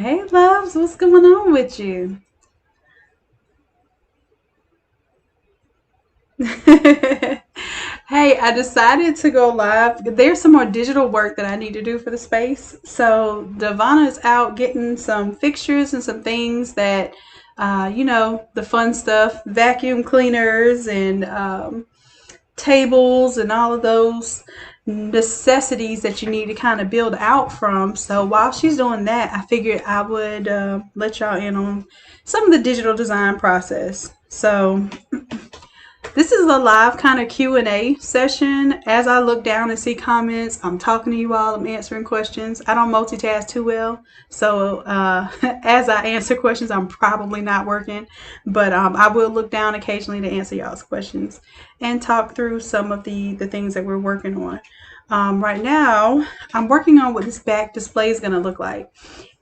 Hey, loves, what's going on with you? Hey, I decided to go live. There's some more digital work that I need to do for the space. So, Devana's out getting some fixtures and some things that, the fun stuff, vacuum cleaners and tables and all of those necessities that you need to kind of build out from. So while she's doing that, I figured I would let y'all in on some of the digital design process. So this is a live kind of Q&A session. As I look down and see comments, I'm talking to you all, I'm answering questions. I don't multitask too well. So as I answer questions, I'm probably not working. But I will look down occasionally to answer y'all's questions and talk through some of the things that we're working on. Right now, I'm working on what this back display is going to look like.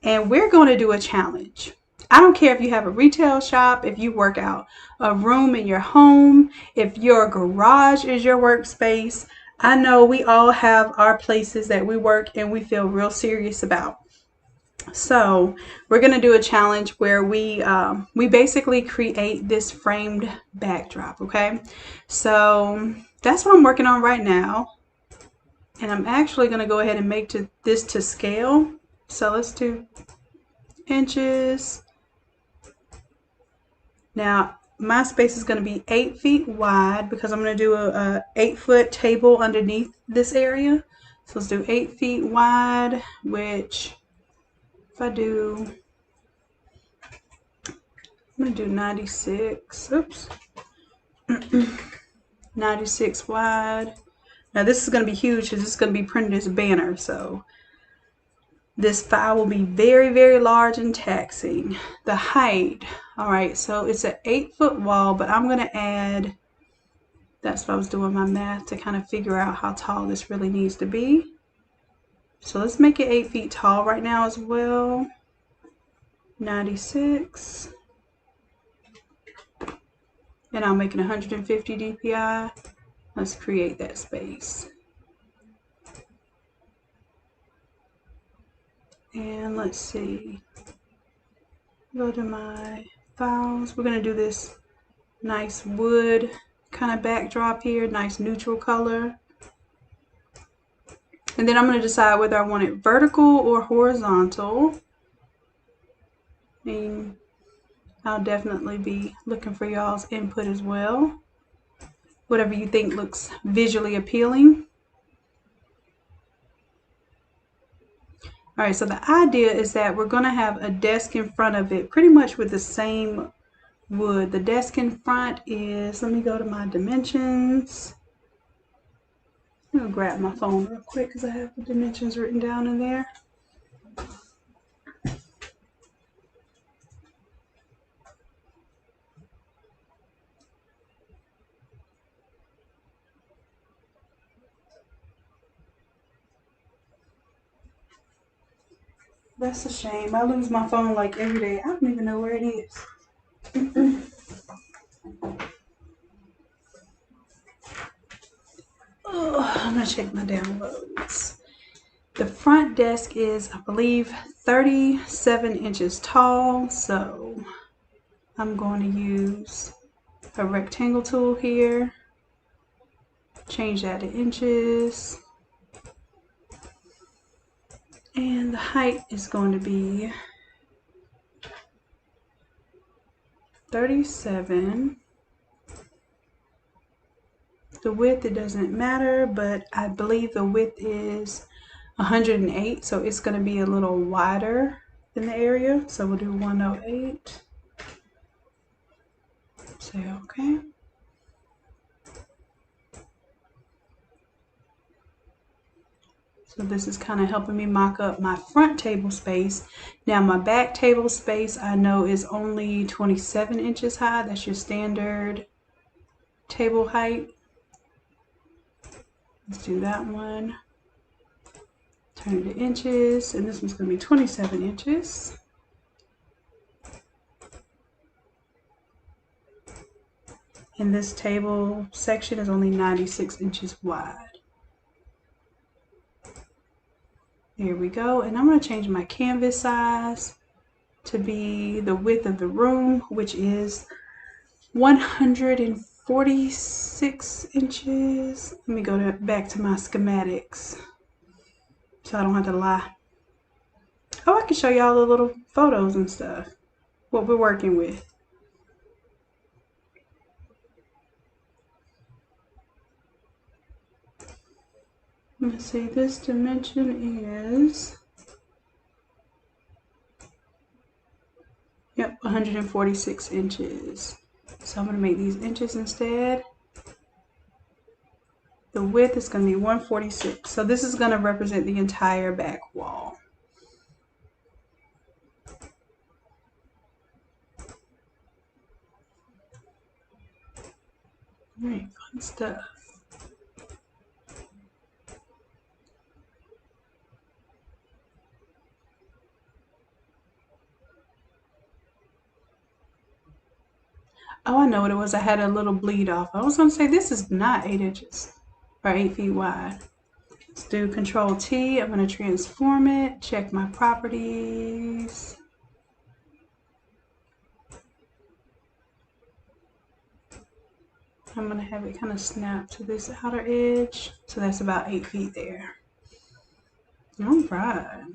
And we're going to do a challenge. I don't care if you have a retail shop, if you work out a room in your home, if your garage is your workspace. I know we all have our places that we work and we feel real serious about. So we're gonna do a challenge where we basically create this framed backdrop. Okay, so that's what I'm working on right now, and I'm actually gonna go ahead and make this to scale. So let's do inches. Now, my space is going to be 8 feet wide because I'm going to do a 8 foot table underneath this area. So let's do 8 feet wide, which if I do, I'm going to do 96. Oops. 96 wide. Now this is going to be huge because this is going to be printed as a banner. So this file will be very, very large and taxing. The height, all right, so it's an 8 foot wall, but I'm going to add, that's what I was doing my math to kind of figure out how tall this really needs to be. So let's make it 8 feet tall right now as well. 96. And I'll make it 150 DPI. Let's create that space. And let's see. Go to my files. We're going to do this nice wood kind of backdrop here. Nice neutral color. And then I'm going to decide whether I want it vertical or horizontal. And I'll definitely be looking for y'all's input as well. Whatever you think looks visually appealing. All right, so the idea is that we're going to have a desk in front of it pretty much with the same wood. The desk in front is, let me go to my dimensions. I'm going to grab my phone real quick because I have the dimensions written down in there. That's a shame. I lose my phone like every day. I don't even know where it is. Oh, I'm going to check my downloads. The front desk is, I believe, 37 inches tall. So I'm going to use a rectangle tool here. Change that to inches. And the height is going to be 37. The width, it doesn't matter, but I believe the width is 108, so it's going to be a little wider in the area. So we'll do 108. Say okay. So this is kind of helping me mock up my front table space. Now my back table space I know is only 27 inches high. That's your standard table height. Let's do that one. Turn it to inches, and this one's going to be 27 inches. And this table section is only 96 inches wide. There we go. And I'm going to change my canvas size to be the width of the room, which is 146 inches. Let me go back to my schematics so I don't have to lie. Oh, I can show y'all the little photos and stuff, what we're working with. Let's see, this dimension is, yep, 146 inches. So I'm going to make these inches instead. The width is going to be 146. So this is going to represent the entire back wall. All right, fun stuff. Oh, I know what it was. I had a little bleed off. I was going to say this is not 8 inches or 8 feet wide. Let's do Control T. I'm going to transform it. Check my properties. I'm going to have it kind of snap to this outer edge. So that's about 8 feet there. All right.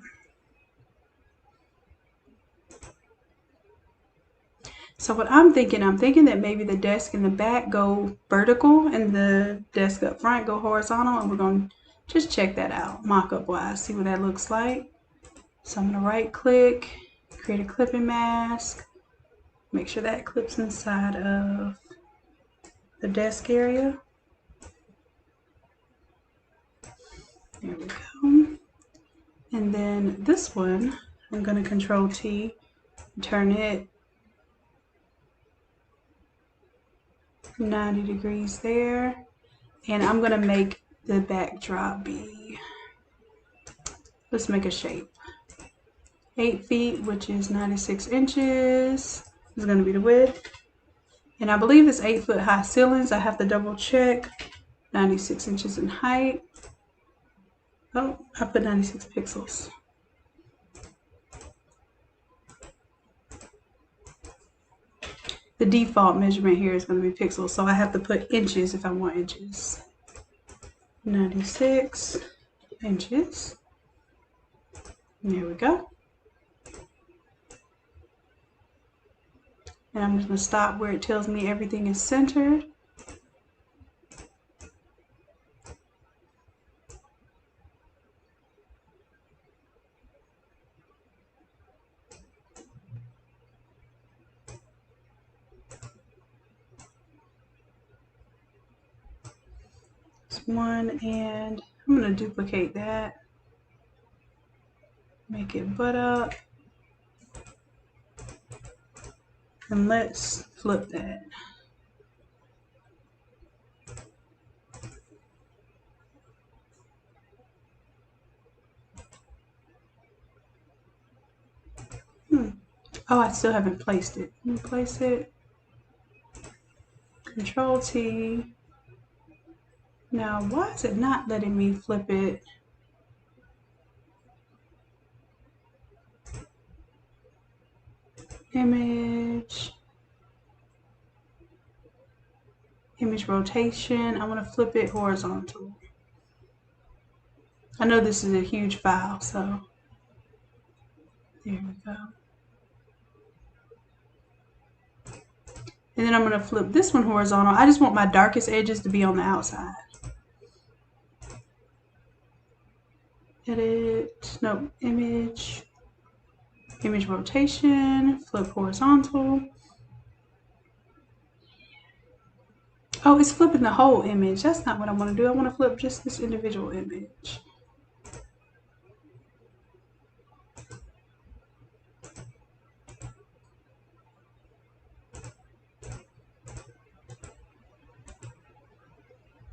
So what I'm thinking that maybe the desk in the back go vertical and the desk up front go horizontal, and we're going to just check that out mock-up wise, see what that looks like. So I'm going to right click, create a clipping mask, make sure that clips inside of the desk area. There we go. And then this one, I'm going to Control T, turn it 90 degrees there. And I'm going to make the backdrop be, let's make a shape. 8 feet, which is 96 inches, is going to be the width. And I believe it's 8-foot high ceilings. I have to double check. 96 inches in height. Oh, I put 96 pixels. The default measurement here is going to be pixels, so I have to put inches if I want inches. 96 inches. There we go. And I'm just going to stop where it tells me everything is centered. One, and I'm going to duplicate that, make it butt up, and let's flip that. Oh, I still haven't placed it. Let me place it. Control T. Now, why is it not letting me flip it? Image rotation. I want to flip it horizontal. I know this is a huge file, so there we go. And then I'm going to flip this one horizontal. I just want my darkest edges to be on the outside. Edit, no, image rotation, flip horizontal. Oh, it's flipping the whole image. That's not what I want to do. I want to flip just this individual image.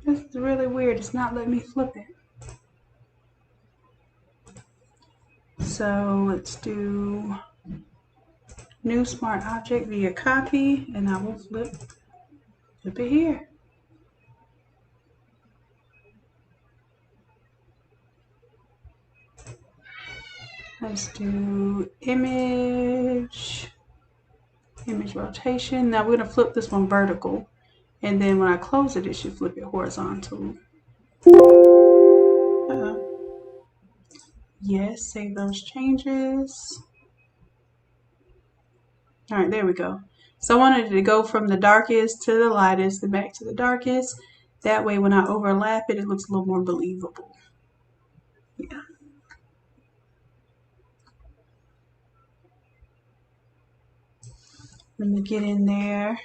This is really weird. It's not letting me flip it. So let's do new smart object via copy, and I will flip it here. Let's do image rotation. Now we're going to flip this one vertical. And then when I close it, it should flip it horizontal. Yes, save those changes. All right, there we go. So I wanted it to go from the darkest to the lightest, then back to the darkest. That way when I overlap it, it looks a little more believable. Yeah. Let me get in there.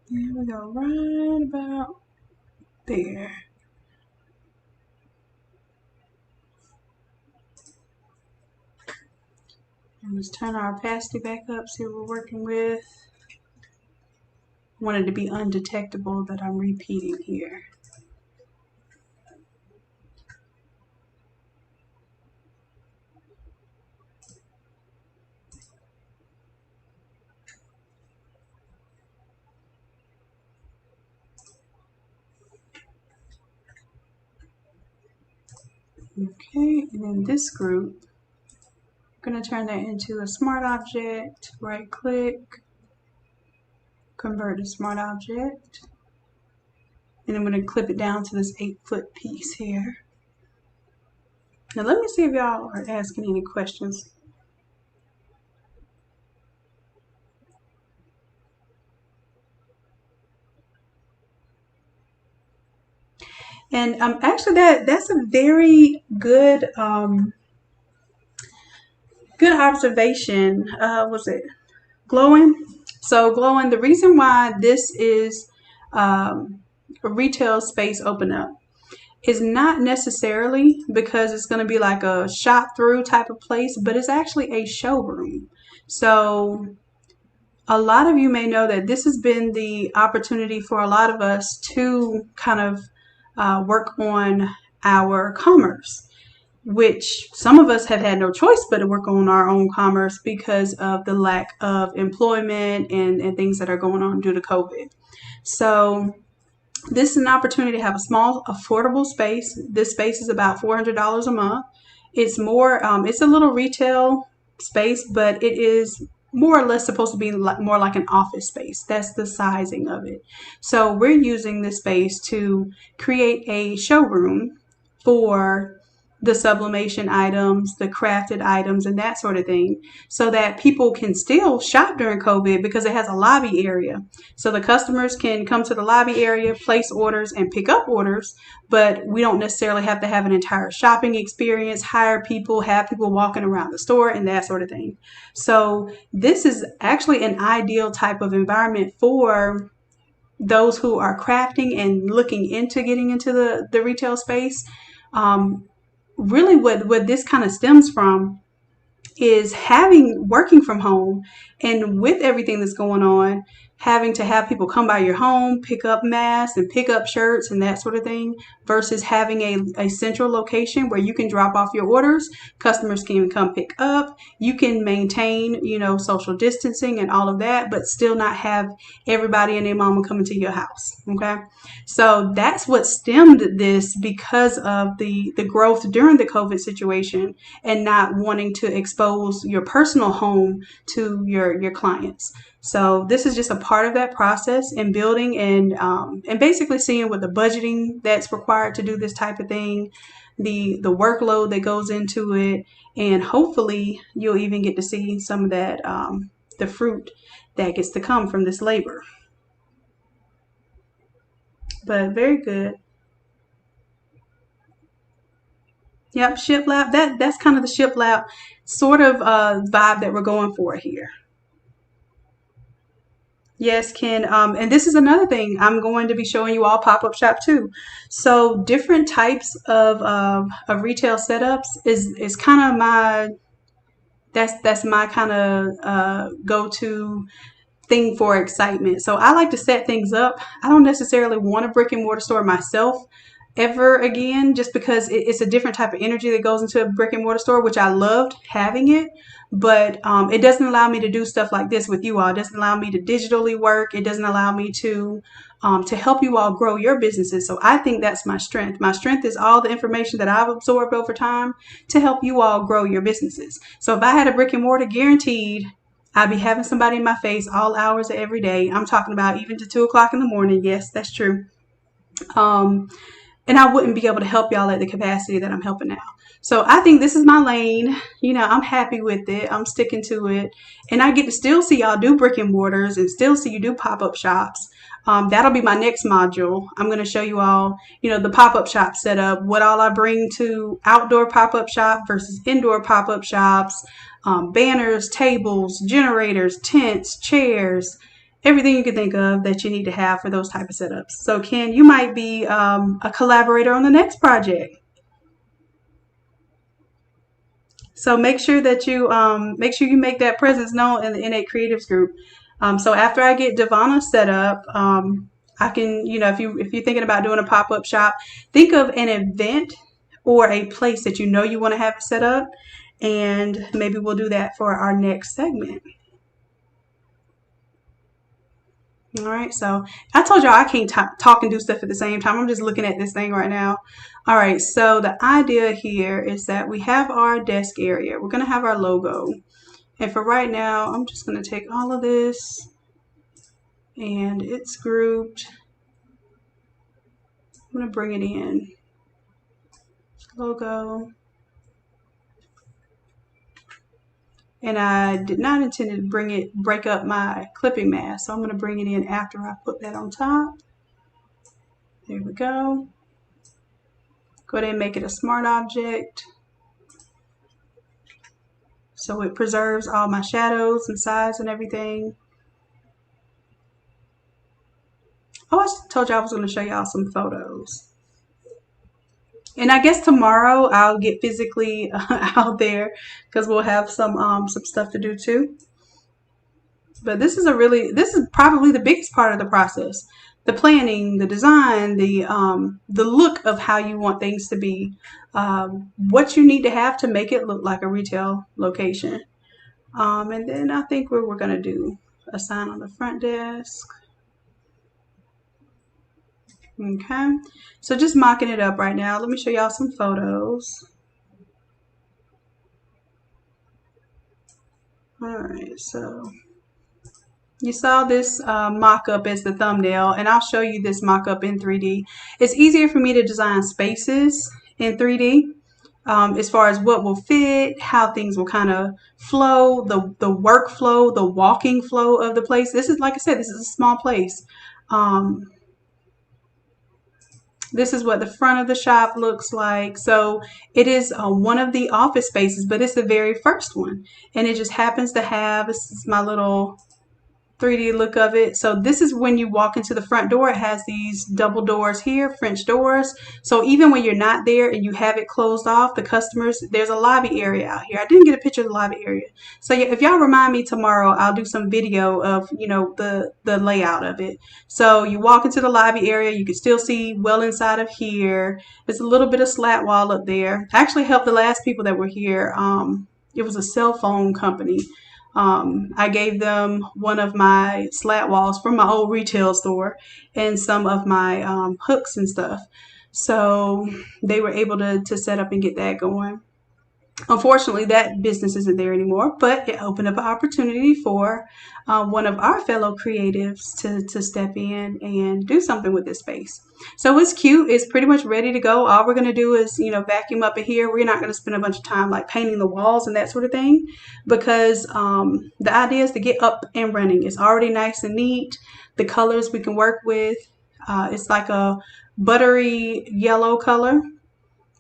There we go, right about there. And let's turn our opacity back up, see what we're working with. I want it to be undetectable that I'm repeating here. Okay, and then this group, I'm going to turn that into a smart object, right click, convert to smart object, and I'm going to clip it down to this 8-foot piece here. Now let me see if y'all are asking any questions. And actually that's a very good good observation. Was it glowing? So glowing, the reason why this is a retail space open up is not necessarily because it's going to be like a shop through type of place, but it's actually a showroom. So a lot of you may know that this has been the opportunity for a lot of us to kind of work on our commerce, which some of us have had no choice but to work on our own commerce because of the lack of employment and things that are going on due to COVID. So this is an opportunity to have a small, affordable space. This space is about $400 a month. It's more, it's a little retail space, but it is more or less supposed to be more like an office space. That's the sizing of it. So we're using this space to create a showroom for the sublimation items, the crafted items, and that sort of thing, so that people can still shop during COVID because it has a lobby area. So the customers can come to the lobby area, place orders, and pick up orders, but we don't necessarily have to have an entire shopping experience, hire people, have people walking around the store, and that sort of thing. So this is actually an ideal type of environment for those who are crafting and looking into getting into the retail space. Really what this kind of stems from is working from home, and with everything that's going on, having to have people come by your home, pick up masks and pick up shirts and that sort of thing, versus having a central location where you can drop off your orders, customers can come pick up, you can maintain, social distancing and all of that, but still not have everybody and their mama coming to your house. Okay. So that's what stemmed this, because of the growth during the COVID situation and not wanting to expose your personal home to your clients. So this is just a part of that process in building and basically seeing what the budgeting that's required to do this type of thing, the workload that goes into it, and hopefully you'll even get to see some of that the fruit that gets to come from this labor. But very good. Yep, shiplap. That's kind of the shiplap sort of vibe that we're going for here. Yes, Ken. And this is another thing. I'm going to be showing you all pop-up shop too. So different types of retail setups is kind of my that's my kind of go-to thing for excitement. So I like to set things up. I don't necessarily want a brick and mortar store myself ever again, just because it's a different type of energy that goes into a brick and mortar store, which I loved having it. But it doesn't allow me to do stuff like this with you all. It doesn't allow me to digitally work. It doesn't allow me to help you all grow your businesses. So I think that's my strength. My strength is all the information that I've absorbed over time to help you all grow your businesses. So if I had a brick and mortar, guaranteed I'd be having somebody in my face all hours of every day. I'm talking about even to 2 o'clock in the morning. Yes, that's true. And I wouldn't be able to help y'all at the capacity that I'm helping now. So I think this is my lane. You know, I'm happy with it. I'm sticking to it. And I get to still see y'all do brick and mortars and still see you do pop-up shops. That'll be my next module. I'm going to show you all, you know, the pop-up shop setup, what all I bring to outdoor pop-up shop versus indoor pop-up shops, banners, tables, generators, tents, chairs, everything you can think of that you need to have for those type of setups. So Ken, you might be a collaborator on the next project. So make sure that you make that presence known in the Innate Creatives group. So after I get Devana set up, I can, you know, if you're thinking about doing a pop-up shop, think of an event or a place that you know you want to have it set up, and maybe we'll do that for our next segment. All right, so I told y'all I can't talk and do stuff at the same time. I'm just looking at this thing right now. All right, so the idea here is that we have our desk area. We're going to have our logo. And for right now, I'm just going to take all of this, and it's grouped. I'm going to bring it in. Logo. And I did not intend to break up my clipping mask, so I'm going to bring it in after I put that on top. There we go. Go ahead and make it a smart object, so it preserves all my shadows and size and everything. Oh, I told you I was going to show y'all some photos. And I guess tomorrow I'll get physically out there because we'll have some stuff to do too. But this is probably the biggest part of the process. The planning, the design, the look of how you want things to be, what you need to have to make it look like a retail location. And then I think we're going to do a sign on the front desk. Okay, so just mocking it up right now. Let me show y'all some photos. All right, so you saw this mock-up as the thumbnail, and I'll show you this mock-up in 3D. It's easier for me to design spaces in 3D as far as what will fit, how things will kind of flow, the workflow, the walking flow of the place. This is, like I said, this is a small place. This is what the front of the shop looks like. So it is one of the office spaces, but it's the very first one. And it just happens to have, this is my little 3D look of it. So this is when you walk into the front door. It has these double doors here, French doors. So even when you're not there and you have it closed off, the customers, there's a lobby area out here. I didn't get a picture of the lobby area. So yeah, if y'all remind me tomorrow, I'll do some video of, you know, the layout of it. So you walk into the lobby area, you can still see well inside of here. There's a little bit of slat wall up there. I actually helped the last people that were here. It was a cell phone company. I gave them one of my slat walls from my old retail store and some of my hooks and stuff. So they were able to set up and get that going. Unfortunately, that business isn't there anymore, but it opened up an opportunity for one of our fellow creatives to step in and do something with this space. So it's cute. It's pretty much ready to go. All we're going to do is, you know, vacuum up in here. We're not going to spend a bunch of time like painting the walls and that sort of thing, because the idea is to get up and running. It's already nice and neat. The colors we can work with. It's like a buttery yellow color.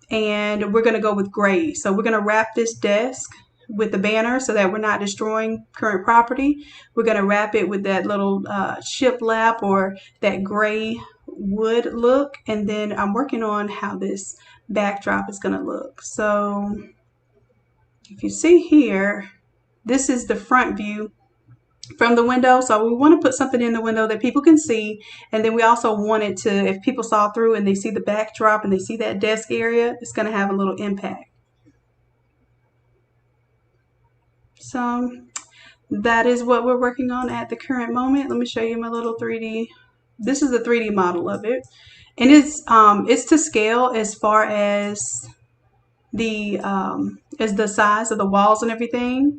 And we're going to go with gray. So we're going to wrap this desk with the banner so that we're not destroying current property. We're going to wrap it with that little shiplap or that gray wood look. And then I'm working on how this backdrop is going to look. So if you see here, this is the front view from the window. So we want to put something in the window that people can see. And then we also want it to, if people saw through and they see the backdrop and they see that desk area, it's going to have a little impact. So that is what we're working on at the current moment. Let me show you my little 3D. This is the 3D model of it. And it's to scale as far as the size of the walls and everything,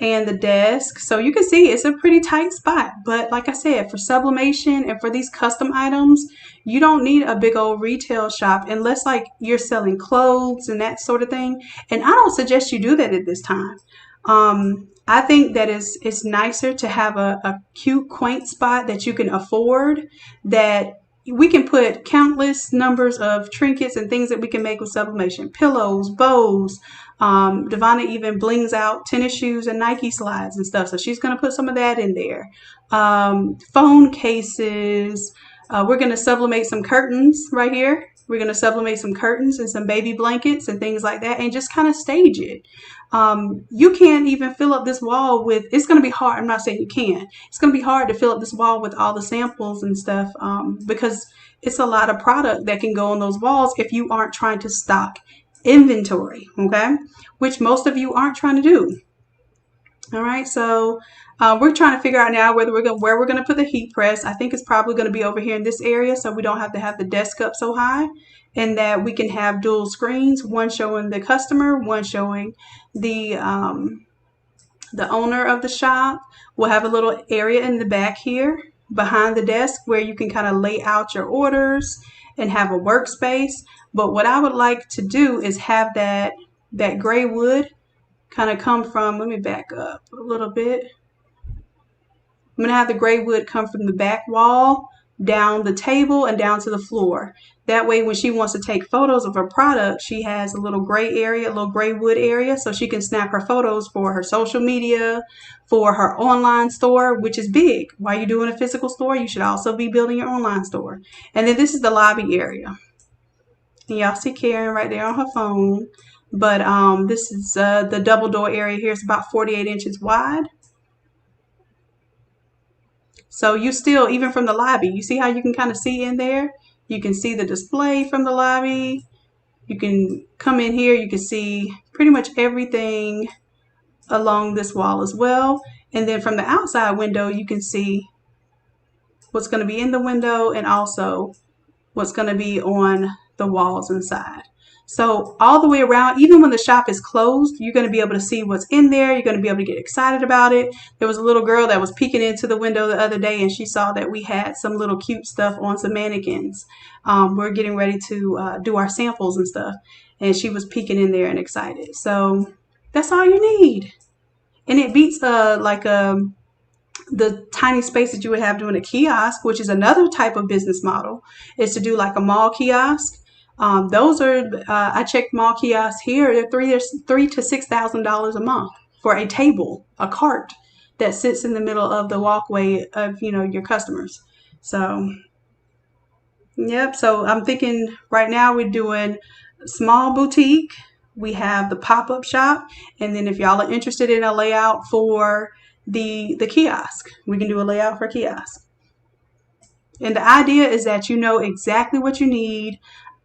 and the desk. So you can see it's a pretty tight spot. But like I said, for sublimation and for these custom items, you don't need a big old retail shop unless like you're selling clothes and that sort of thing. And I don't suggest you do that at this time. I think that it's nicer to have a cute, quaint spot that you can afford, that we can put countless numbers of trinkets and things that we can make with sublimation. Pillows, bows. Devonna even blings out tennis shoes and Nike slides and stuff. So she's going to put some of that in there. Phone cases. We're going to sublimate some curtains right here. We're going to sublimate some curtains and some baby blankets and things like that, and just kind of stage it. You can't even fill up this wall with, it's going to be hard. I'm not saying you can. It's going to be hard to fill up this wall with all the samples and stuff, because it's a lot of product that can go on those walls if you aren't trying to stock inventory, okay? Which most of you aren't trying to do. All right, so we're trying to figure out now where we're gonna put the heat press. I think it's probably gonna be over here in this area, so we don't have to have the desk up so high, and that we can have dual screens, one showing the customer, one showing the owner of the shop. We'll have a little area in the back here behind the desk where you can kind of lay out your orders and have a workspace. But what I would like to do is have that gray wood kind of come from, let me back up a little bit. I'm going to have the gray wood come from the back wall down the table and down to the floor. That way, when she wants to take photos of her product, she has a little gray area, a little gray wood area, so she can snap her photos for her social media, for her online store, which is big. While you're doing a physical store, you should also be building your online store. And then this is the lobby area. And y'all see Karen right there on her phone. But this is the double door area here. It's about 48 inches wide. So you still, even from the lobby, you see how you can kind of see in there? You can see the display from the lobby. You can come in here. You can see pretty much everything along this wall as well. And then from the outside window, you can see what's going to be in the window and also what's going to be on the walls inside. So all the way around, even when the shop is closed, you're going to be able to see what's in there. You're going to be able to get excited about it. There was a little girl that was peeking into the window the other day, and she saw that we had some little cute stuff on some mannequins. We're getting ready to do our samples and stuff, and she was peeking in there and excited. So that's all you need. And it beats the tiny space that you would have doing a kiosk, which is another type of business model, is to do like a mall kiosk. Those are I checked mall kiosks here. They're $3,000 to $6,000 a month for a table, a cart that sits in the middle of the walkway of your customers. So yep. So I'm thinking right now we're doing small boutique. We have the pop-up shop, and then if y'all are interested in a layout for the kiosk, we can do a layout for kiosk. And the idea is that you know exactly what you need.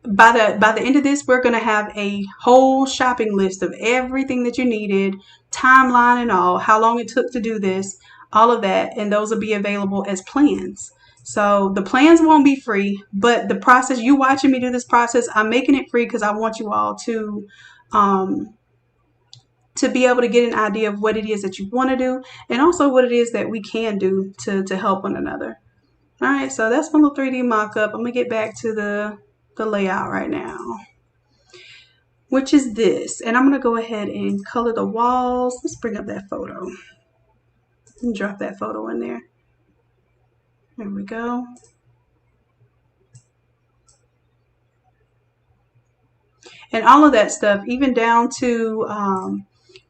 By the end of this, we're going to have a whole shopping list of everything that you needed, timeline and all, how long it took to do this, all of that, and those will be available as plans. So the plans won't be free, but the process, you watching me do this process, I'm making it free because I want you all to be able to get an idea of what it is that you want to do, and also what it is that we can do to help one another. All right, so that's my little 3D mock-up. I'm going to get back to the layout right now, which is this. And I'm going to go ahead and color the walls. Let's bring up that photo and drop that photo in there. There we go. And all of that stuff, even down to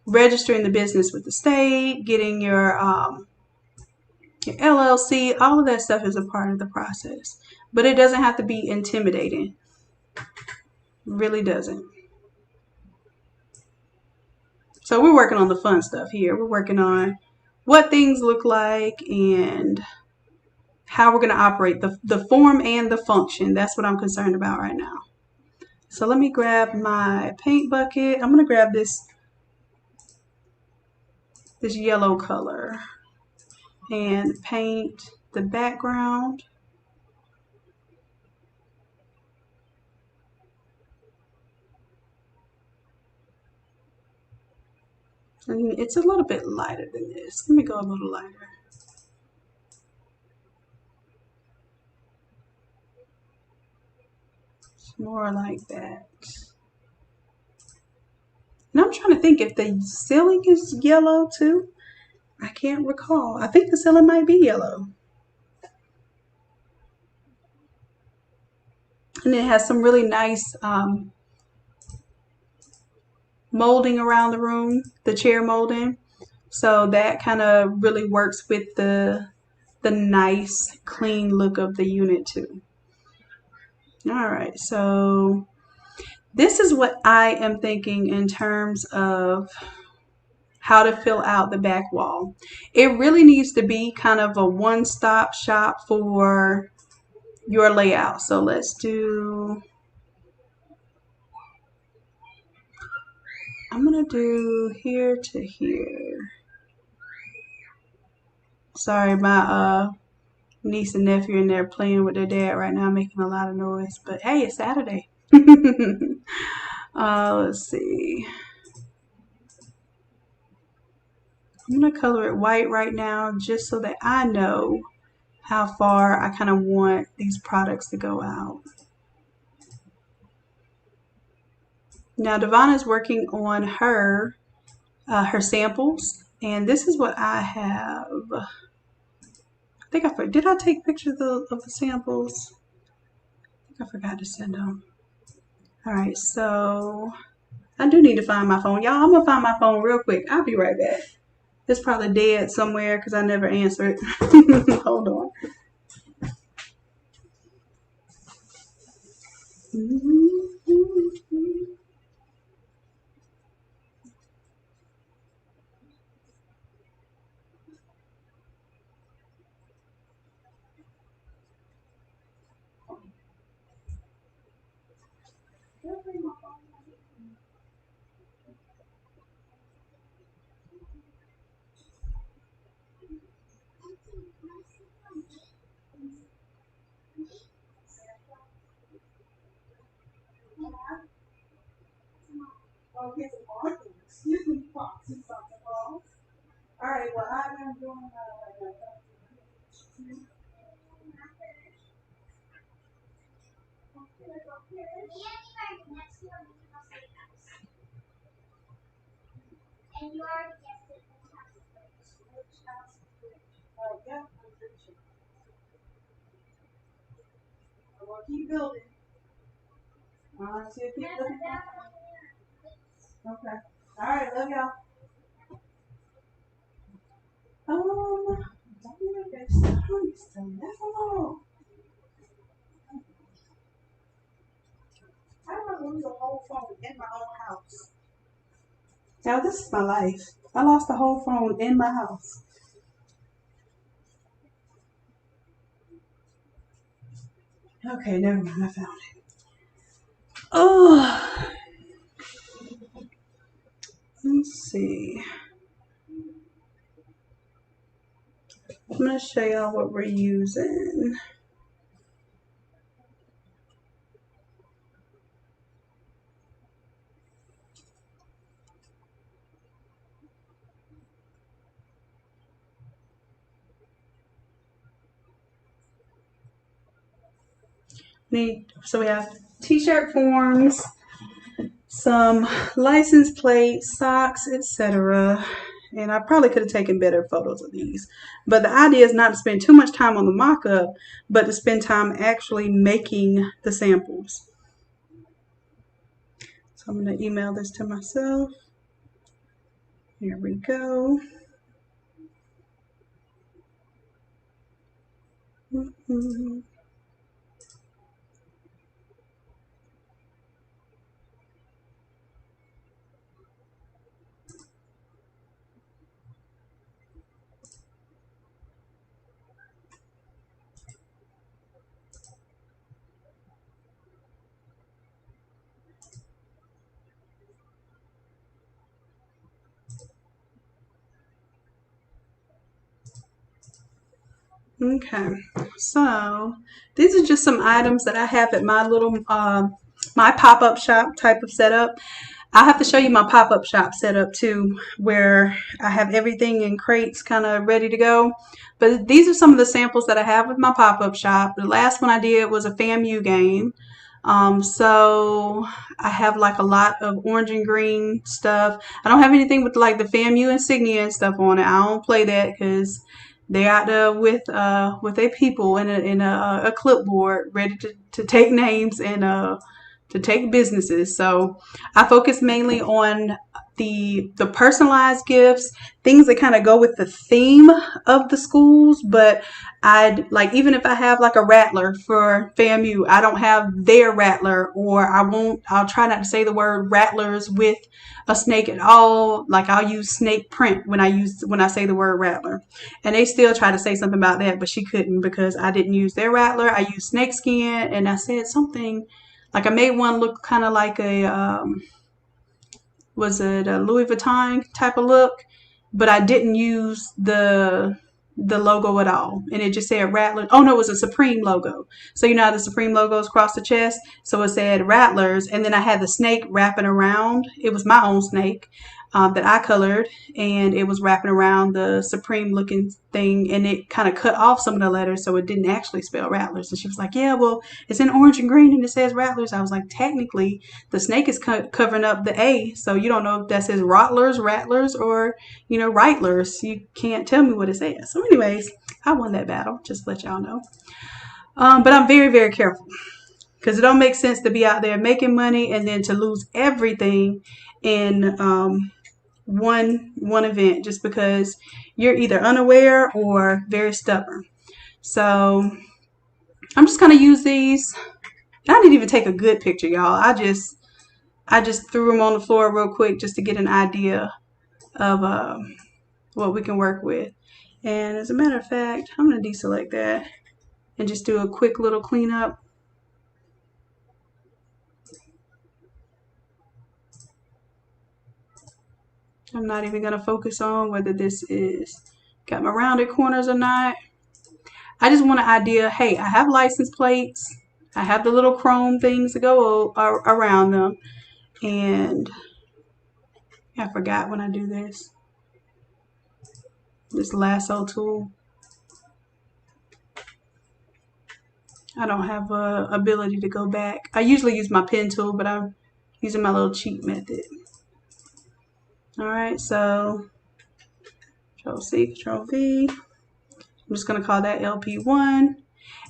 registering the business with the state, getting your LLC, all of that stuff is a part of the process. But it doesn't have to be intimidating. It really doesn't. So we're working on the fun stuff here. We're working on what things look like and how we're going to operate the form and the function. That's what I'm concerned about right now. So let me grab my paint bucket. I'm going to grab this yellow color and paint the background. And it's a little bit lighter than this. Let me go a little lighter. It's more like that. And I'm trying to think if the ceiling is yellow too. I can't recall. I think the ceiling might be yellow. And it has some really nice molding around the room, the chair molding. So that kind of really works with the nice, clean look of the unit too. All right, so this is what I am thinking in terms of how to fill out the back wall. It really needs to be kind of a one-stop shop for your layout. So let's do, I'm gonna do here to here. Sorry, my niece and nephew in there playing with their dad right now, making a lot of noise. But hey, it's Saturday. Let's see. I'm gonna color it white right now just so that I know how far I kind of want these products to go out. Now Devon is working on her samples, and this is what I have. I think did I take pictures of the samples? I think I forgot to send them. All right, so I do need to find my phone. Y'all, I'm gonna find my phone real quick. I'll be right back. It's probably dead somewhere because I never answered. Hold on. Excuse me, Fox and Santa Claus. All right, well, I am doing yeah, I'm pretty sure. I will keep building. See if keep looking. Okay. All right, love y'all. Don't be like that. That's all. How do I lose a whole phone in my own house? Now, this is my life. I lost a whole phone in my house. Okay, never mind. I found it. Oh, let's see. I'm going to show y'all what we're using. So we have t-shirt forms, some license plates, socks, etc. And I probably could have taken better photos of these. But the idea is not to spend too much time on the mock-up, but to spend time actually making the samples. So I'm going to email this to myself. Here we go. Mm-hmm. Okay, so these are just some items that I have at my little my pop-up shop type of setup. I have to show you my pop-up shop setup too, where I have everything in crates kind of ready to go. But these are some of the samples that I have with my pop-up shop. The last one I did was a FAMU game. So I have like a lot of orange and green stuff. I don't have anything with like the FAMU insignia and stuff on it. I don't play that because they're out there with their people in a clipboard ready to take names and to take businesses. So I focus mainly on the personalized gifts, things that kind of go with the theme of the schools. But I'd like, even if I have like a rattler for FAMU, I don't have their rattler, or I'll try not to say the word rattlers with a snake at all. Like I'll use snake print when I say the word rattler. And they still try to say something about that, but she couldn't because I didn't use their rattler. I used snake skin, and I said something like I made one look kind of like was it a Louis Vuitton type of look, but I didn't use the logo at all, and it just said Rattlers. Oh no, it was a Supreme logo. So you know how the Supreme logo is across the chest, so it said Rattlers, and then I had the snake wrapping around. It was my own snake that I colored, and it was wrapping around the Supreme looking thing, and it kind of cut off some of the letters, so it didn't actually spell Rattlers. And she was like, "Yeah, well, it's in orange and green, and it says Rattlers." I was like, "Technically, the snake is covering up the A, so you don't know if that says Rottlers, Rattlers, or Reitlers. You can't tell me what it says." So, anyways, I won that battle. Just to let y'all know. But I'm very, very careful because it don't make sense to be out there making money and then to lose everything in one event just because you're either unaware or very stubborn. So I'm just gonna use these. I didn't even take a good picture, y'all. I just threw them on the floor real quick just to get an idea of what we can work with. And as a matter of fact, I'm gonna deselect that and just do a quick little cleanup. I'm not even gonna focus on whether this is got my rounded corners or not. I just want an idea. Hey, I have license plates. I have the little chrome things that go around them. And I forgot when I do this lasso tool. I don't have a ability to go back. I usually use my pen tool, but I'm using my little cheat method. All right, so Control C, Control V. I'm just gonna call that LP1.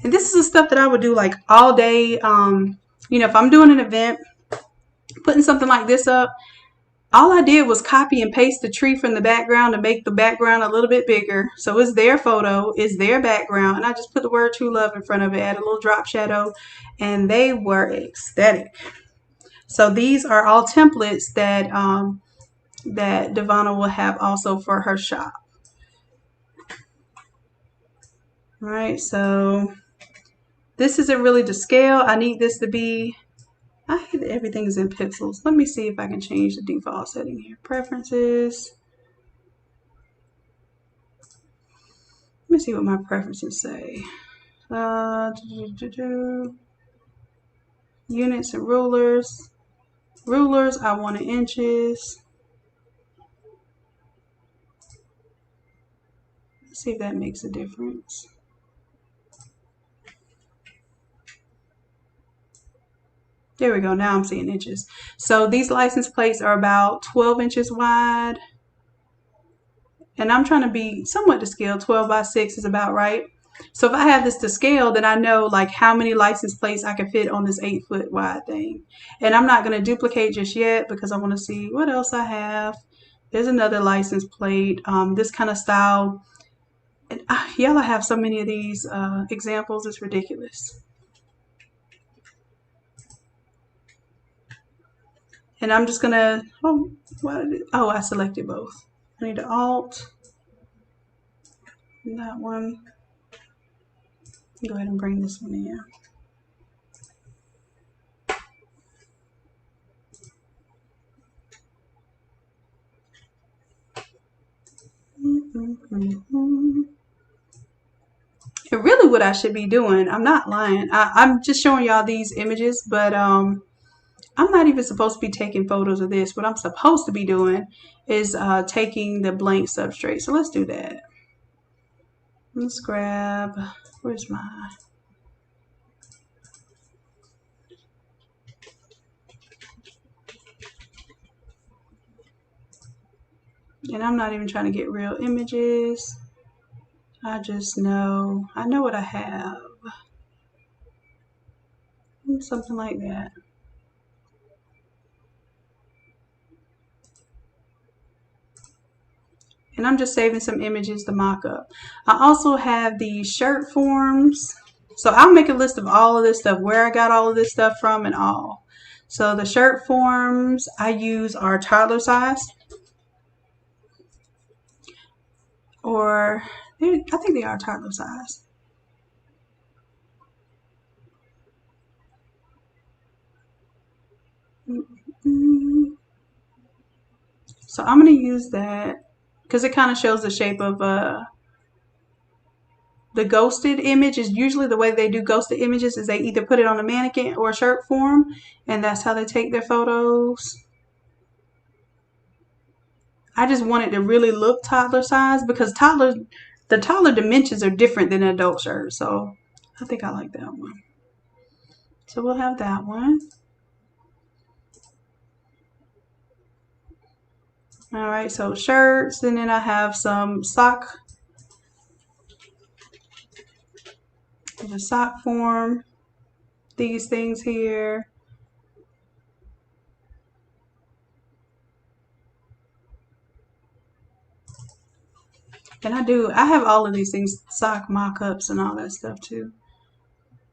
And this is the stuff that I would do like all day. If I'm doing an event, putting something like this up, all I did was copy and paste the tree from the background to make the background a little bit bigger. So it's their photo, it's their background, and I just put the word true love in front of it, add a little drop shadow, and they were ecstatic. So these are all templates that Devonna will have also for her shop. All right, so this isn't really to scale. I need this to be, I hate that everything is in pixels. Let me see if I can change the default setting here. Preferences. Let me see what my preferences say. Units and rulers. Rulers, I want in inches. Let's see if that makes a difference. There we go. Now I'm seeing inches. So these license plates are about 12 inches wide. And I'm trying to be somewhat to scale. 12 by 6 is about right. So if I have this to scale, then I know like how many license plates I can fit on this 8-foot wide thing. And I'm not going to duplicate just yet because I want to see what else I have. There's another license plate, this kind of style. And y'all, I have so many of these examples, it's ridiculous. And I'm just gonna, I selected both. I need to Alt, that one. Go ahead and bring this one in. really what I should be doing. I'm not lying. I'm just showing y'all these images, but I'm not even supposed to be taking photos of this. What I'm supposed to be doing is taking the blank substrate. So let's do that. Let's grab, where's my, and I'm not even trying to get real images. I know what I have. Something like that. And I'm just saving some images to mock up. I also have the shirt forms. So I'll make a list of all of this stuff, where I got all of this stuff from and all. So the shirt forms I use are toddler size. Or I think they are toddler size. So I'm going to use that because it kind of shows the shape of the ghosted image. Is usually the way they do ghosted images is they either put it on a mannequin or a shirt form, and that's how they take their photos. I just wanted to really look toddler size because the toddler dimensions are different than an adult shirt. So I think I like that one. So we'll have that one. All right, so shirts, and then I have some the sock form, these things here. And I have all of these things, sock mock-ups and all that stuff too.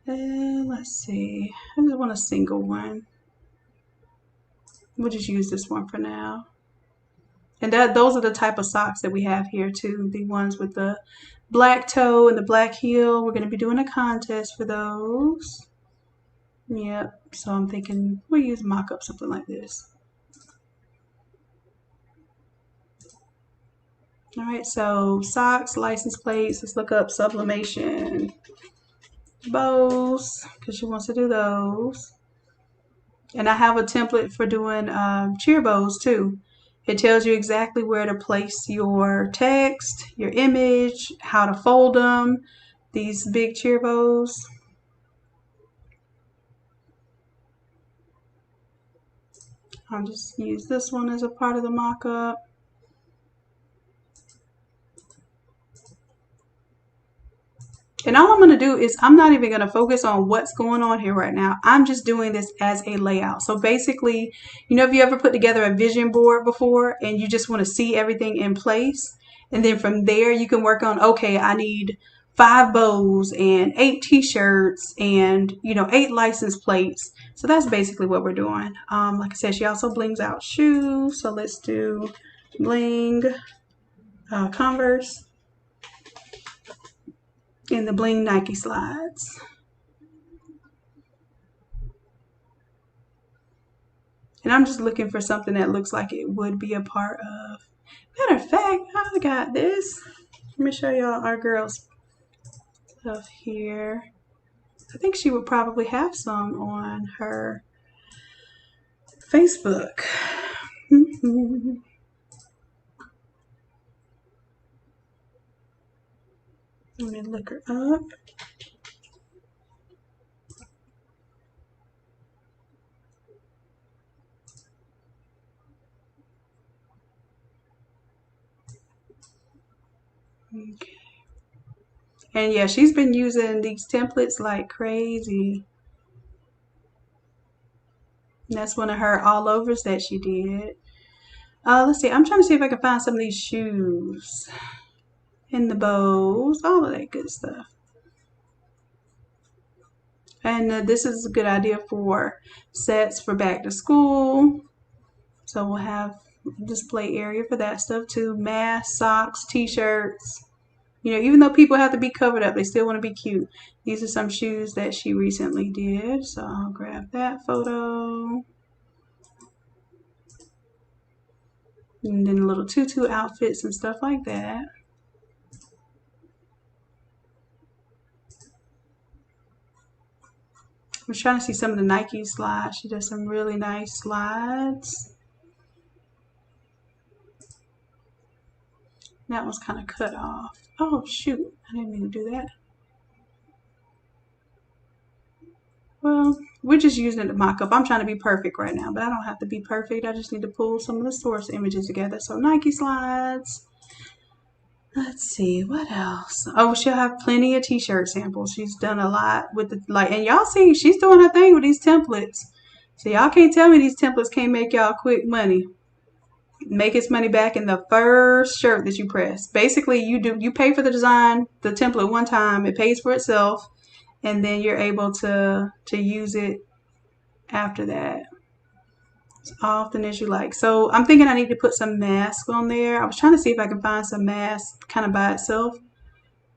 Let's see, I just want a single one. We'll just use this one for now. And those are the type of socks that we have here too. The ones with the black toe and the black heel. We're going to be doing a contest for those. Yep. So I'm thinking we'll use mock-up something like this. All right. So socks, license plates. Let's look up sublimation bows because she wants to do those. And I have a template for doing cheer bows too. It tells you exactly where to place your text, your image, how to fold them, these big cheer bows. I'll just use this one as a part of the mock-up. And all I'm going to do is I'm not even going to focus on what's going on here right now. I'm just doing this as a layout. So basically, if you ever put together a vision board before and you just want to see everything in place, and then from there you can work on, okay, I need 5 bows and 8 t-shirts and 8 license plates. So that's basically what we're doing. Like I said, she also blings out shoes. So let's do bling Converse. And the bling Nike slides. And I'm just looking for something that looks like it would be a part of. Matter of fact, I got this. Let me show y'all our girl's stuff here. I think she would probably have some on her Facebook. Let me look her up. Okay. And yeah, she's been using these templates like crazy. And that's one of her all overs that she did. Let's see. I'm trying to see if I can find some of these shoes and the bows, all of that good stuff. And this is a good idea for sets for back to school. So we'll have a display area for that stuff too. Masks, socks, t-shirts. Even though people have to be covered up, they still want to be cute. These are some shoes that she recently did. So I'll grab that photo. And then little tutu outfits and stuff like that. was trying to see some of the Nike slides. She does some really nice slides. That one's kind of cut off. Oh, shoot. I didn't mean to do that. Well, we're just using it to mock up. I'm trying to be perfect right now, but I don't have to be perfect. I just need to pull some of the source images together. So Nike slides. Let's see, what else? Oh, she'll have plenty of t-shirt samples. She's done a lot with the, like, and y'all see, she's doing her thing with these templates. So y'all can't tell me these templates can't make y'all quick money. Make its money back in the first shirt that you press. Basically, you pay for the design, the template one time, it pays for itself, and then you're able to use it after that as often as you like. So I'm thinking I need to put some mask on there. I was trying to see if I can find some mask kind of by itself,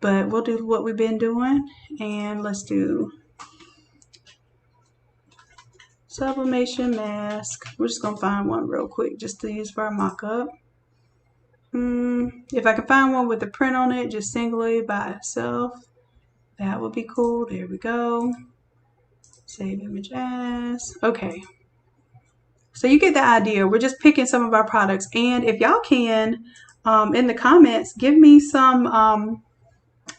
but we'll do what we've been doing, and let's do sublimation mask. We're just gonna find one real quick just to use for our mock-up. If I can find one with a print on it, just singly by itself, that would be cool. There we go. Save image as. Okay. So you get the idea. We're just picking some of our products. And if y'all can, in the comments, give me some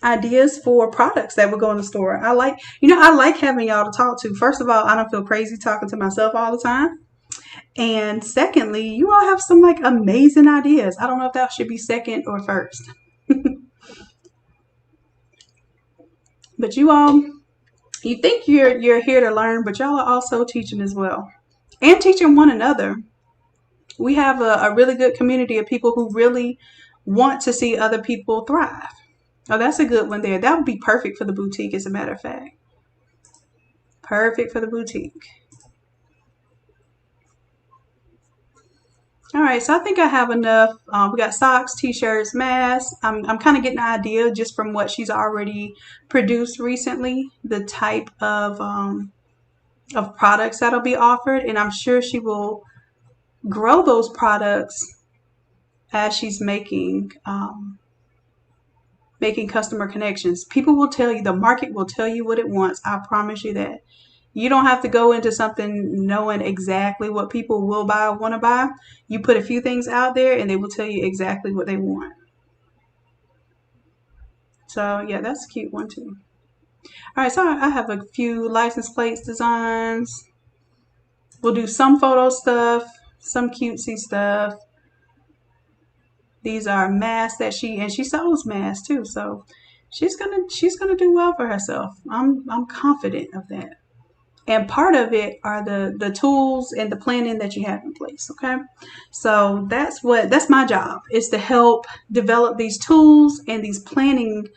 ideas for products that would go in the store. I like having y'all to talk to. First of all, I don't feel crazy talking to myself all the time. And secondly, you all have some like amazing ideas. I don't know if that should be second or first. But you all, you think you're here to learn, but y'all are also teaching as well. And teaching one another. We have a really good community of people who really want to see other people thrive. Oh, that's a good one there. That would be perfect for the boutique, as a matter of fact. Perfect for the boutique. All right, so I think I have enough. We got socks, t-shirts, masks. I'm kind of getting an idea just from what she's already produced recently, the type of products that'll be offered, and I'm sure she will grow those products as she's making customer connections. People will tell you, the market will tell you what it wants. I promise you that. You don't have to go into something knowing exactly what people will buy or want to buy. You put a few things out there and they will tell you exactly what they want. So yeah, that's a cute one too. All right, so I have a few license plates designs. We'll do some photo stuff, some cutesy stuff. These are masks that she sells masks too, so she's gonna do well for herself. I'm confident of that. And part of it are the tools and the planning that you have in place. Okay, so that's my job, is to help develop these tools and these planning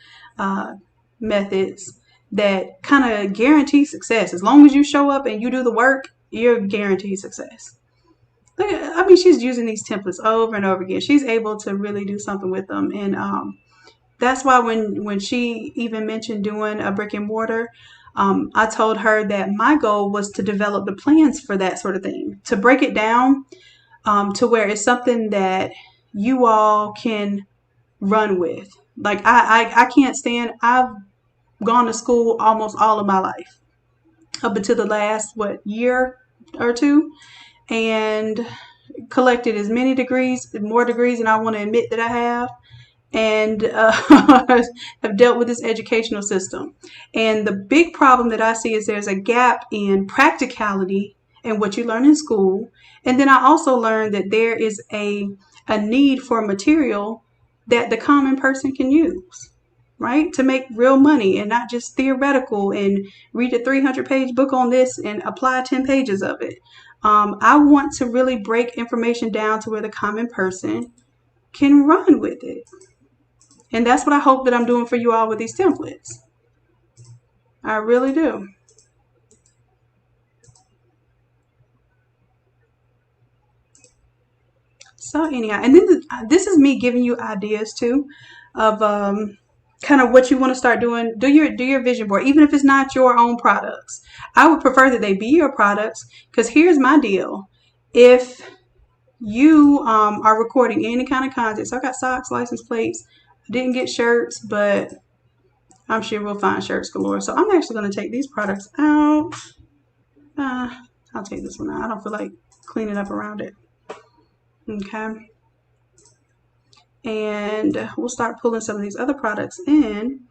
methods that kind of guarantee success. As long as you show up and you do the work, you're guaranteed success. I mean, she's using these templates over and over again. She's able to really do something with them, and that's why when she even mentioned doing a brick and mortar, I told her that my goal was to develop the plans for that sort of thing, to break it down to where it's something that you all can run with. Like I can't stand. I've gone to school almost all of my life, up until the last year or two, and collected as many degrees, more degrees than I want to admit that I have, and have dealt with this educational system. And the big problem that I see is there's a gap in practicality in what you learn in school. And then I also learned that there is a need for material that the common person can use, right? To make real money, and not just theoretical and read a 300-page book on this and apply 10 pages of it. I want to really break information down to where the common person can run with it. And that's what I hope that I'm doing for you all with these templates. I really do. So anyhow, and then this is me giving you ideas too of kind of what you want to start doing. Do your vision board, even if it's not your own products. I would prefer that they be your products, because here's my deal. If you are recording any kind of content, so I got socks, license plates. I didn't get shirts, but I'm sure we'll find shirts galore. So I'm actually going to take these products out. I'll take this one out. I don't feel like cleaning up around it. Okay. And we'll start pulling some of these other products in.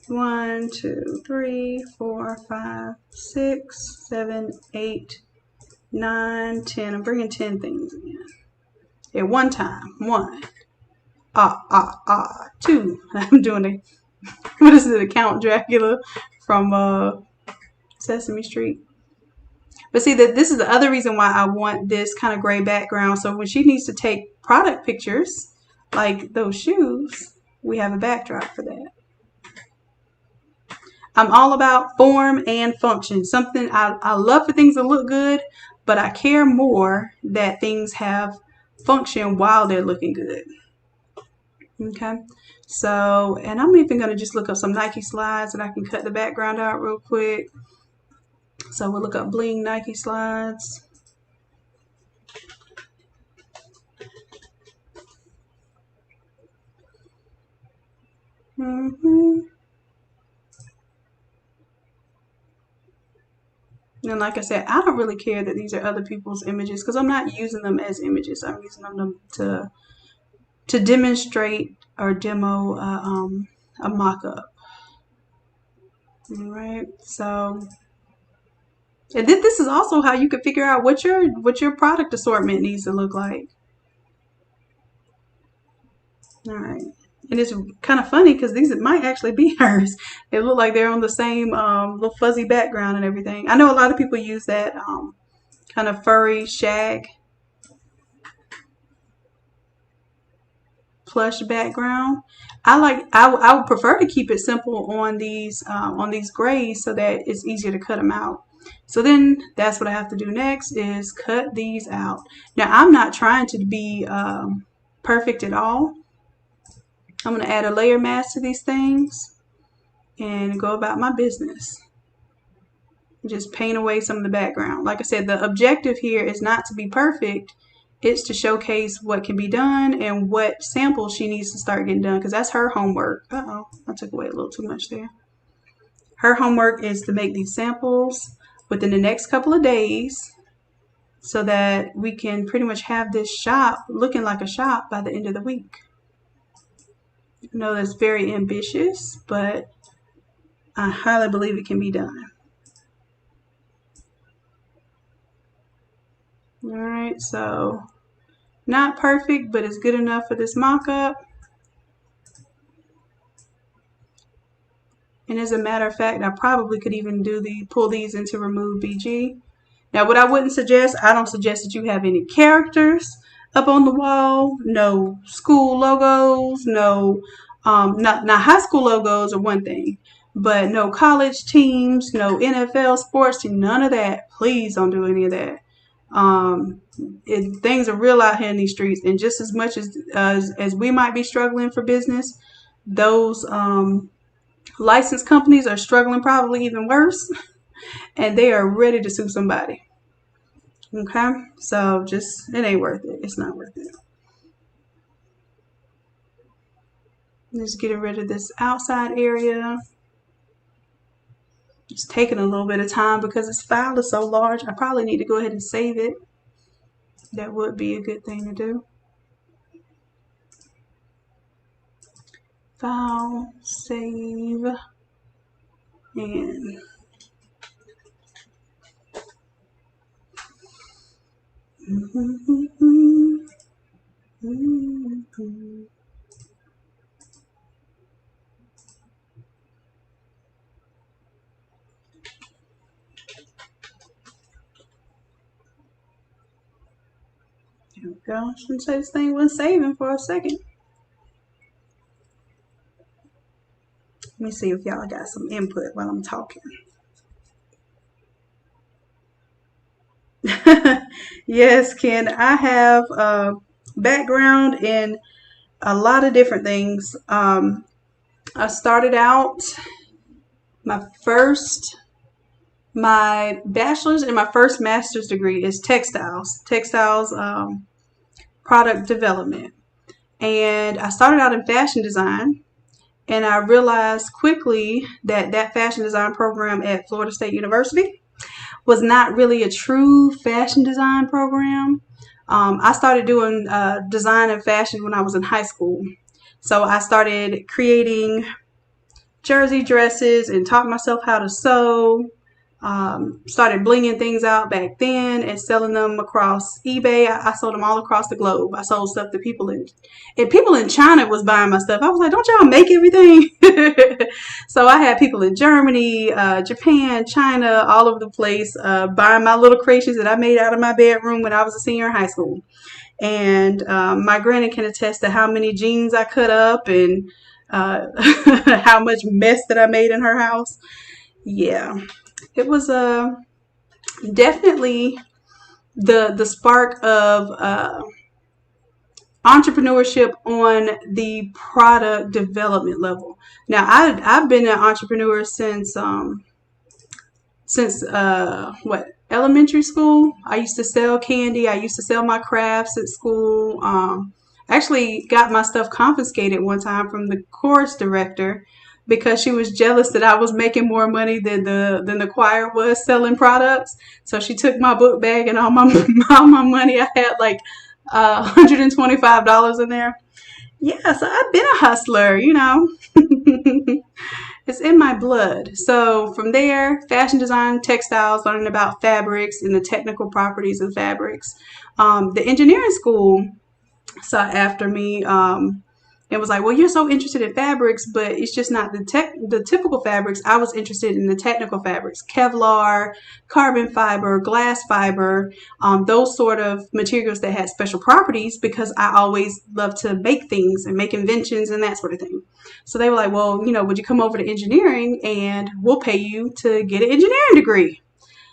One, two, three, four, five, 6, 7, 8, 9, 10. I'm bringing 10 things in at one time. 1, two. I'm doing a, what is it, a Count Dracula from Sesame Street. But see, that this is the other reason why I want this kind of gray background. So when she needs to take product pictures, like those shoes, we have a backdrop for that. I'm all about form and function. Something I love for things to look good, but I care more that things have function while they're looking good. Okay. So, and I'm even going to just look up some Nike slides and I can cut the background out real quick. So we'll look up bling Nike slides. And like I said, I don't really care that these are other people's images because I'm not using them as images. I'm using them to demonstrate or demo a mock-up. All right. So, and then this is also how you can figure out what your product assortment needs to look like. All right. And it's kind of funny because these might actually be hers. They look like they're on the same little fuzzy background and everything. I know a lot of people use that kind of furry shag plush background. I would prefer to keep it simple on these grays so that it's easier to cut them out. So then that's what I have to do next is cut these out. Now I'm not trying to be perfect at all. I'm going to add a layer mask to these things and go about my business. Just paint away some of the background. Like I said, the objective here is not to be perfect. It's to showcase what can be done and what samples she needs to start getting done because that's her homework. Uh-oh, I took away a little too much there. Her homework is to make these samples within the next couple of days so that we can pretty much have this shop looking like a shop by the end of the week. I know that's very ambitious, but I highly believe it can be done. All right, so not perfect, but it's good enough for this mock-up. And as a matter of fact, I probably could even pull these into remove BG. Now, what I wouldn't suggest, I don't suggest that you have any characters up on the wall, no school logos, no, not high school logos are one thing, but no college teams, no NFL sports team, none of that. Please don't do any of that. Things are real out here in these streets, and just as much as we might be struggling for business, those licensed companies are struggling probably even worse, and they are ready to sue somebody. Okay, so just it ain't worth it. It's not worth it. Just getting rid of this outside area. It's taking a little bit of time because this file is so large. I probably need to go ahead and save it. That would be a good thing to do. File, save, and there we go. Shouldn't say this thing was saving for a second. Let me see if y'all got some input while I'm talking. Yes, Ken, I have a background in a lot of different things. I started out my bachelor's and my first master's degree is textiles product development. And I started out in fashion design. And I realized quickly that that fashion design program at Florida State University was not really a true fashion design program. I started doing design and fashion when I was in high school. So I started creating jersey dresses and taught myself how to sew. Started blinging things out back then and selling them across eBay. I sold them all across the globe. I sold stuff to people and people in China was buying my stuff. I was like, don't y'all make everything? So I had people in Germany, Japan, China, all over the place buying my little creations that I made out of my bedroom when I was a senior in high school. And my granny can attest to how many jeans I cut up and how much mess that I made in her house. Yeah, it was definitely the spark of entrepreneurship on the product development level. Now, I've been an entrepreneur since what, elementary school. I used to sell candy. I used to sell my crafts at school. I actually got my stuff confiscated one time from the course director because she was jealous that I was making more money than the choir was selling products. So she took my book bag and all my all my money. I had like $125 in there. Yeah, so I've been a hustler. It's in my blood. So from there, fashion design, textiles, learning about fabrics and the technical properties of fabrics. The engineering school sought after me. It was like, well, you're so interested in fabrics, but it's just not the typical fabrics. I was interested in the technical fabrics, Kevlar, carbon fiber, glass fiber, those sort of materials that had special properties because I always loved to make things and make inventions and that sort of thing. So they were like, well, would you come over to engineering and we'll pay you to get an engineering degree?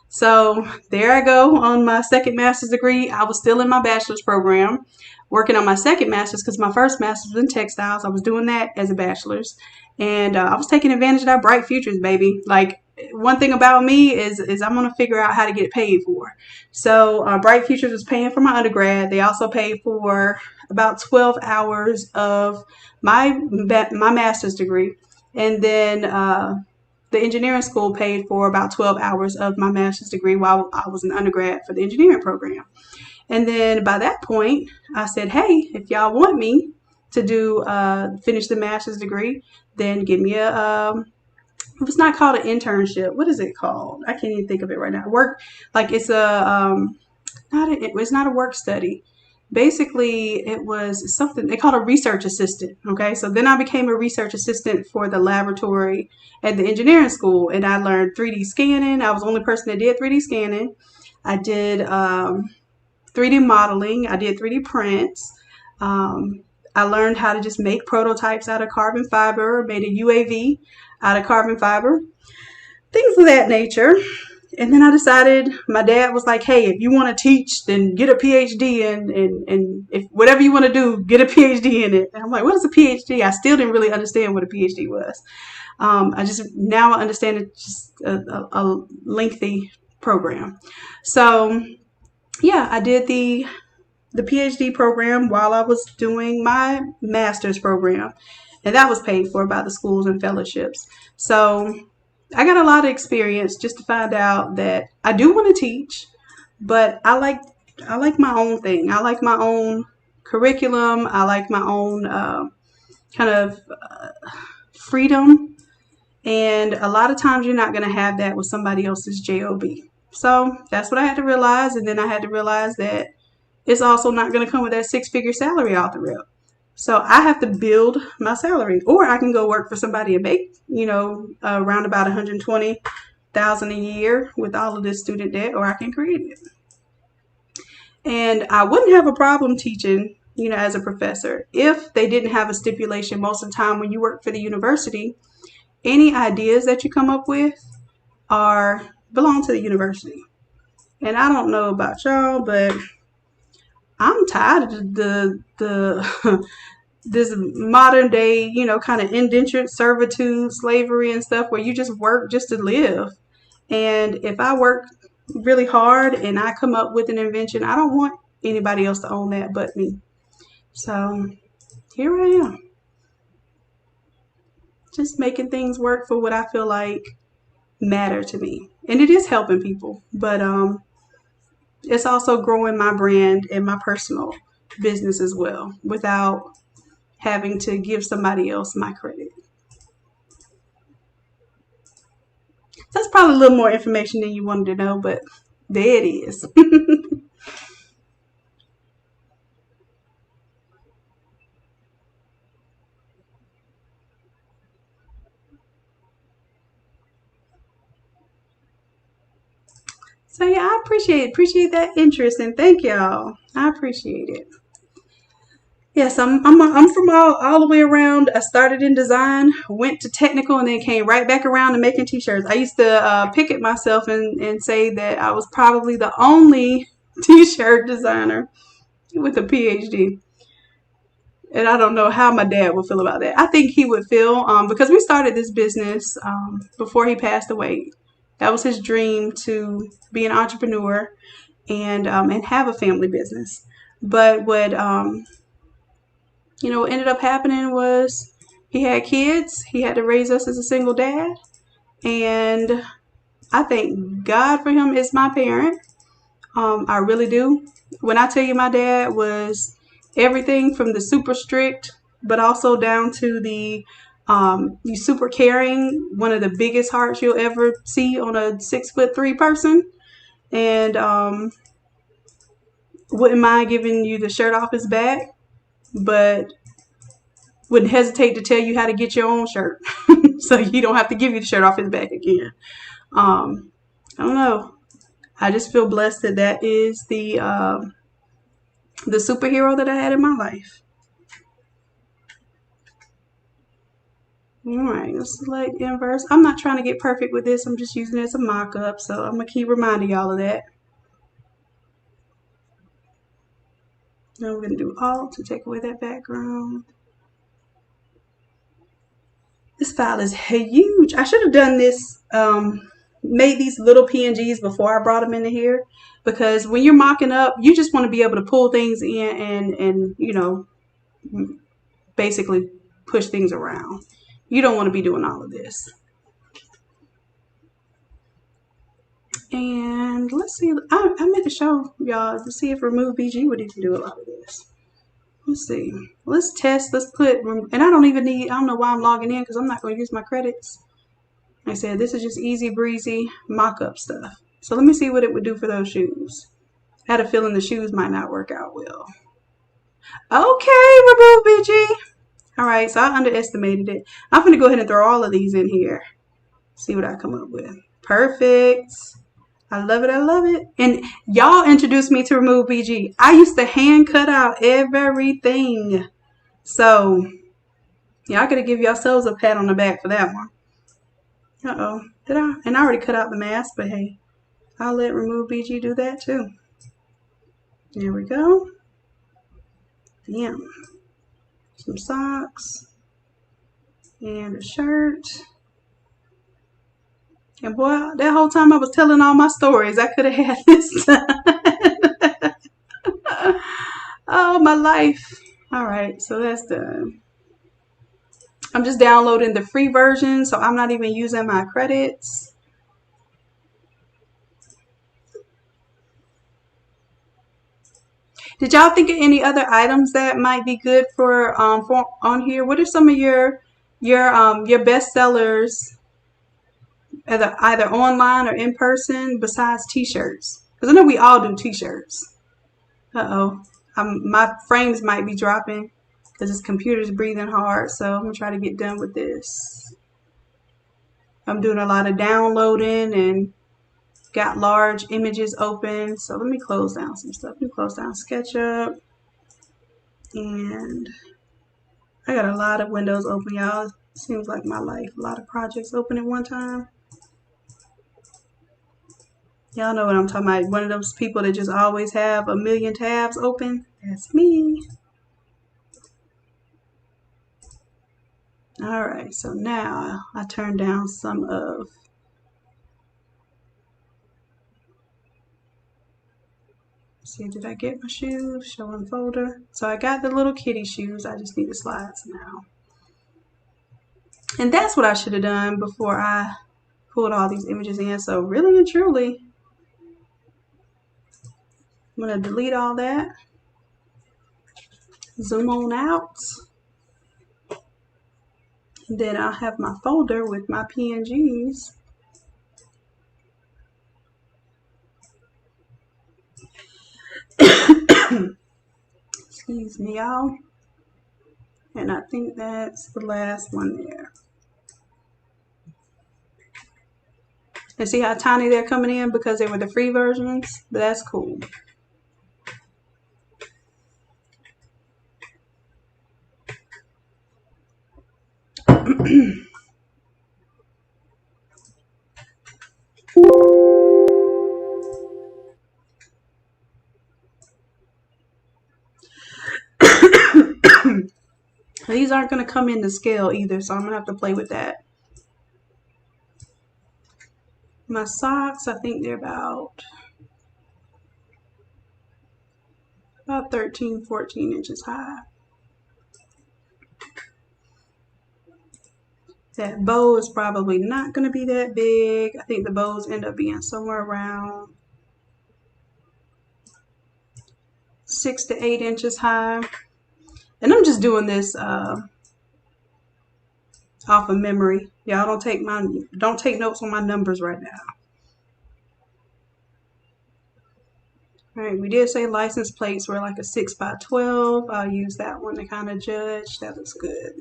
So there I go on my second master's degree. I was still in my bachelor's program, working on my second master's because my first master's was in textiles. I was doing that as a bachelor's, and I was taking advantage of that bright futures, baby. Like, one thing about me is I'm gonna figure out how to get paid for. So Bright Futures was paying for my undergrad. They also paid for about 12 hours of my master's degree, and then the engineering school paid for about 12 hours of my master's degree while I was an undergrad for the engineering program. And then by that point, I said, hey, if y'all want me to do finish the master's degree, then give me it's not called an internship. What is it called? I can't even think of it right now. Work, like it's it's not a work study. Basically, it was something they called a research assistant. Okay, so then I became a research assistant for the laboratory at the engineering school, and I learned 3D scanning. I was the only person that did 3D scanning. I did 3D modeling. I did 3D prints. I learned how to just make prototypes out of carbon fiber, made a UAV out of carbon fiber, things of that nature. And then I decided, my dad was like, hey, if you want to teach, then get a PhD and if whatever you want to do, get a PhD in it. And I'm like, what is a PhD? I still didn't really understand what a PhD was. Now I understand it's just a lengthy program. So yeah, I did the PhD program while I was doing my master's program, and that was paid for by the schools and fellowships. So I got a lot of experience just to find out that I do want to teach, but I like my own thing. I like my own curriculum. I like my own kind of freedom, and a lot of times you're not going to have that with somebody else's job. So that's what I had to realize, and then I had to realize that it's also not going to come with that six-figure salary off the rip. So I have to build my salary, or I can go work for somebody and make, around about $120,000 a year with all of this student debt, or I can create it. And I wouldn't have a problem teaching, as a professor, if they didn't have a stipulation. Most of the time when you work for the university, any ideas that you come up with belong to the university. And I don't know about y'all, but I'm tired of the this modern day, kind of indentured servitude, slavery and stuff where you just work just to live. And if I work really hard and I come up with an invention, I don't want anybody else to own that but me. So here I am. just making things work for what I feel like matter to me. And it is helping people, but it's also growing my brand and my personal business as well without having to give somebody else my credit. That's probably a little more information than you wanted to know, but there it is. So yeah, I appreciate that interest, and thank y'all. I appreciate it. Yes, I'm from all the way around. I started in design, went to technical, and then came right back around to making t-shirts. I used to pick at myself and say that I was probably the only t-shirt designer with a PhD. And I don't know how my dad would feel about that. I think he would feel because we started this business before he passed away. That was his dream, to be an entrepreneur and have a family business. But what ended up happening was he had kids. He had to raise us as a single dad, and I thank God for him as my parent. I really do. When I tell you my dad was everything from the super strict, but also down to the you super caring, one of the biggest hearts you'll ever see on a 6'3" person, and wouldn't mind giving you the shirt off his back, but wouldn't hesitate to tell you how to get your own shirt so you don't have to give you the shirt off his back again. I don't know. I just feel blessed that that is the superhero that I had in my life. All right, let's select inverse. I'm not trying to get perfect with this. I'm just using it as a mock-up, so I'm going to keep reminding y'all of that. Now we're going to do Alt to take away that background. This file is huge. I should have done this, made these little PNGs before I brought them into here, because when you're mocking up, you just want to be able to pull things in and basically push things around. You don't want to be doing all of this. And let's see, I meant to show y'all to see if Remove BG would even do a lot of this. Let's see. Let's test. Let's put, and I don't know why I'm logging in because I'm not going to use my credits. Like I said, this is just easy breezy mock-up stuff. So let me see what it would do for those shoes. I had a feeling the shoes might not work out well. Okay, Remove BG. All right, so I underestimated it. I'm going to go ahead and throw all of these in here. See what I come up with. Perfect. I love it. I love it. And y'all introduced me to Remove BG. I used to hand cut out everything. So y'all gotta give yourselves a pat on the back for that one. Uh-oh. Did I? And I already cut out the mask, but hey, I'll let Remove BG do that too. There we go. Bam. Some socks. And a shirt. And boy, that whole time I was telling all my stories, I could have had this done. Oh, my life. All right, so that's done. I'm just downloading the free version, so I'm not even using my credits. Did y'all think of any other items that might be good for on here? What are some of your best sellers, either online or in person, besides t-shirts? Because I know we all do t-shirts. Uh-oh. My frames might be dropping because this computer's breathing hard, so I'm going to try to get done with this. I'm doing a lot of downloading and got large images open, so let me close down some stuff. Let me close down SketchUp, and I got a lot of windows open, y'all. Seems like my life, a lot of projects open at one time. Y'all know what I'm talking about. One of those people that just always have a million tabs open. That's me. All right, so now I turn down some of, let's see, did I get my shoes? Show in folder. So I got the little kitty shoes. I just need the slides now. And that's what I should have done before I pulled all these images in. So really and truly, I'm going to delete all that. Zoom on out. And then I'll have my folder with my PNGs. Excuse me, y'all. And I think that's the last one there. And see how tiny they're coming in because they were the free versions? That's cool. These aren't going to come in to scale either, so I'm going to have to play with that. My socks, I think they're about 13, 14 inches high. That bow is probably not going to be that big. I think the bows end up being somewhere around 6 to 8 inches high. And I'm just doing this off of memory. Y'all don't take notes on my numbers right now. All right, we did say license plates were like a 6x12. I'll use that one to kind of judge. That looks good.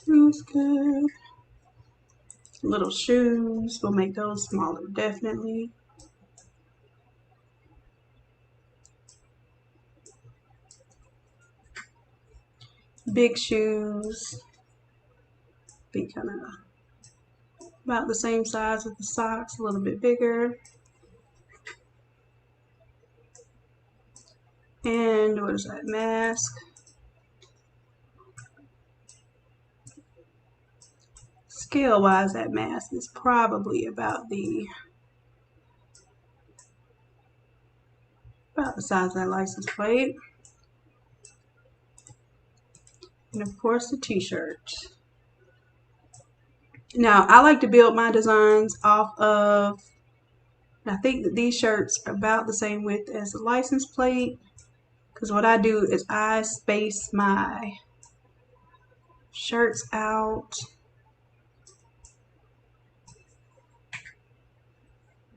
Looks good. Little shoes, we'll make those smaller, definitely. Big shoes, be kind of about the same size with the socks, a little bit bigger. And what is that, mask? Scale wise, that mask is probably about the size of that license plate. And of course the t-shirt. Now I like to build my designs off of, I think that these shirts are about the same width as the license plate, because what I do is I space my shirts out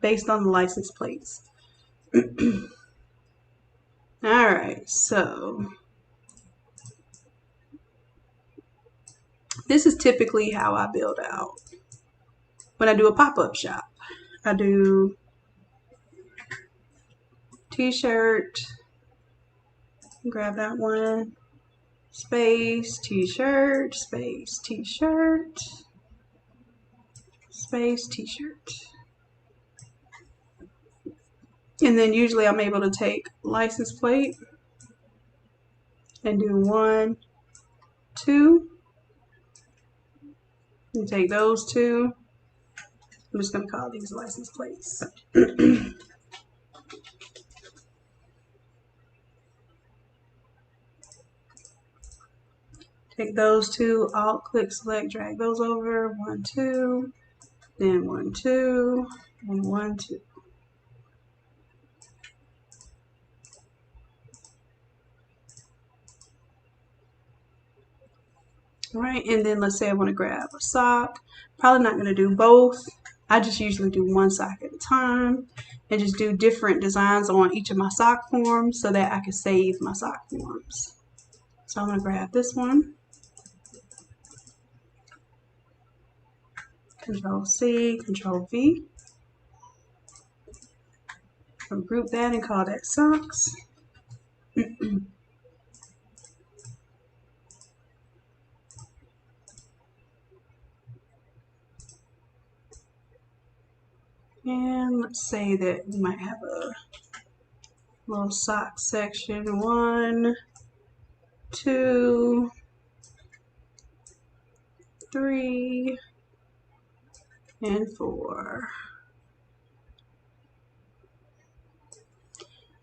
based on the license plates. Alright, so this is typically how I build out when I do a pop-up shop. I do t-shirt, grab that one, space, t-shirt, space, t-shirt, space, t-shirt. And then usually I'm able to take license plate and do 1, 2, and take those two. I'm just going to call these license plates. Take those two, Alt, click, select, drag those over. 1, 2, then 1, 2, and 1, 2. All right, and then let's say I want to grab a sock. Probably not going to do both. I just usually do one sock at a time and just do different designs on each of my sock forms so that I can save my sock forms. So I'm going to grab this one. Control C, Control V. I'll group that and call that socks. And let's say that we might have a little sock section. 1, 2, 3, and 4.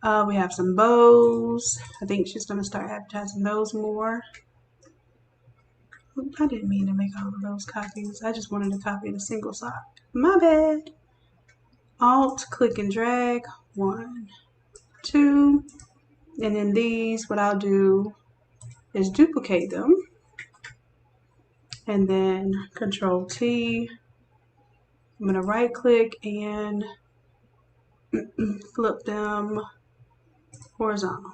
We have some bows. I think she's going to start advertising those more. I didn't mean to make all of those copies. I just wanted to copy the single sock. My bad. Alt, click and drag. 1, 2. And then these, what I'll do is duplicate them. And then Control T. I'm going to right click and flip them horizontal.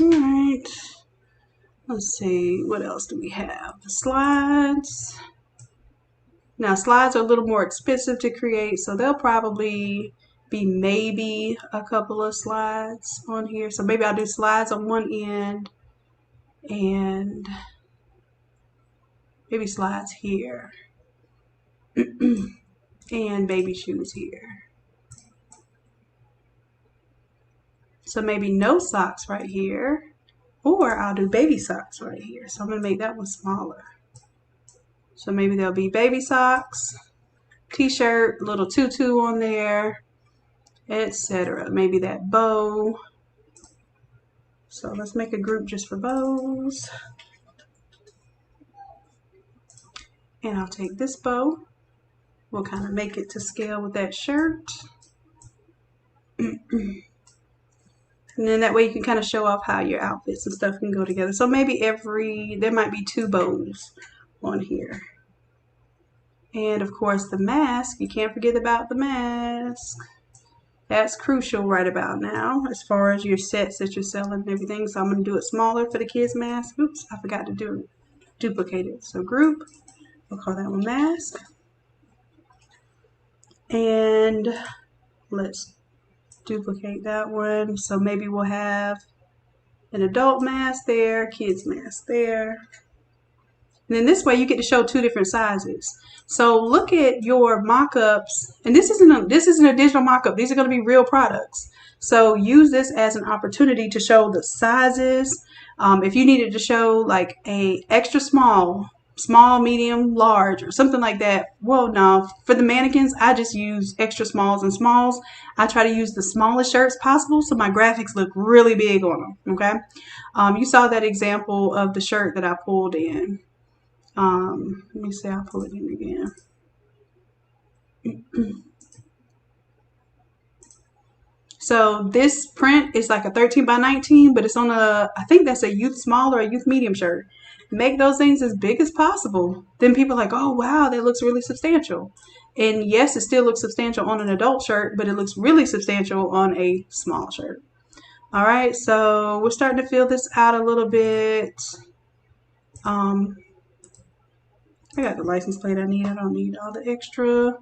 All right. Let's see, what else do we have? Slides. Now, slides are a little more expensive to create, so they'll probably be maybe a couple of slides on here. So maybe I'll do slides on one end and maybe slides here and baby shoes here. So maybe no socks right here, or I'll do baby socks right here. So I'm going to make that one smaller. So maybe there'll be baby socks, t-shirt, little tutu on there, etc. Maybe that bow. So let's make a group just for bows. And I'll take this bow. We'll kind of make it to scale with that shirt. And then that way you can kind of show off how your outfits and stuff can go together. So maybe there might be 2 bows on here. And of course the mask, you can't forget about the mask. That's crucial right about now as far as your sets that you're selling and everything. So I'm going to do it smaller for the kids mask. Oops, I forgot to duplicate it. So group, we'll call that one mask. And let's duplicate that one. So maybe we'll have an adult mask there, kids mask there. And then this way you get to show 2 different sizes. So look at your mock-ups, and this isn't a digital mock-up. These are going to be real products. So use this as an opportunity to show the sizes. If you needed to show like a extra small, medium, large, or something like that. Well, no, for the mannequins, I just use extra smalls and smalls. I try to use the smallest shirts possible so my graphics look really big on them, okay? You saw that example of the shirt that I pulled in. Let me see, I'll pull it in again. So this print is like a 13 by 19, but it's on I think that's a youth small or a youth medium shirt. Make those things as big as possible. Then people are like, oh, wow, that looks really substantial. And yes, it still looks substantial on an adult shirt, but it looks really substantial on a small shirt. All right, so we're starting to fill this out a little bit. I got the license plate I need. I don't need all the extra.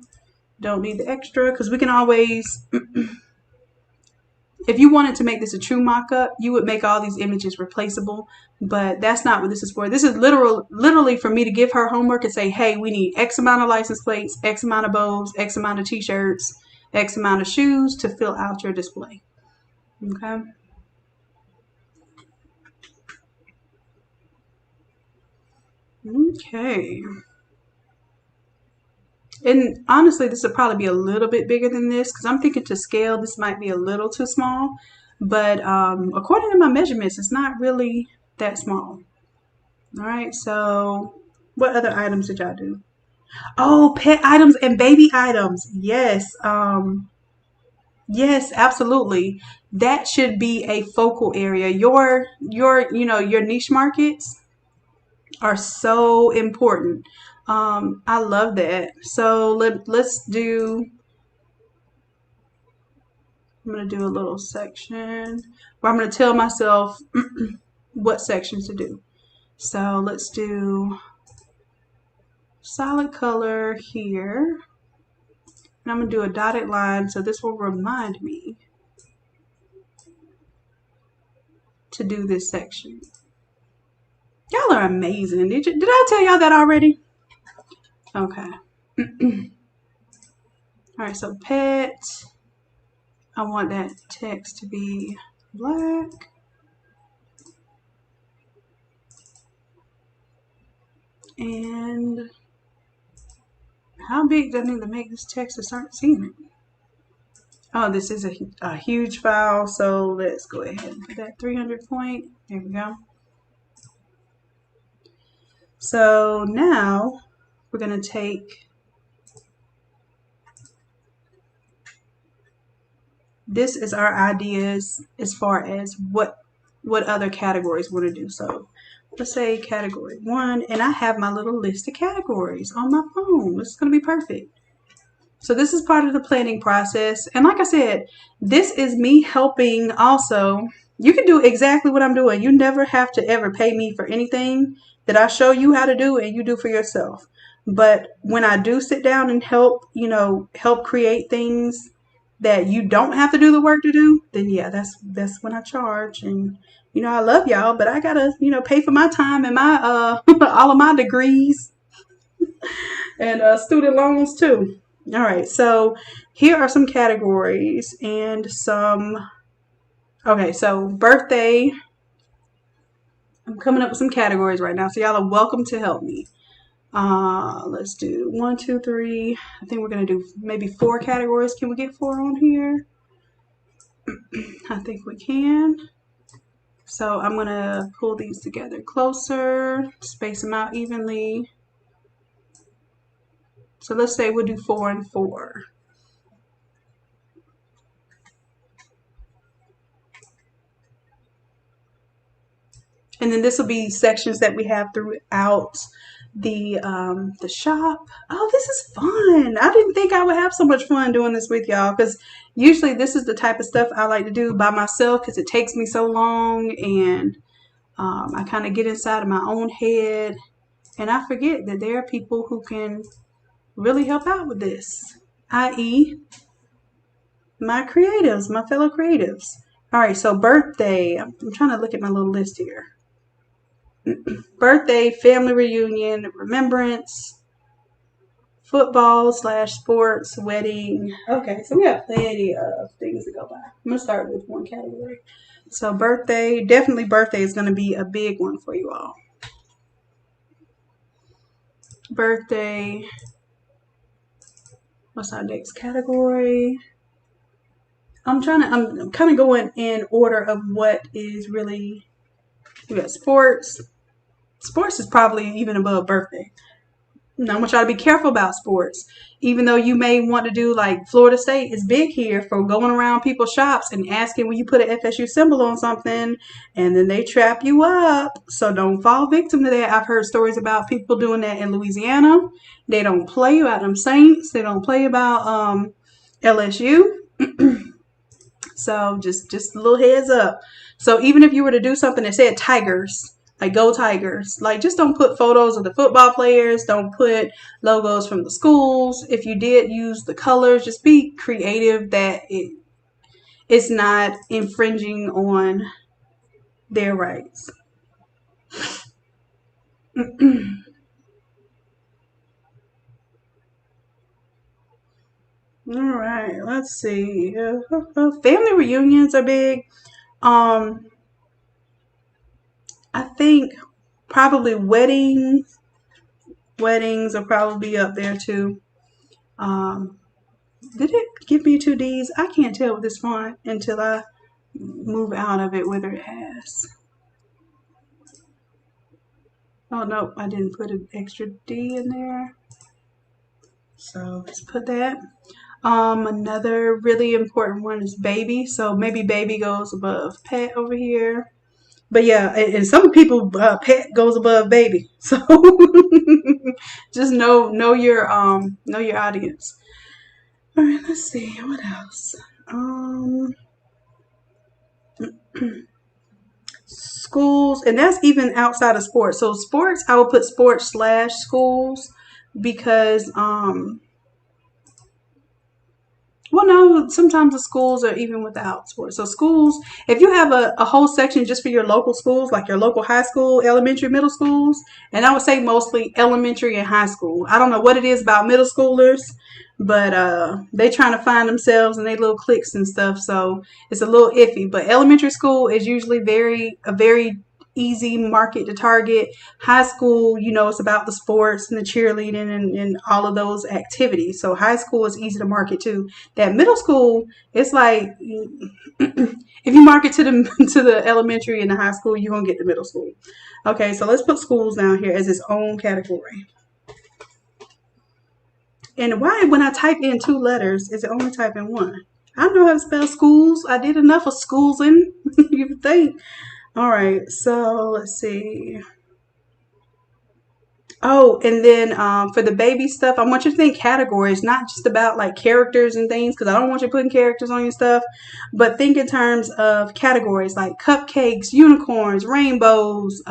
Don't need the extra because we can always, if you wanted to make this a true mock-up, you would make all these images replaceable, but that's not what this is for. This is literally for me to give her homework and say, hey, we need X amount of license plates, X amount of bows, X amount of t-shirts, X amount of shoes to fill out your display. Okay. Okay. And honestly, this would probably be a little bit bigger than this because I'm thinking to scale, this might be a little too small. But according to my measurements, it's not really that small. All right, so what other items did y'all do? Oh, pet items and baby items. Yes. Yes, absolutely. That should be a focal area. Your niche markets are so important. I love that. So let's do, I'm going to do a little section where I'm going to tell myself what sections to do. So let's do solid color here. And I'm going to do a dotted line so this will remind me to do this section. Y'all are amazing. Did I tell y'all that already? Okay. All right, so pet I want that text to be black. And how big do I need to make this text to start seeing it? Oh, this is a huge file, so let's go ahead and put that 300 point. There we go. So now we're going to take this is our ideas as far as what other categories we're going to do. So let's say category 1, and I have my little list of categories on my phone. This is going to be perfect. So this is part of the planning process. And like I said, this is me helping also. You can do exactly what I'm doing. You never have to ever pay me for anything that I show you how to do and you do for yourself. But when I do sit down and help, help create things that you don't have to do the work to do, then yeah, that's when I charge. And I love y'all, but I gotta, pay for my time and my all of my degrees and student loans too. All right, so here are some categories and some. Okay, so birthday. I'm coming up with some categories right now, so y'all are welcome to help me. Let's do 1, 2, 3. I think we're gonna do maybe 4 categories. Can we get 4 on here? I think we can. So I'm gonna pull these together closer, space them out evenly. So let's say we'll do 4 and 4. And then this will be sections that we have throughout the shop. Oh, this is fun. I didn't think I would have so much fun doing this with y'all, because usually this is the type of stuff I like to do by myself because it takes me so long, and I kind of get inside of my own head and I forget that there are people who can really help out with this, i.e. my creatives, my fellow creatives. All right, so birthday. I'm trying to look at my little list here. Birthday, family reunion, remembrance, football/sports, wedding. Okay, so we have plenty of things to go by. I'm going to start with one category. So birthday, definitely birthday is going to be a big one for you all. Birthday. What's our next category? I'm kind of going in order of what is really. We got sports. Sports is probably even above birthday. Now, I want y'all to be careful about sports. Even though you may want to do like Florida State is big here for going around people's shops and asking when you put an FSU symbol on something, and then they trap you up. So don't fall victim to that. I've heard stories about people doing that in Louisiana. They don't play about them Saints. They don't play about LSU. So just a little heads up. So even if you were to do something that said Tigers, like go Tigers, like just don't put photos of the football players. Don't put logos from the schools. If you did use the colors, just be creative that it's not infringing on their rights. All right, let's see. Family reunions are big. I think probably weddings will probably be up there too. Did it give me 2 Ds? I can't tell with this font until I move out of it whether it has. Oh no, I didn't put an extra D in there. So let's put that. Another really important one is baby. So maybe baby goes above pet over here. But yeah, and some people pet goes above baby. So just know your audience. All right, let's see what else. Schools, and that's even outside of sports. So sports, I would put sports/schools because Well, no, sometimes the schools are even without sports. So schools, if you have a whole section just for your local schools, like your local high school, elementary, middle schools, and I would say mostly elementary and high school. I don't know what it is about middle schoolers, but they trying to find themselves and they little cliques and stuff. So it's a little iffy. But elementary school is usually a very easy market to target. High school, it's about the sports and the cheerleading and all of those activities. So high school is easy to market to. That middle school, it's like if you market to the to the elementary and the high school, you're gonna get the middle school. Okay, so let's put schools down here as its own category. And why, when I type in 2 letters, is it only typing 1? I know how to spell schools. I did enough of schools in, you would think. All right, so let's see. Oh, and then for the baby stuff, I want you to think categories, not just about like characters and things, because I don't want you putting characters on your stuff, but think in terms of categories like cupcakes, unicorns, rainbows.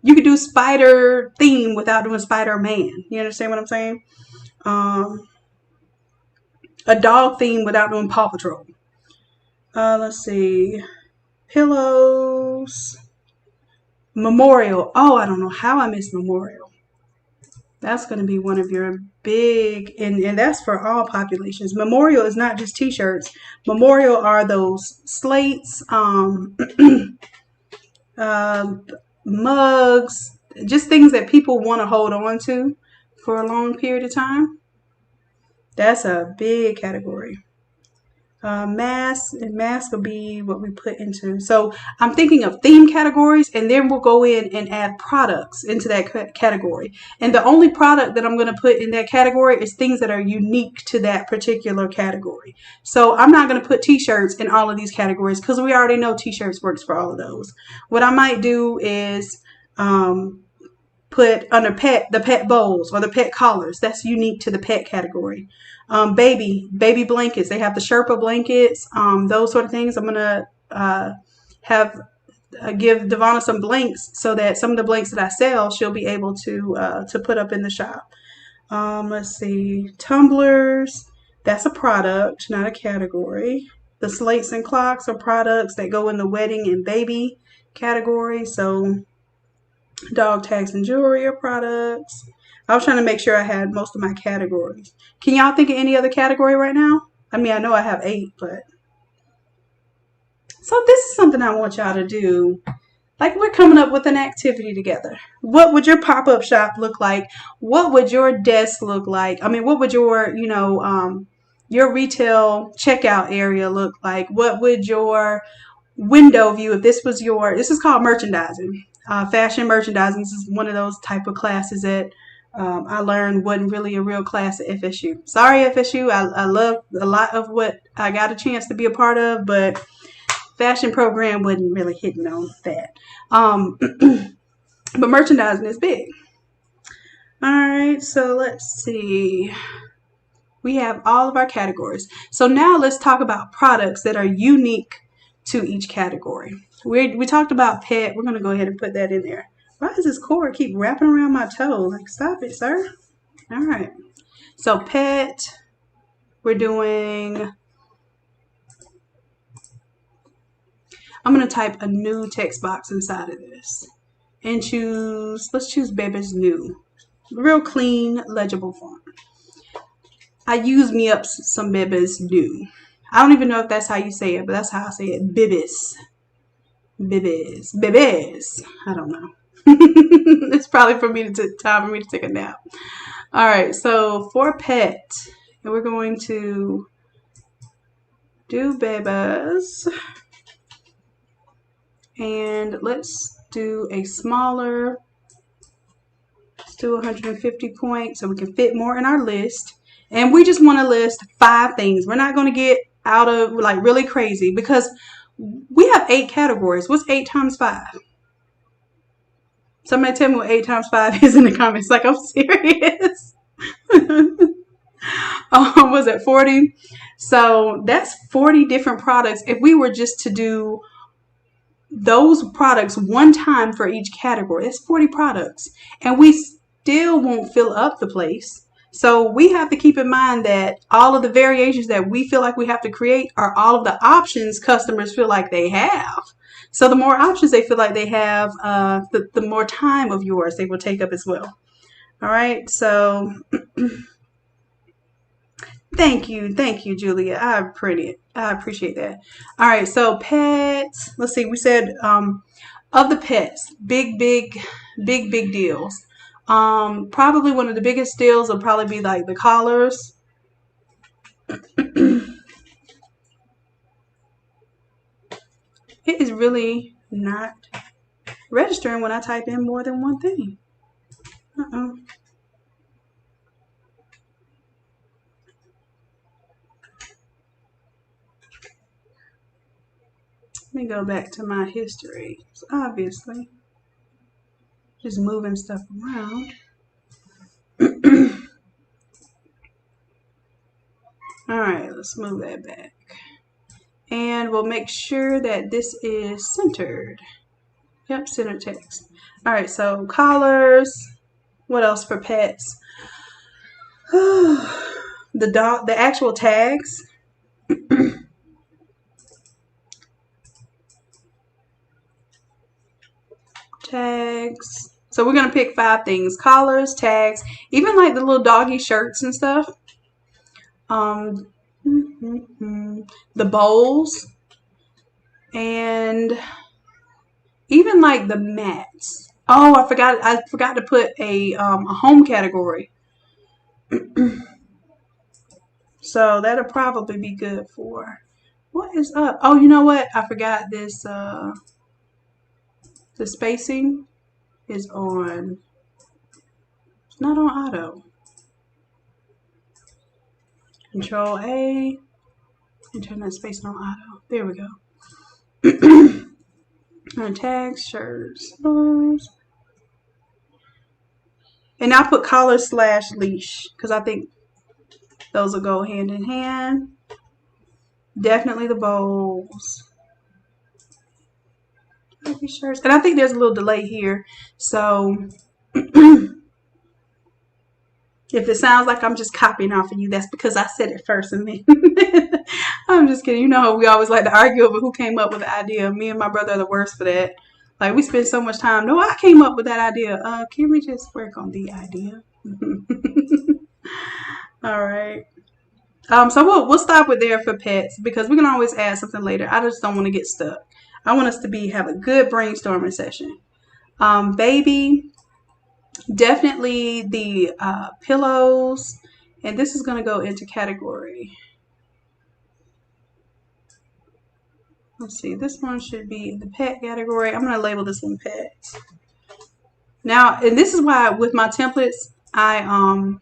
You could do spider theme without doing Spider-Man. You understand what I'm saying? A dog theme without doing Paw Patrol. Let's see. Pillows. Memorial. Oh, I don't know how I missed memorial. That's going to be one of your big, and that's for all populations. Memorial is not just t-shirts. Memorial are those slates, mugs, just things that people want to hold on to for a long period of time. That's a big category. Mask will be what we put into. So I'm thinking of theme categories, and then we'll go in and add products into that category. And the only product that I'm going to put in that category is things that are unique to that particular category. So I'm not going to put t-shirts in all of these categories because we already know t-shirts works for all of those. What I might do is put under pet the pet bowls or the pet collars. That's unique to the pet category. Baby blankets. They have the Sherpa blankets, those sort of things. I'm gonna give Devonna some blanks so that some of the blanks that I sell, she'll be able to put up in the shop. Let's see, tumblers. That's a product, not a category. The slates and clocks are products that go in the wedding and baby category. So dog tags and jewelry are products. I was trying to make sure I had most of my categories. Can y'all think of any other category right now? I mean, I know I have 8, but. So this is something I want y'all to do. Like, we're coming up with an activity together. What would your pop-up shop look like? What would your desk look like? I mean, what would your, your retail checkout area look like? What would your window view, if this is called merchandising. Fashion merchandising. This is one of those type of classes that I learned wasn't really a real class at FSU. Sorry, FSU. I love a lot of what I got a chance to be a part of, but fashion program wasn't really hitting on that. But merchandising is big. All right, so let's see. We have all of our categories. So now let's talk about products that are unique to each category. We talked about pet. We're going to go ahead and put that in there. Why does this cord keep wrapping around my toe? Like, stop it, sir. All right. So pet, we're doing, I'm going to type a new text box inside of this and let's choose Baby's New. Real clean, legible font. I use me up some Baby's New. I don't even know if that's how you say it, but that's how I say it. Bibis. I don't know. It's probably time for me to take a nap. All right, so for pet, we're going to do Babas. And let's do a smaller. Let's do 150 points so we can fit more in our list. And we just want to list 5 things. We're not going to get out of like really crazy because we have 8 categories. What's 8 times 5? Somebody tell me what 8 times 5 is in the comments. Like, I'm serious. Was it 40? So that's 40 different products. If we were just to do those products one time for each category, that's 40 products. And we still won't fill up the place. So we have to keep in mind that all of the variations that we feel like we have to create are all of the options customers feel like they have. So the more options they feel like they have, the more time of yours they will take up as well. All right. So thank you, Julia. I appreciate that. All right. So pets. Let's see. We said of the pets, big deals. Probably one of the biggest deals will probably be like the collars. It is really not registering when I type in more than one thing. Uh-oh. Let me go back to my history. So obviously, just moving stuff around. All right, let's move that back. And we'll make sure that this is centered. Yep, center text. All right, so collars. What else for pets? The actual tags. Tags. So we're gonna pick 5 things: collars, tags, even like the little doggy shirts and stuff. The bowls, and even like the mats. Oh, I forgot to put a home category. So that'll probably be good for. What is up? Oh, you know what? I forgot this. The spacing is on. It's not on auto. Control A. And turn that spacing on auto. There we go. And tags, shirts, those. And I'll put collar / leash because I think those will go hand in hand. Definitely the bowls. Shirts. And I think there's a little delay here. So if it sounds like I'm just copying off of you, that's because I said it first and then. I'm just kidding. You know, we always like to argue over who came up with the idea. Me and my brother are the worst for that. Like, we spend so much time. No, I came up with that idea. Can we just work on the idea? All right. So we'll stop with there for pets because we can always add something later. I just don't want to get stuck. I want us to have a good brainstorming session. Baby, definitely the pillows, and this is going to go into category. Let's see, this one should be in the pet category. I'm going to label this one pets. Now, and this is why with my templates, I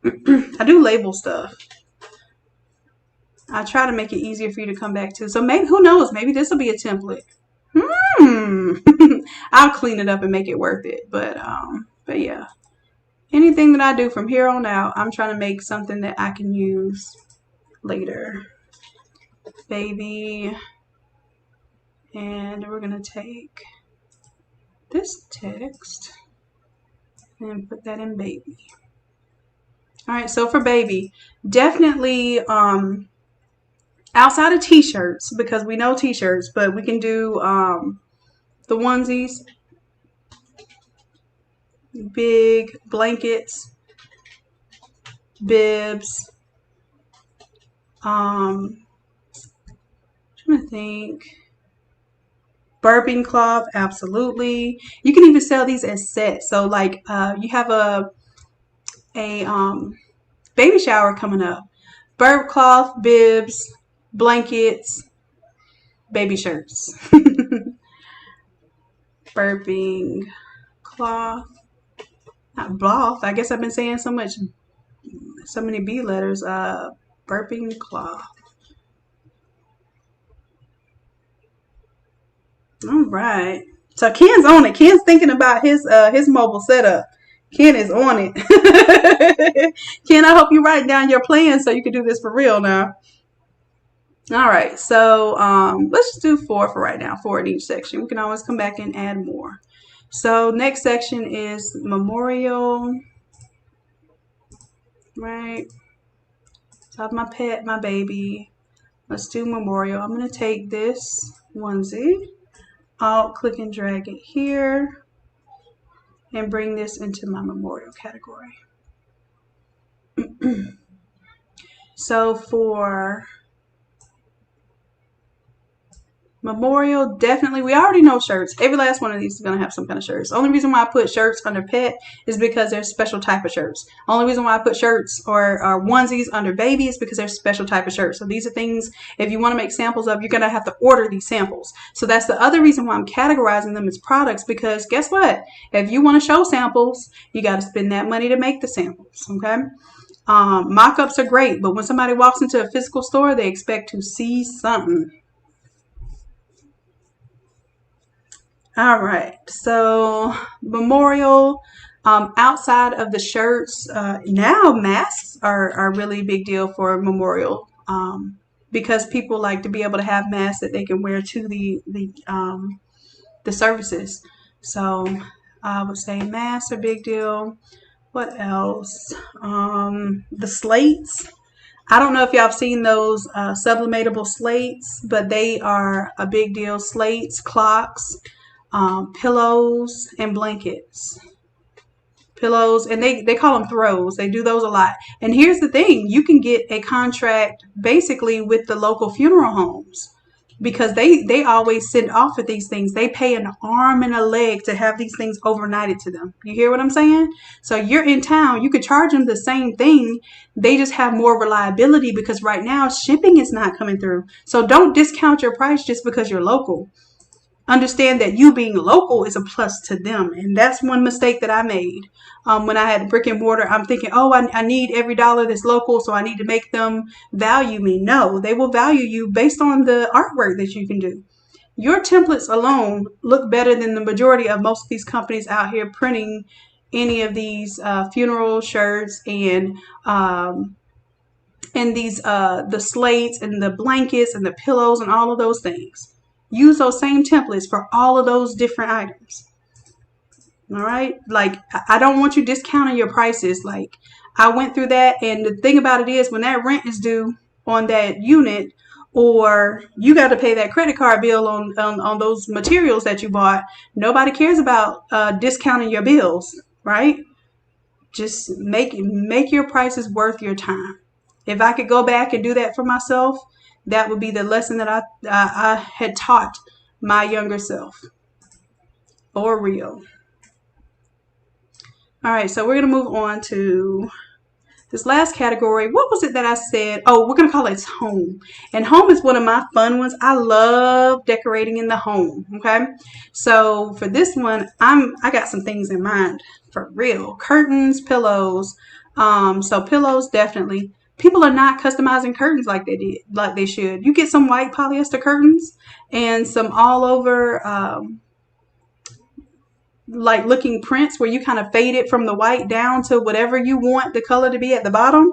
do label stuff. I try to make it easier for you to come back to. So maybe, who knows, maybe this will be a template. I'll clean it up and make it worth it. But yeah, anything that I do from here on out, I'm trying to make something that I can use later. Baby, and we're gonna take this text and put that in baby. All right, so for baby, definitely outside of t-shirts, because we know t-shirts, but we can do the onesies, big blankets, bibs. I'm trying to think. Burping cloth, absolutely. You can even sell these as sets. So like you have a baby shower coming up. Burp cloth, bibs, blankets, baby shirts. Burping cloth. Not cloth. I guess I've been saying so many B letters. Burping cloth. All right. So Ken's on it. Ken's thinking about his mobile setup. Ken is on it. Ken, I hope you write down your plan so you can do this for real now. All right. So let's just do 4 for right now. 4 in each section. We can always come back and add more. So next section is memorial. right? So I have my pet, my baby. Let's do memorial. I'm going to take this onesie. I'll click and drag it here and bring this into my memorial category. So for memorial, definitely, we already know shirts. Every last one of these is going to have some kind of shirts. The only reason why I put shirts under pet is because there's special type of shirts. Only reason why I put shirts or onesies under baby is because there's special type of shirts. So these are things, if you want to make samples of, you're going to have to order these samples. So that's the other reason why I'm categorizing them as products, because guess what? If you want to show samples, you got to spend that money to make the samples, okay? Mock-ups are great, but when somebody walks into a physical store, they expect to see something. All right, so memorial, outside of the shirts, now masks are a really big deal for memorial, because people like to be able to have masks that they can wear to the services. So I would say masks are a big deal. What else? The slates. I don't know if y'all have seen those sublimatable slates, but they are a big deal. Slates, clocks, pillows, and blankets. Pillows, and they call them throws. They do those a lot. And here's the thing. You can get a contract basically with the local funeral homes, because they always send off at these things. They pay an arm and a leg to have these things overnighted to them. You hear what I'm saying? So you're in town, you could charge them the same thing. They just have more reliability, because right now shipping is not coming through. So don't discount your price just because you're local. Understand that you being local is a plus to them. And that's one mistake that I made. When I had brick and mortar, I'm thinking, oh, I need every dollar that's local, so I need to make them value me. No, they will value you based on the artwork that you can do. Your templates alone look better than the majority of most of these companies out here printing any of these funeral shirts and these the slates and the blankets and the pillows and all of those things. Use those same templates for all of those different items. All right. Like, I don't want you discounting your prices. Like, I went through that. And the thing about it is, when that rent is due on that unit, or you got to pay that credit card bill on those materials that you bought, nobody cares about discounting your bills, right? Just make your prices worth your time. If I could go back and do that for myself, that would be the lesson that I had taught my younger self. For real. All right, so we're going to move on to this last category. What was it that I said? Oh, we're going to call it home. And home is one of my fun ones. I love decorating in the home, okay? So for this one, I got some things in mind for real. Curtains, pillows. So pillows, definitely. People are not customizing curtains like they should. You get some white polyester curtains and some all over like looking prints where you kind of fade it from the white down to whatever you want the color to be at the bottom,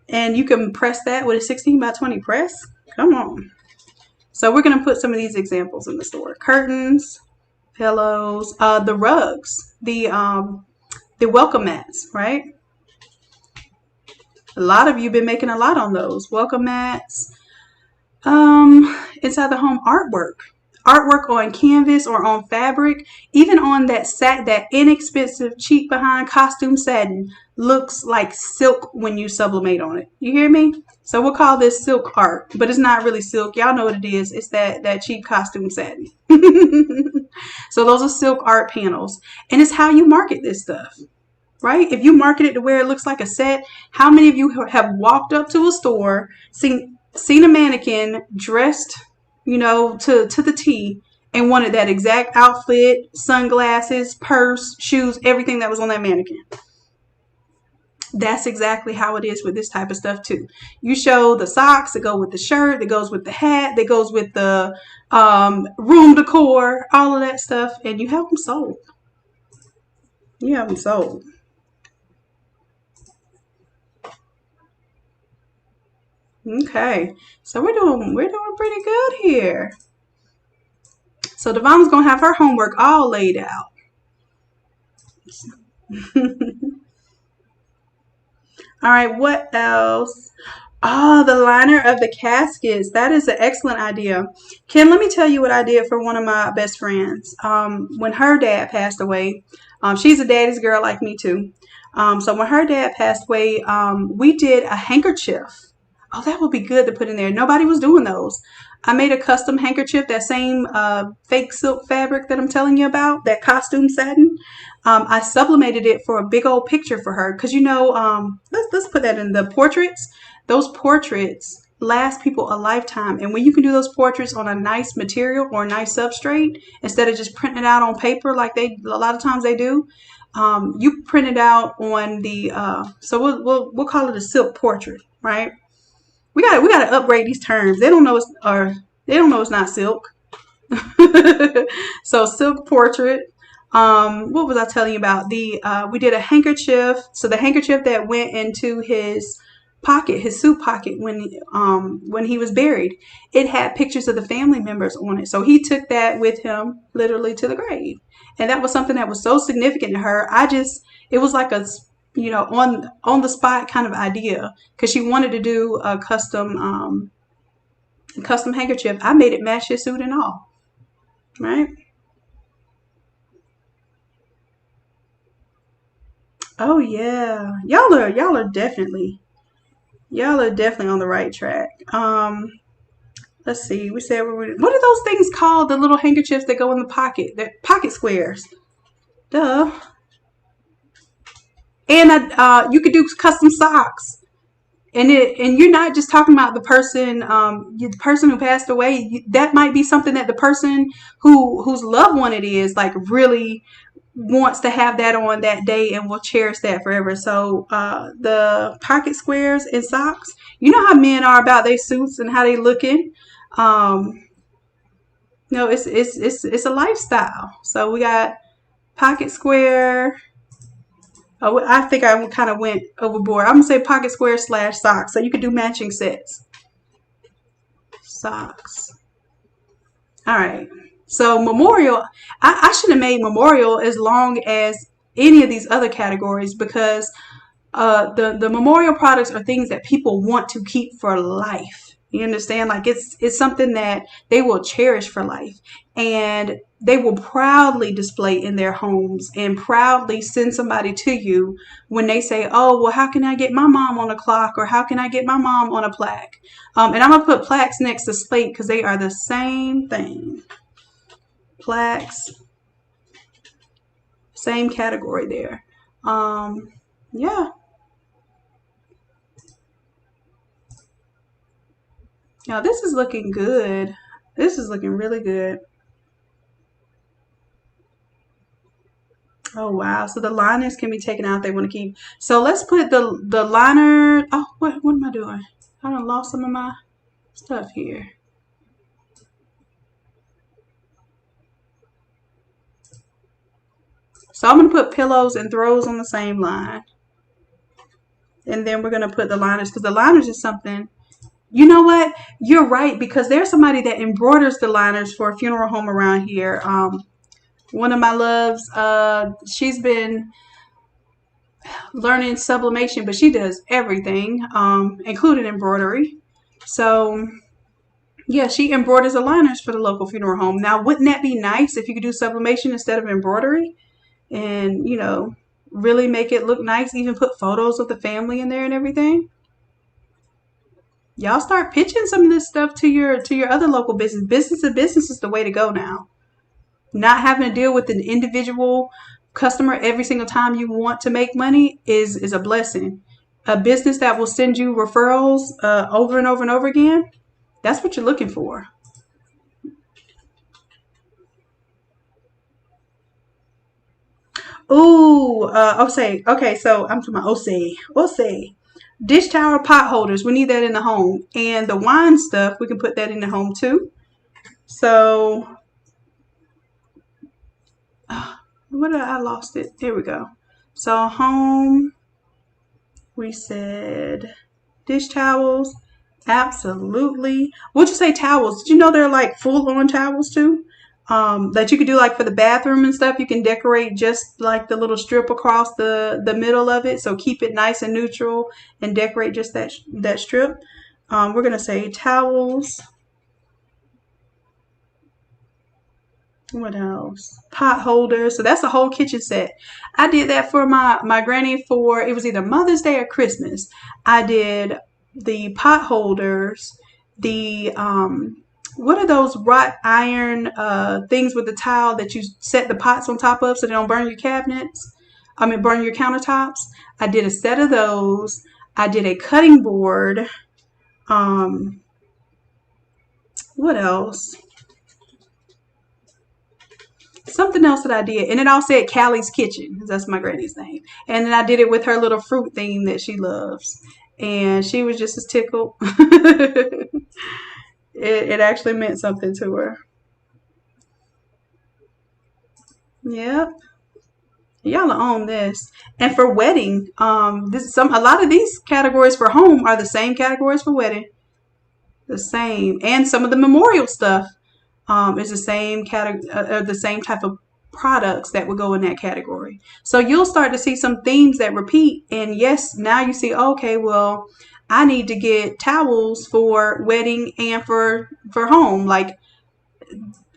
and you can press that with a 16 by 20 press. Come on. So we're going to put some of these examples in the store. Curtains, pillows, the rugs, the welcome mats, right? A lot of you have been making a lot on those. Welcome mats. Inside the home, artwork on canvas or on fabric, even on that inexpensive, cheap behind costume satin, looks like silk when you sublimate on it. You hear me? So we'll call this silk art, but it's not really silk. Y'all know what it is. It's that cheap costume satin. So those are silk art panels, and it's how you market this stuff. Right? If you market it to where it looks like a set, how many of you have walked up to a store, seen a mannequin dressed, to the T, and wanted that exact outfit, sunglasses, purse, shoes, everything that was on that mannequin? That's exactly how it is with this type of stuff too. You show the socks that go with the shirt, that goes with the hat, that goes with the room decor, all of that stuff, and you have them sold. You have them sold. Okay, so we're doing pretty good here. So Devon's gonna have her homework all laid out. All right, what else? Oh, the liner of the caskets. That is an excellent idea. Kim, let me tell you what I did for one of my best friends. When her dad passed away, she's a daddy's girl like me too. So when her dad passed away, we did a handkerchief. Oh, that would be good to put in there. Nobody was doing those. I made a custom handkerchief, that same fake silk fabric that I'm telling you about, that costume satin. I sublimated it for a big old picture for her because let's put that in the portraits. Those portraits last people a lifetime, and when you can do those portraits on a nice material or a nice substrate instead of just printing it out on paper like they a lot of times they do, you print it out on the so we'll call it a silk portrait, right? We got to upgrade these terms. They don't know it's not silk. So silk portrait. What was I telling you about? The we did a handkerchief. So the handkerchief that went into his pocket, his suit pocket when he was buried, it had pictures of the family members on it. So he took that with him literally to the grave, and that was something that was so significant to her. It was like a on the spot kind of idea because she wanted to do a custom handkerchief. I made it match his suit and all, right? Oh yeah, y'all are definitely on the right track. Let's see. We said what are those things called? The little handkerchiefs that go in the pocket. They're pocket squares. Duh. And you could do custom socks. And you're not just talking about the person who passed away. That might be something that the person whose loved one it is like really wants to have that on that day and will cherish that forever. So the pocket squares and socks. You know how men are about their suits and how they looking. Um, no, it's a lifestyle. So we got pocket square. Oh, I think I kind of went overboard. I'm gonna say pocket square / socks. So you could do matching sets. Socks. All right. So memorial, I should have made memorial as long as any of these other categories because the memorial products are things that people want to keep for life. You understand? Like it's something that they will cherish for life, and they will proudly display in their homes and proudly send somebody to you when they say, "Oh, well, how can I get my mom on a clock or how can I get my mom on a plaque?" And I'm gonna put plaques next to slate because they are the same thing. Plaques, same category there. Yeah. Now this is looking good. This is looking really good. Oh wow. So the liners can be taken out. They want to keep. So let's put the liner. Oh, what am I doing? I done lost some of my stuff here. So I'm gonna put pillows and throws on the same line, and then we're gonna put the liners because the liners is something. You know what? You're right because there's somebody that embroiders the liners for a funeral home around here. One of my loves, she's been learning sublimation, but she does everything, including embroidery. So yeah, she embroiders the liners for the local funeral home. Now, wouldn't that be nice if you could do sublimation instead of embroidery, and really make it look nice? Even put photos of the family in there and everything. Y'all start pitching some of this stuff to your other local business. Business to business is the way to go now. Not having to deal with an individual customer every single time you want to make money is a blessing. A business that will send you referrals over and over and over again, that's what you're looking for. Ooh, okay, so I'm talking about Ose. Dish towel pot holders, we need that in the home. And the wine stuff, we can put that in the home too. So, what did I lost it? There we go. So home, we said dish towels. Absolutely. What'd you say towels? Did you know they're like full on towels too? that you could do like for the bathroom and stuff. You can decorate just like the little strip across the middle of it. So keep it nice and neutral and decorate just that strip. We're going to say towels. What else? Pot holders. So that's the whole kitchen set. I did that for my granny for, it was either Mother's Day or Christmas. I did the pot holders, the what are those wrought iron things with the tile that you set the pots on top of so they don't burn your cabinets? I mean, burn your countertops. I did a set of those. I did a cutting board. What else? Something else that I did, and it all said Callie's Kitchen, because that's my granny's name. And then I did it with her little fruit theme that she loves, and she was just as tickled. It actually meant something to her. Yep. Y'all are on this. And for wedding, a lot of these categories for home are the same categories for wedding. The same. And some of the memorial stuff is the same the same type of products that would go in that category. So you'll start to see some themes that repeat. And yes, now you see, okay, well, I need to get towels for wedding and for home. Like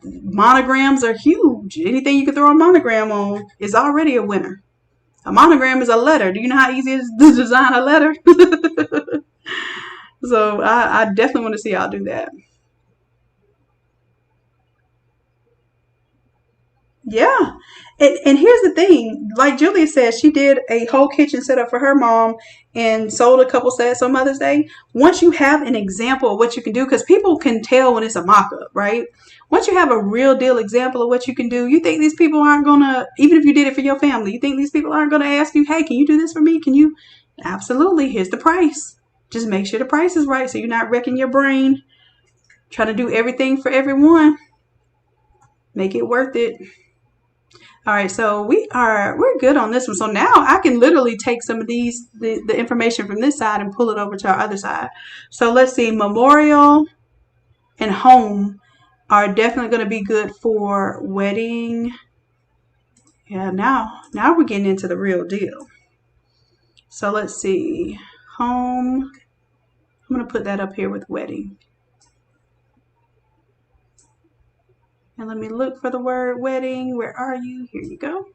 monograms are huge. Anything you can throw a monogram on is already a winner. A monogram is a letter. Do you know how easy it is to design a letter? So I definitely want to see y'all do that. Yeah. And here's the thing, like Julia said, she did a whole kitchen setup for her mom and sold a couple sets on Mother's Day. Once you have an example of what you can do, because people can tell when it's a mock-up, right? Once you have a real deal example of what you can do, you think these people aren't gonna, even if you did it for your family, you think these people aren't gonna ask you, hey, can you do this for me? Can you? Absolutely. Here's the price. Just make sure the price is right so you're not wrecking your brain trying to do everything for everyone. Make it worth it. All right, so we're good on this one. So now I can literally take some of the information from this side and pull it over to our other side. So let's see, memorial and home are definitely going to be good for wedding. Yeah, now we're getting into the real deal. So let's see, home. I'm going to put that up here with wedding. And let me look for the word wedding. Where are you? Here you go.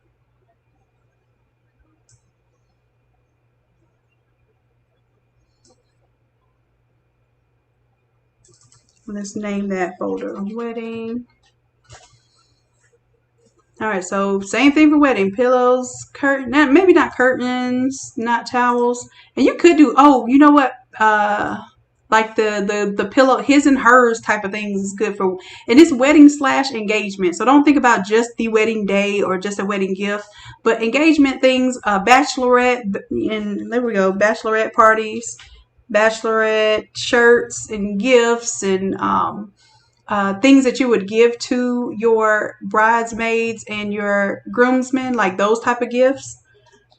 Let's name that folder wedding. All right, so same thing for wedding. Pillows, curtain, maybe not curtains, not towels. And you could do, oh, you know what? Like the pillow, his and hers type of things is good for, and it's wedding / engagement. So don't think about just the wedding day or just a wedding gift, but engagement things, bachelorette, and there we go, bachelorette parties, bachelorette shirts and gifts, and things that you would give to your bridesmaids and your groomsmen, like those type of gifts.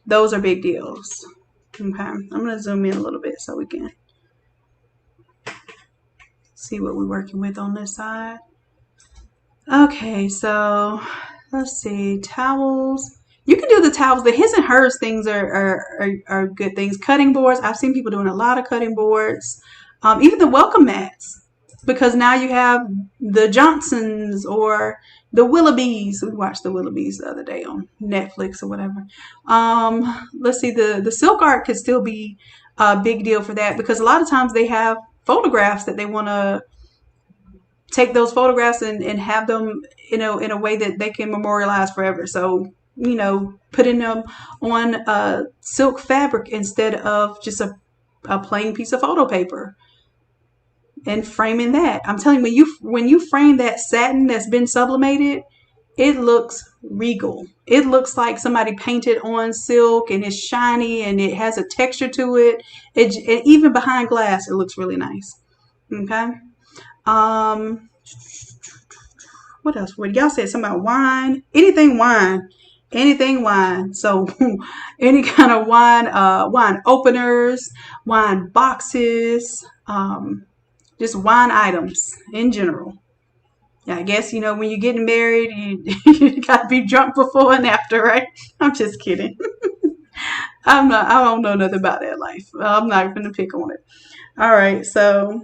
Those are big deals. Okay, I'm going to zoom in a little bit so we can see what we're working with on this side. Okay, so let's see, towels. You can do the towels. The his and hers things are good things. Cutting boards. I've seen people doing a lot of cutting boards. Even the welcome mats, because now you have the Johnsons or the Willoughbys. We watched the Willoughbys the other day on Netflix or whatever. Let's see, the silk art could still be a big deal for that, because a lot of times they have photographs that they want to take those photographs and have them, in a way that they can memorialize forever. So, putting them on silk fabric instead of just a plain piece of photo paper and framing that. I'm telling you, when you frame that satin that's been sublimated, it looks regal. It looks like somebody painted on silk, and it's shiny and it has a texture to it. It even behind glass, it looks really nice. Okay. What else? What y'all said? Something about wine. Anything wine. So any kind of wine openers, wine boxes, just wine items in general. Yeah, I guess, when you're getting married, you got to be drunk before and after, right? I'm just kidding. I don't know nothing about that life. I'm not going to pick on it. All right. So,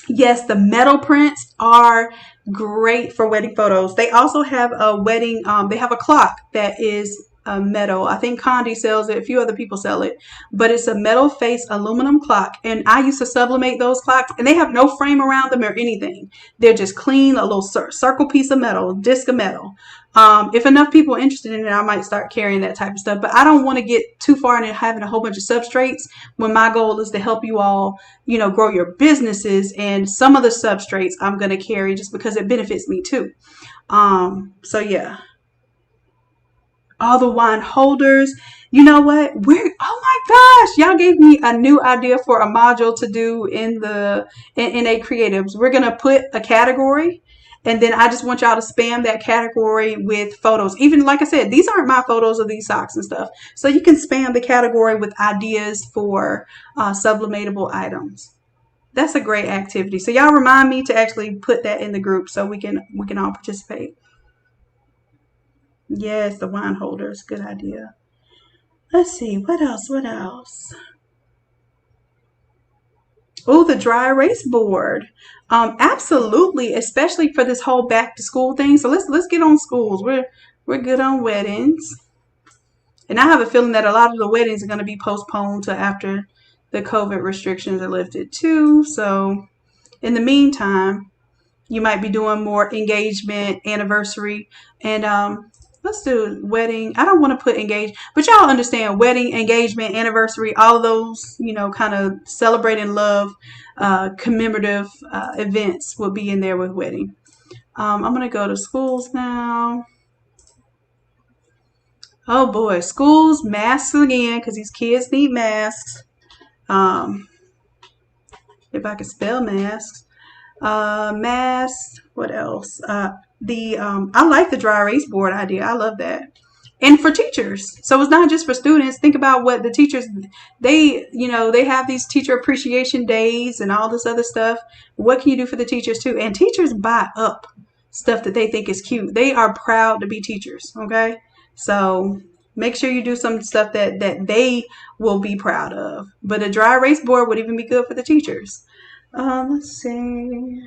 yes, the metal prints are great for wedding photos. They also have a wedding, they have a clock that is metal. I think Condi sells it. A few other people sell it, but it's a metal face aluminum clock. And I used to sublimate those clocks, and they have no frame around them or anything. They're just clean, a little circle piece of metal, disc of metal. If enough people are interested in it, I might start carrying that type of stuff. But I don't want to get too far into having a whole bunch of substrates when my goal is to help you all, grow your businesses. And some of the substrates I'm going to carry just because it benefits me too. So yeah, all the wine holders. You know what? Oh my gosh, y'all gave me a new idea for a module to do in A Creatives. We're gonna put a category, and then I just want y'all to spam that category with photos. Even like I said, these aren't my photos of these socks and stuff. So you can spam the category with ideas for sublimatable items. That's a great activity. So y'all remind me to actually put that in the group so we can all participate. Yes, the wine holders. Good idea. Let's see. What else? What else? Oh, the dry erase board. Absolutely, especially for this whole back to school thing. So let's get on schools. We're good on weddings. And I have a feeling that a lot of the weddings are going to be postponed to after the COVID restrictions are lifted too. So in the meantime, you might be doing more engagement, anniversary, and let's do wedding. I don't want to put engage, but y'all understand wedding, engagement, anniversary, all of those, kind of celebrating love, commemorative events will be in there with wedding. I'm going to go to schools now. Oh boy, schools, masks again, because these kids need masks. If I could spell masks. Masks. What else? I like the dry erase board idea. I love that. And for teachers. So it's not just for students. Think about what the teachers, they have these teacher appreciation days and all this other stuff. What can you do for the teachers too? And teachers buy up stuff that they think is cute. They are proud to be teachers. Okay. So make sure you do some stuff that they will be proud of. But a dry erase board would even be good for the teachers. Let's see.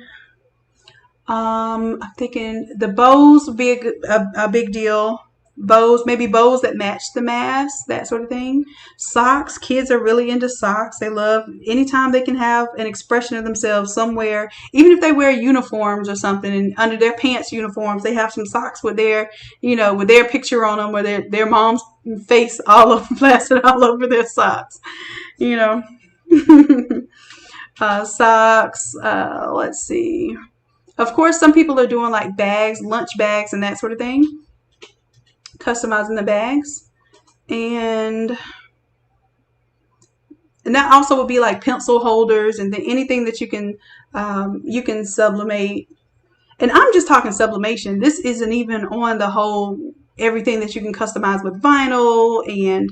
I'm thinking the bows would be a big deal. Bows, maybe bows that match the mask, that sort of thing. Socks, kids are really into socks. They love anytime they can have an expression of themselves somewhere, even if they wear uniforms or something, and under their pants uniforms, they have some socks with their, with their picture on them, or their mom's face all over, plastered all over their socks, Socks, let's see. Of course, some people are doing like bags, lunch bags, and that sort of thing. Customizing the bags. And that also would be like pencil holders and anything that you can sublimate. And I'm just talking sublimation. This isn't even on the whole everything that you can customize with vinyl, and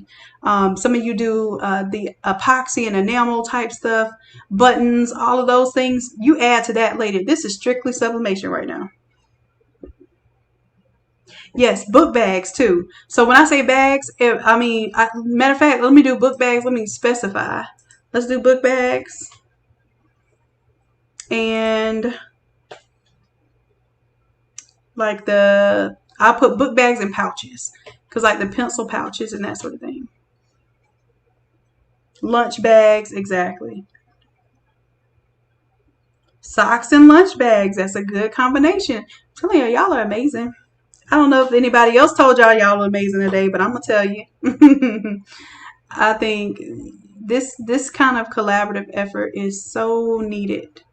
some of you do the epoxy and enamel type stuff, buttons, all of those things. You add to that later. This is strictly sublimation right now. Yes, book bags too. So when I say bags, matter of fact, let me do book bags. Let me specify. Let's do book bags. And like I'll put book bags and pouches, because like the pencil pouches and that sort of thing. Lunch bags, exactly. Socks and lunch bags. That's a good combination. I'm telling you, y'all are amazing. I don't know if anybody else told y'all are amazing today, but I'm gonna tell you. I think this kind of collaborative effort is so needed.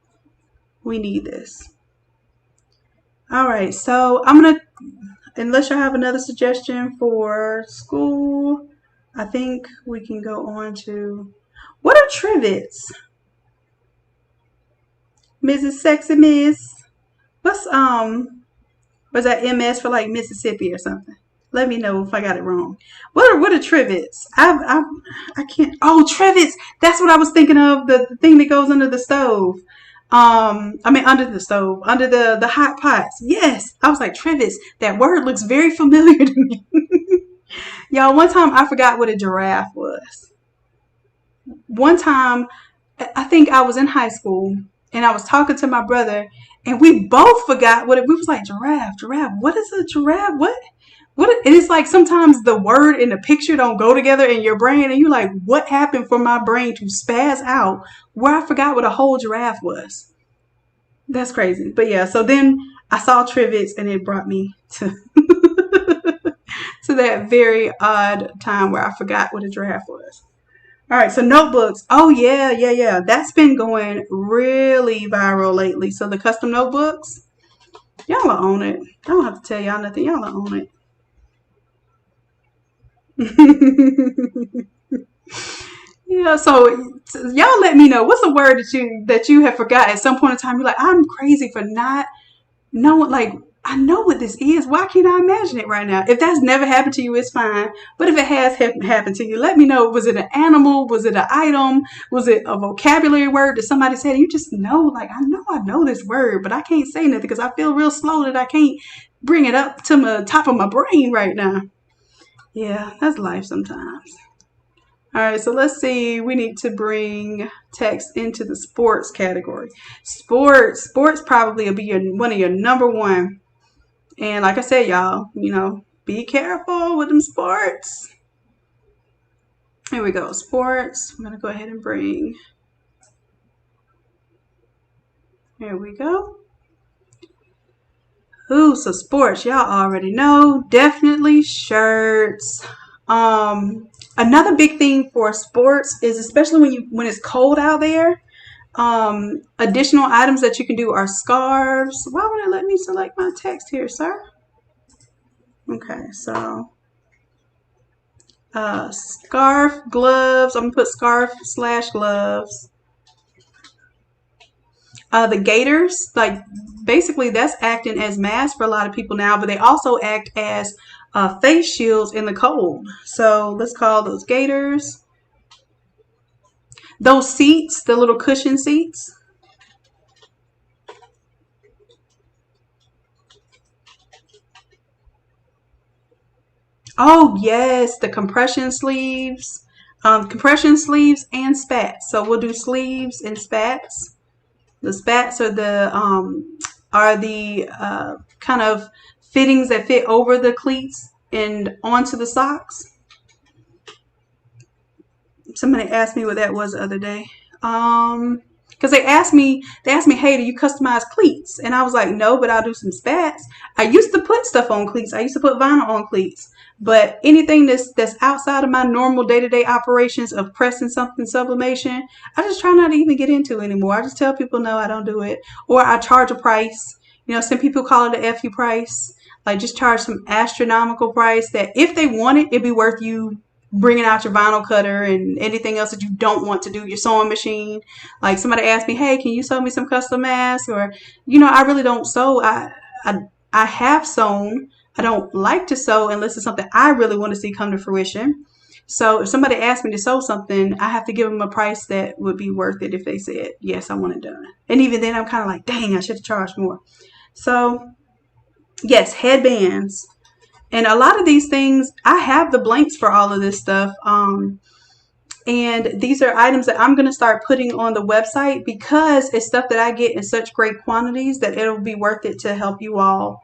We need this. All right, so I'm gonna, unless you have another suggestion for school, I think we can go on to, what are trivets? Mrs. Sexy Miss. What's was that MS for like Mississippi or something? Let me know if I got it wrong. What are trivets? I can't. Oh, trivets. That's what I was thinking of. The thing that goes under the stove. I mean, under the stove, under the hot pots. Yes. I was like, Travis, that word looks very familiar to me. Y'all, one time I forgot what a giraffe was. One time, I think I was in high school and I was talking to my brother and we both forgot what it, we was like, giraffe. What is a giraffe? What? And it's like sometimes the word and the picture don't go together in your brain and you're like, what happened for my brain to spaz out where I forgot what a whole giraffe was? That's crazy. But yeah, so then I saw Trivets and it brought me to to that very odd time where I forgot what a giraffe was. All right, so notebooks. Oh yeah. That's been going really viral lately. So the custom notebooks, y'all are on it. I don't have to tell y'all nothing. Y'all are on it. Yeah, so y'all let me know what's a word that you have forgot at some point in time. You're like, I'm crazy for not knowing. Like, I know what this is. Why can't I imagine it right now? If that's never happened to you, it's fine. But if it has happened to you, let me know. Was it an animal? Was it an item? Was it a vocabulary word that somebody said? And you just know, like, I know this word, but I can't say nothing because I feel real slow that I can't bring it up to the top of my brain right now. Yeah, that's life sometimes. All right, so let's see. We need to bring text into the sports category. Sports probably will be one of your number one. And like I said, y'all, be careful with them sports. Here we go, sports. I'm gonna go ahead and bring. Here we go. Ooh, so sports, y'all already know. Definitely shirts. Another big thing for sports is especially when it's cold out there. Additional items that you can do are scarves. Why would it let me select my text here, sir? Okay, so scarf, gloves. I'm gonna put scarf/gloves. The gaiters, like basically that's acting as masks for a lot of people now, but they also act as face shields in the cold. So let's call those gaiters. Those seats, the little cushion seats. Oh yes, the compression sleeves and spats. So we'll do sleeves and spats. The spats are the kind of fittings that fit over the cleats and onto the socks. Somebody asked me what that was the other day. Because they asked me, hey, do you customize cleats? And I was like, no, but I'll do some spats. I used to put stuff on cleats. I used to put vinyl on cleats. But anything that's outside of my normal day-to-day operations of pressing something sublimation, I just try not to even get into anymore. I just tell people, no, I don't do it. Or I charge a price. Some people call it a FU price. Like, just charge some astronomical price that if they want it, it'd be worth you bringing out your vinyl cutter and anything else that you don't want to do, your sewing machine. Like somebody asked me, hey, can you sew me some custom masks? Or, I really don't sew. I have sewn. I don't like to sew unless it's something I really want to see come to fruition. So if somebody asked me to sew something, I have to give them a price that would be worth it if they said, yes, I want it done. And even then I'm kind of like, dang, I should have charged more. So yes, headbands. And a lot of these things, I have the blanks for all of this stuff. And these are items that I'm going to start putting on the website because it's stuff that I get in such great quantities that it'll be worth it to help you all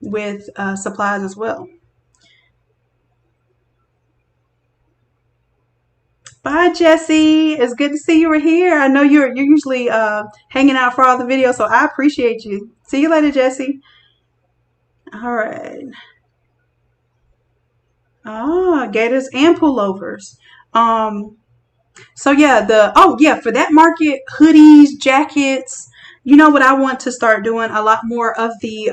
with supplies as well. Bye, Jessie. It's good to see you were here. I know you're usually hanging out for all the videos, so I appreciate you. See you later, Jessie. All right. Gaiters and pullovers. So yeah, for that market, hoodies, jackets. You know what I want to start doing a lot more of the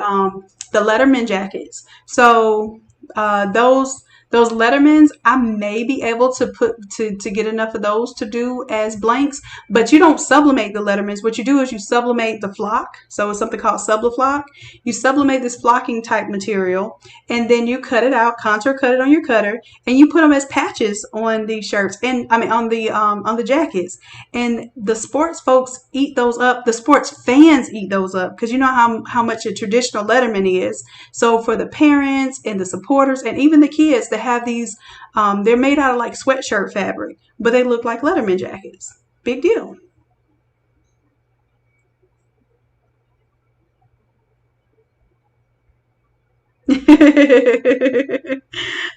Letterman jackets. So those Those Lettermans, I may be able to to get enough of those to do as blanks, but you don't sublimate the Lettermans. What you do is you sublimate the flock. So it's something called subliflock. You sublimate this flocking type material, and then you cut it out, contour cut it on your cutter, and you put them as patches on the shirts, and I mean on the jackets. And the sports folks eat those up. The sports fans eat those up because you know how much a traditional Letterman is. So for the parents and the supporters and even the kids that have these, they're made out of like sweatshirt fabric, but they look like Letterman jackets. Big deal.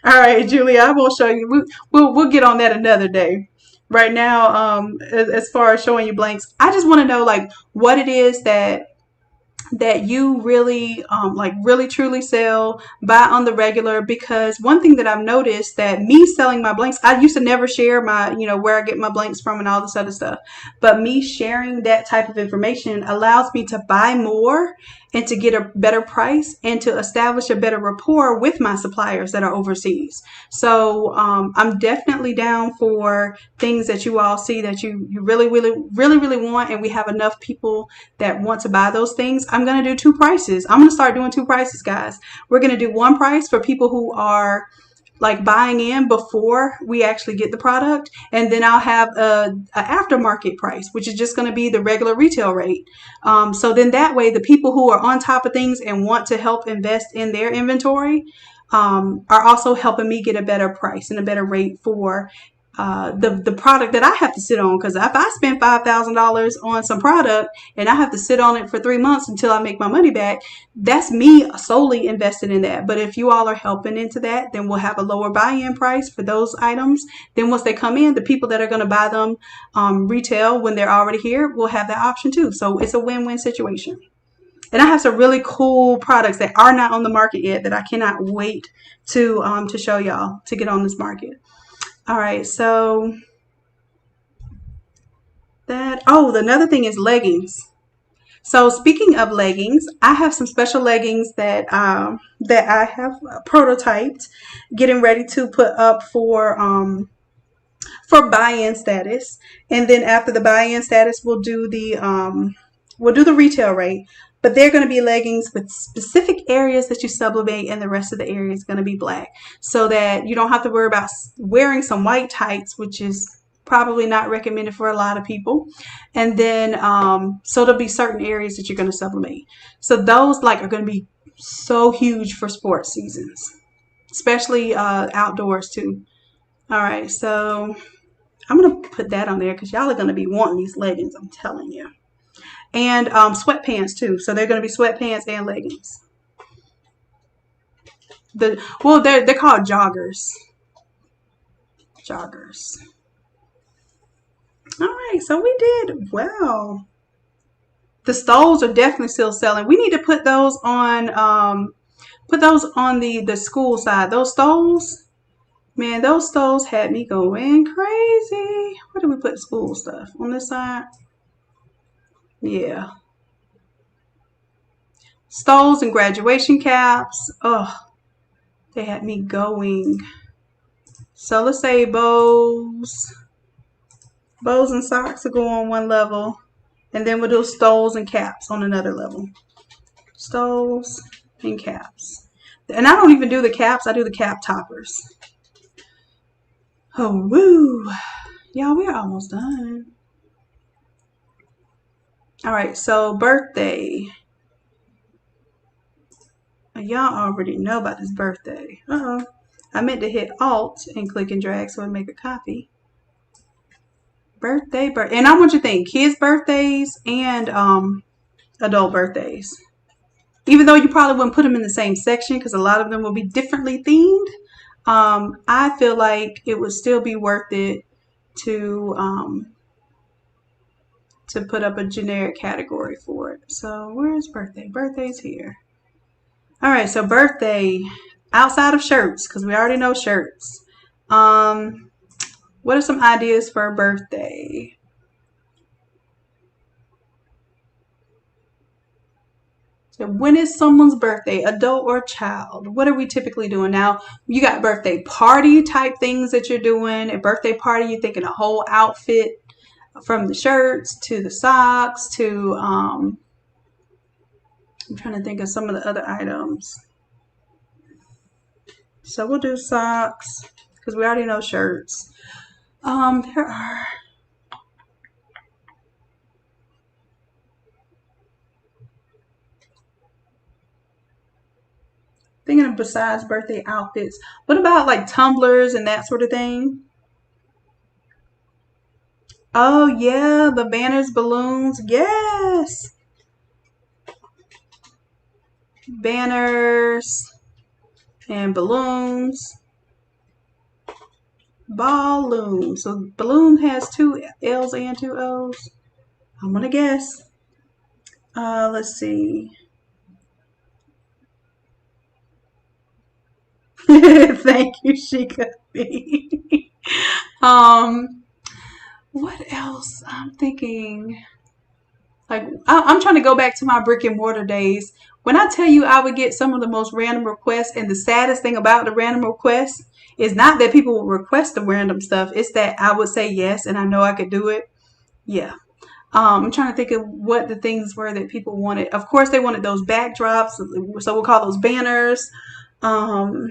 All right, Julia, I will show you. We'll get on that another day. Right now, as far as showing you blanks, I just want to know like what it is that you really like really truly sell, buy on the regular. Because one thing that I've noticed, that me selling my blanks, I used to never share my, where I get my blanks from and all this other stuff, but me sharing that type of information allows me to buy more and to get a better price and to establish a better rapport with my suppliers that are overseas. So I'm definitely down for things that you all see that you really really want, and we have enough people that want to buy those things. I'm going to do two prices. I'm going to start doing two prices, guys. We're going to do one price for people who are like buying in before we actually get the product, and then I'll have a aftermarket price, which is just going to be the regular retail rate. So then that way the people who are on top of things and want to help invest in their inventory are also helping me get a better price and a better rate for the product that I have to sit on. Because if I spend $5,000 on some product and I have to sit on it for 3 months until I make my money back, that's me solely invested in that. But if you all are helping into that, then we'll have a lower buy-in price for those items. Then once they come in, the people that are going to buy them retail when they're already here will have that option too. So it's a win-win situation. And I have some really cool products that are not on the market yet that I cannot wait to show y'all to get on this market. All right, so another thing is leggings. So speaking of leggings, I have some special leggings that I have prototyped, getting ready to put up for buy-in status. And then after the buy-in status, we'll do the retail rate. But they're going to be leggings with specific areas that you sublimate, and the rest of the area is going to be black, so that you don't have to worry about wearing some white tights, which is probably not recommended for a lot of people. And then so there'll be certain areas that you're going to sublimate. So those like are going to be so huge for sports seasons, especially outdoors too. All right, so I'm going to put that on there because y'all are going to be wanting these leggings, I'm telling you. And sweatpants too. So they're going to be sweatpants and leggings. They're called joggers. Joggers. All right, so we did well. The stoles are definitely still selling. We need to put those on the school side. Those stoles, man, those stoles had me going crazy. Where do we put school stuff? On this side? Yeah. Stoles and graduation caps. Oh, they had me going. So let's say bows. Bows and socks will go on one level. And then we'll do stoles and caps on another level. Stoles and caps. And I don't even do the caps. I do the cap toppers. Oh, woo. Y'all, we're almost done. All right, so birthday. Y'all already know about this birthday. I meant to hit Alt and click and drag so it make a copy. Birthday. And I want you to think kids' birthdays and adult birthdays. Even though you probably wouldn't put them in the same section because a lot of them will be differently themed, I feel like it would still be worth it to put up a generic category for it. So where's birthday? Birthday's here. All right, so birthday outside of shirts, because we already know shirts. What are some ideas for a birthday? When is someone's birthday, adult or child? What are we typically doing now? You got birthday party type things that you're doing. A birthday party, you're thinking a whole outfit from the shirts to the socks to I'm trying to think of some of the other items. So we'll do socks because we already know shirts. There are thinking of besides birthday outfits. What about like tumblers and that sort of thing? Oh yeah, the banners, balloons. Yes. Banners and balloons. Balloon. So balloon has two L's and two O's. I'm gonna guess. Let's see. Thank you, Sheikah. um, what else? I'm thinking. Like I'm trying to go back to my brick and mortar days. When I tell you I would get some of the most random requests, and the saddest thing about the random requests is not that people would request the random stuff. It's that I would say yes, and I know I could do it. Yeah. I'm trying to think of what the things were that people wanted. Of course, they wanted those backdrops, so we'll call those banners. Um,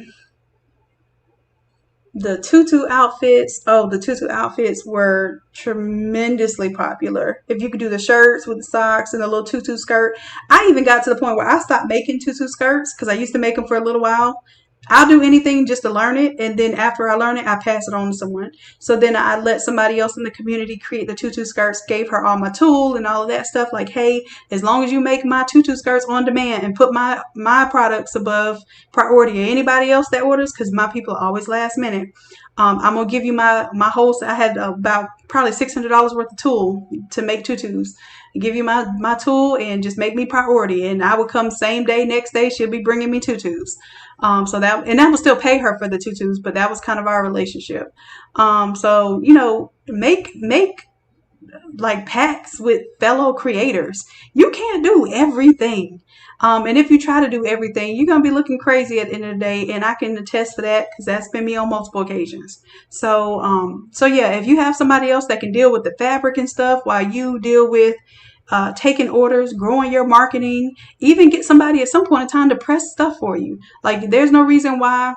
the tutu outfits. Oh, the tutu outfits were tremendously popular. If you could do the shirts with the socks and the little tutu skirt. I even got to the point where I stopped making tutu skirts because I used to make them for a little while. I'll do anything just to learn it, and then after I learn it, I pass it on to someone. So then I let somebody else in the community create the tutu skirts, gave her all my tool and all of that stuff. Like, hey, as long as you make my tutu skirts on demand and put my products above priority of anybody else that orders, because my people are always last minute. I'm gonna give you my whole. I had about probably $600 worth of tool to make tutus. I give you my tool and just make me priority, and I would come same day, next day she'll be bringing me tutus. So that, and I would still pay her for the tutus, but that was kind of our relationship. So make like pacts with fellow creators. You can't do everything. And if you try to do everything, you're going to be looking crazy at the end of the day. And I can attest for that because that's been me on multiple occasions. So yeah, if you have somebody else that can deal with the fabric and stuff while you deal with taking orders, growing your marketing, even get somebody at some point in time to press stuff for you. Like there's no reason why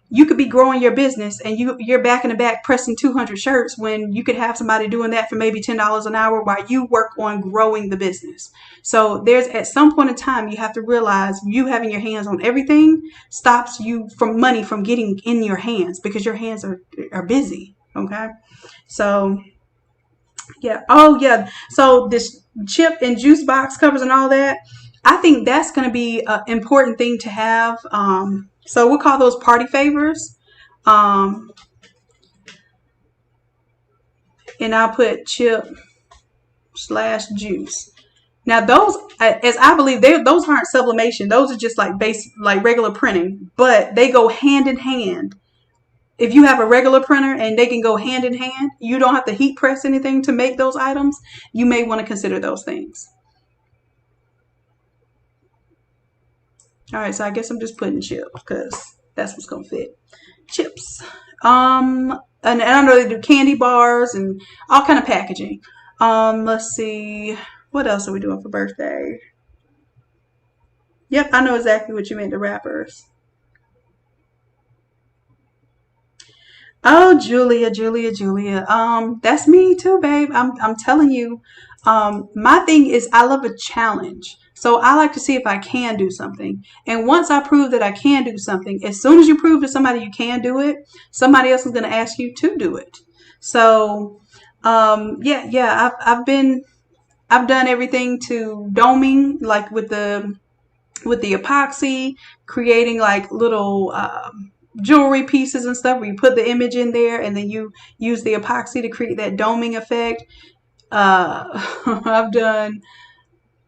you could be growing your business and you're back in the back pressing 200 shirts when you could have somebody doing that for maybe $10 an hour while you work on growing the business. So there's at some point in time you have to realize you having your hands on everything stops you from money from getting in your hands because your hands are busy. Okay. So yeah. Oh yeah. So this chip and juice box covers and all that, I think that's going to be an important thing to have. So we'll call those party favors. And I'll put chip / juice. Now those, as I believe, those aren't sublimation. Those are just like like regular printing, but they go hand in hand. If you have a regular printer and they can go hand in hand, you don't have to heat press anything to make those items. You may want to consider those things. All right, so I guess I'm just putting chip because that's what's gonna fit. Chips. And I know they do candy bars and all kind of packaging. Let's see. What else are we doing for birthday? Yep, I know exactly what you meant, the wrappers. Oh, Julia. That's me too, babe. I'm telling you. My thing is I love a challenge. So I like to see if I can do something. And once I prove that I can do something, as soon as you prove to somebody you can do it, somebody else is going to ask you to do it. So, yeah, I've done everything to doming, like with the epoxy, creating like little jewelry pieces and stuff where you put the image in there and then you use the epoxy to create that doming effect. I've done,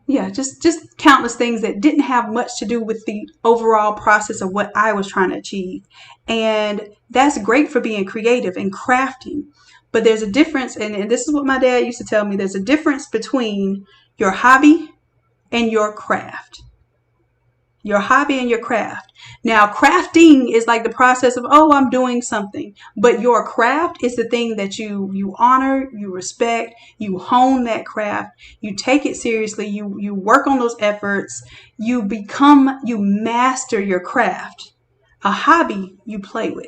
yeah, just countless things that didn't have much to do with the overall process of what I was trying to achieve. And that's great for being creative and crafting. But there's a difference, and this is what my dad used to tell me, there's a difference between your hobby and your craft. Your hobby and your craft. Now, crafting is like the process of, oh, I'm doing something. But your craft is the thing that you honor, you respect, you hone that craft, you take it seriously, you work on those efforts, you master your craft. A hobby you play with.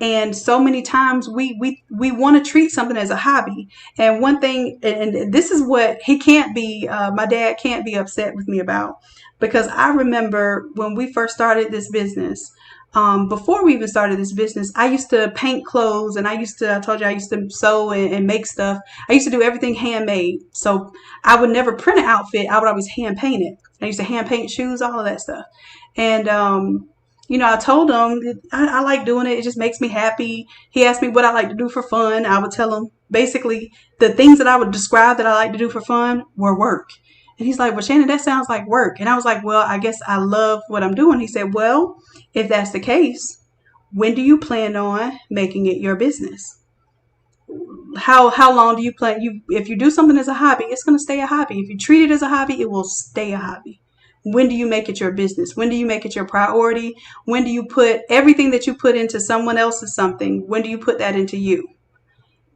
And so many times we want to treat something as a hobby. And one thing, and this is what he can't be, my dad can't be upset with me about, because I remember when we first started this business, before we even started this business, I used to paint clothes, and I told you I used to sew and make stuff. I used to do everything handmade. So I would never print an outfit. I would always hand paint it. I used to hand paint shoes, all of that stuff. And, I told him I like doing it. It just makes me happy. He asked me what I like to do for fun. I would tell him basically the things that I would describe that I like to do for fun were work. And he's like, well, Shannon, that sounds like work. And I was like, well, I guess I love what I'm doing. He said, well, if that's the case, when do you plan on making it your business? How long do you plan? If you do something as a hobby, it's going to stay a hobby. If you treat it as a hobby, it will stay a hobby. When do you make it your business? When do you make it your priority? When do you put everything that you put into someone else's something? When do you put that into you?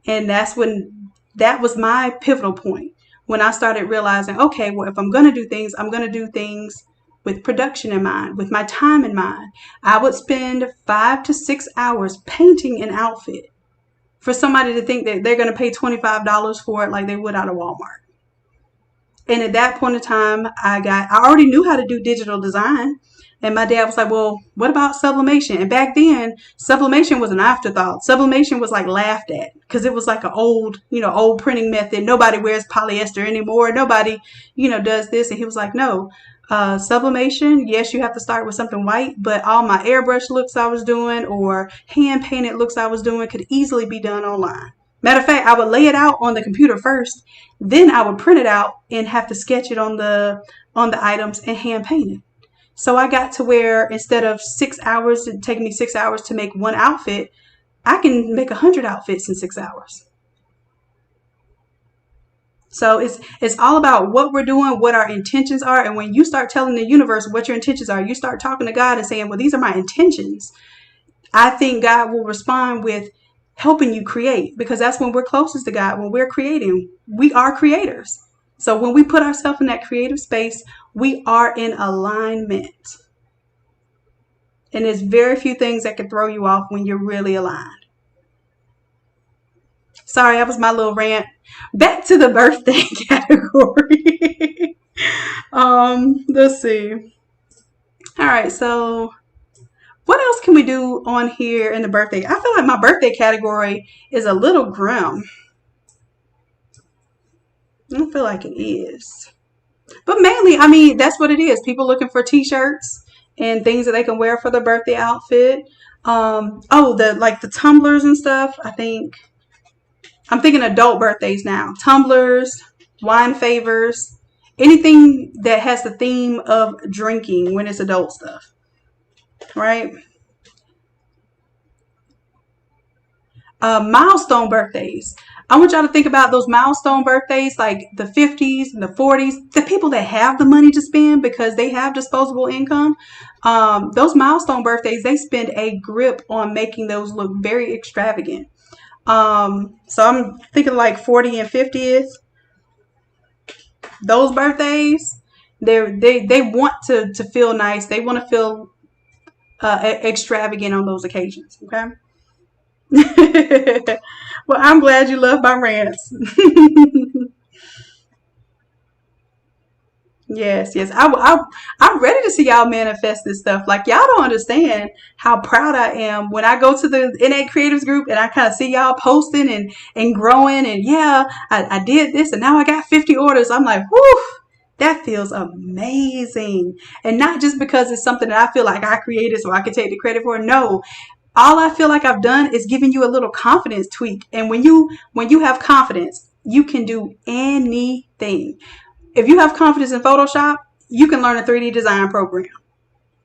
And that was my pivotal point, when I started realizing, okay, well, if I'm going to do things, I'm going to do things with production in mind, with my time in mind. I would spend 5 to 6 hours painting an outfit for somebody to think that they're going to pay $25 for it like they would out of Walmart. And at that point in time, I already knew how to do digital design. And my dad was like, well, what about sublimation? And back then, sublimation was an afterthought. Sublimation was like laughed at because it was like an old printing method. Nobody wears polyester anymore. Nobody, does this. And he was like, no, sublimation, yes, you have to start with something white, but all my airbrush looks I was doing or hand painted looks I was doing could easily be done online. Matter of fact, I would lay it out on the computer first, then I would print it out and have to sketch it on the items and hand paint it. So I got to where instead of 6 hours, it taking me 6 hours to make one outfit, I can make 100 outfits in 6 hours. So it's all about what we're doing, what our intentions are. And when you start telling the universe what your intentions are, you start talking to God and saying, well, these are my intentions. I think God will respond with helping you create, because that's when we're closest to God. When we're creating, we are creators. So when we put ourselves in that creative space, we are in alignment. And there's very few things that can throw you off when you're really aligned. Sorry, that was my little rant. Back to the birthday category. Let's see. All right, so what else can we do on here in the birthday? I feel like my birthday category is a little grim. I don't feel like it is. But mainly, I mean, that's what it is. People looking for t-shirts and things that they can wear for their birthday outfit. The tumblers and stuff. I'm thinking adult birthdays now. Tumblers, wine favors, anything that has the theme of drinking when it's adult stuff. Right? Milestone birthdays. I want y'all to think about those milestone birthdays, like the 50s and the 40s, the people that have the money to spend because they have disposable income. Those milestone birthdays, they spend a grip on making those look very extravagant. So I'm thinking like 40 and 50th. Those birthdays, they want to feel nice. They want to feel extravagant on those occasions. Okay. Well, I'm glad you love my rants. Yes. I'm ready to see y'all manifest this stuff. Like, y'all don't understand how proud I am when I go to the NA Creatives group and I kind of see y'all posting and growing. And yeah, I did this and now I got 50 orders. I'm like, whew, that feels amazing. And not just because it's something that I feel like I created so I can take the credit for it. No. All I feel like I've done is giving you a little confidence tweak. And when you have confidence, you can do anything. If you have confidence in Photoshop, you can learn a 3D design program.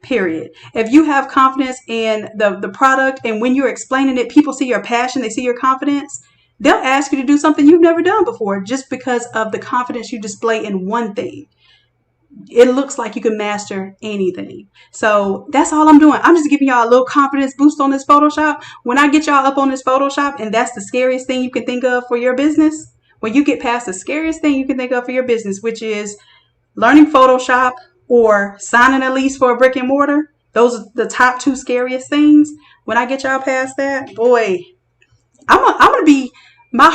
Period. If you have confidence in the product and when you're explaining it, people see your passion, they see your confidence, they'll ask you to do something you've never done before just because of the confidence you display in one thing. it looks like you can master anything. So that's all I'm doing. I'm just giving y'all a little confidence boost on this Photoshop. When I get y'all up on this Photoshop, and that's the scariest thing you can think of for your business, when you get past the scariest thing you can think of for your business, which is learning Photoshop or signing a lease for a brick and mortar, those are the top two scariest things. When I get y'all past that, boy, I'm gonna be my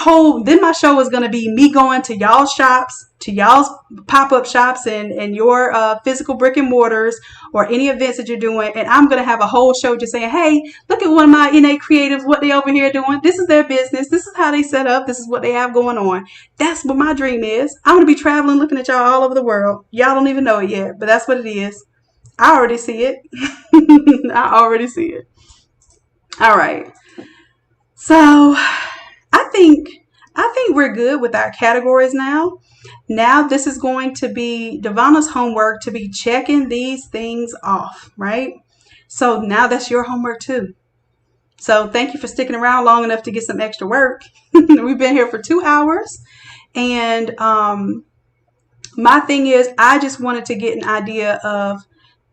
show is gonna be me going to y'all's shops, to y'all's pop-up shops and your physical brick and mortars or any events that you're doing, and I'm gonna have a whole show just saying, hey, look at one of my innate creatives, what they over here doing. This is their business, this is how they set up, this is what they have going on. That's what my dream is. I'm gonna be traveling looking at y'all all over the world. Y'all don't even know it yet, but that's what it is. I already see it. I already see it. All right. So I think we're good with our categories now. Now this is going to be Devana's homework to be checking these things off, right? So now that's your homework too. So thank you for sticking around long enough to get some extra work. We've been here for 2 hours. And my thing is, I just wanted to get an idea of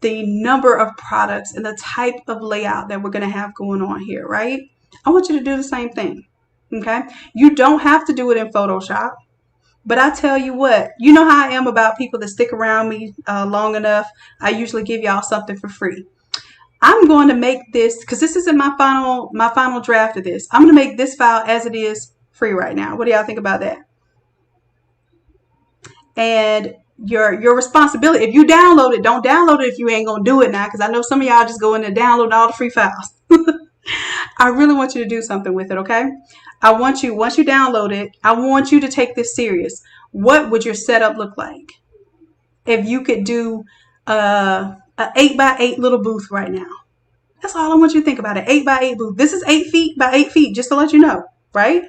the number of products and the type of layout that we're going to have going on here, right? I want you to do the same thing. Okay. You don't have to do it in Photoshop, but I tell you what, you know how I am about people that stick around me long enough. I usually give y'all something for free. I'm going to make this, because this isn't my final draft of this. I'm going to make this file as it is free right now. What do y'all think about that? And your responsibility, if you download it, don't download it if you ain't going to do it now, because I know some of y'all just go in and download all the free files. I really want you to do something with it, okay? I want you, once you download it, I want you to take this serious. What would your setup look like if you could do an 8x8 little booth right now? That's all I want you to think about, an 8x8 booth. This is 8 feet by 8 feet, just to let you know, right?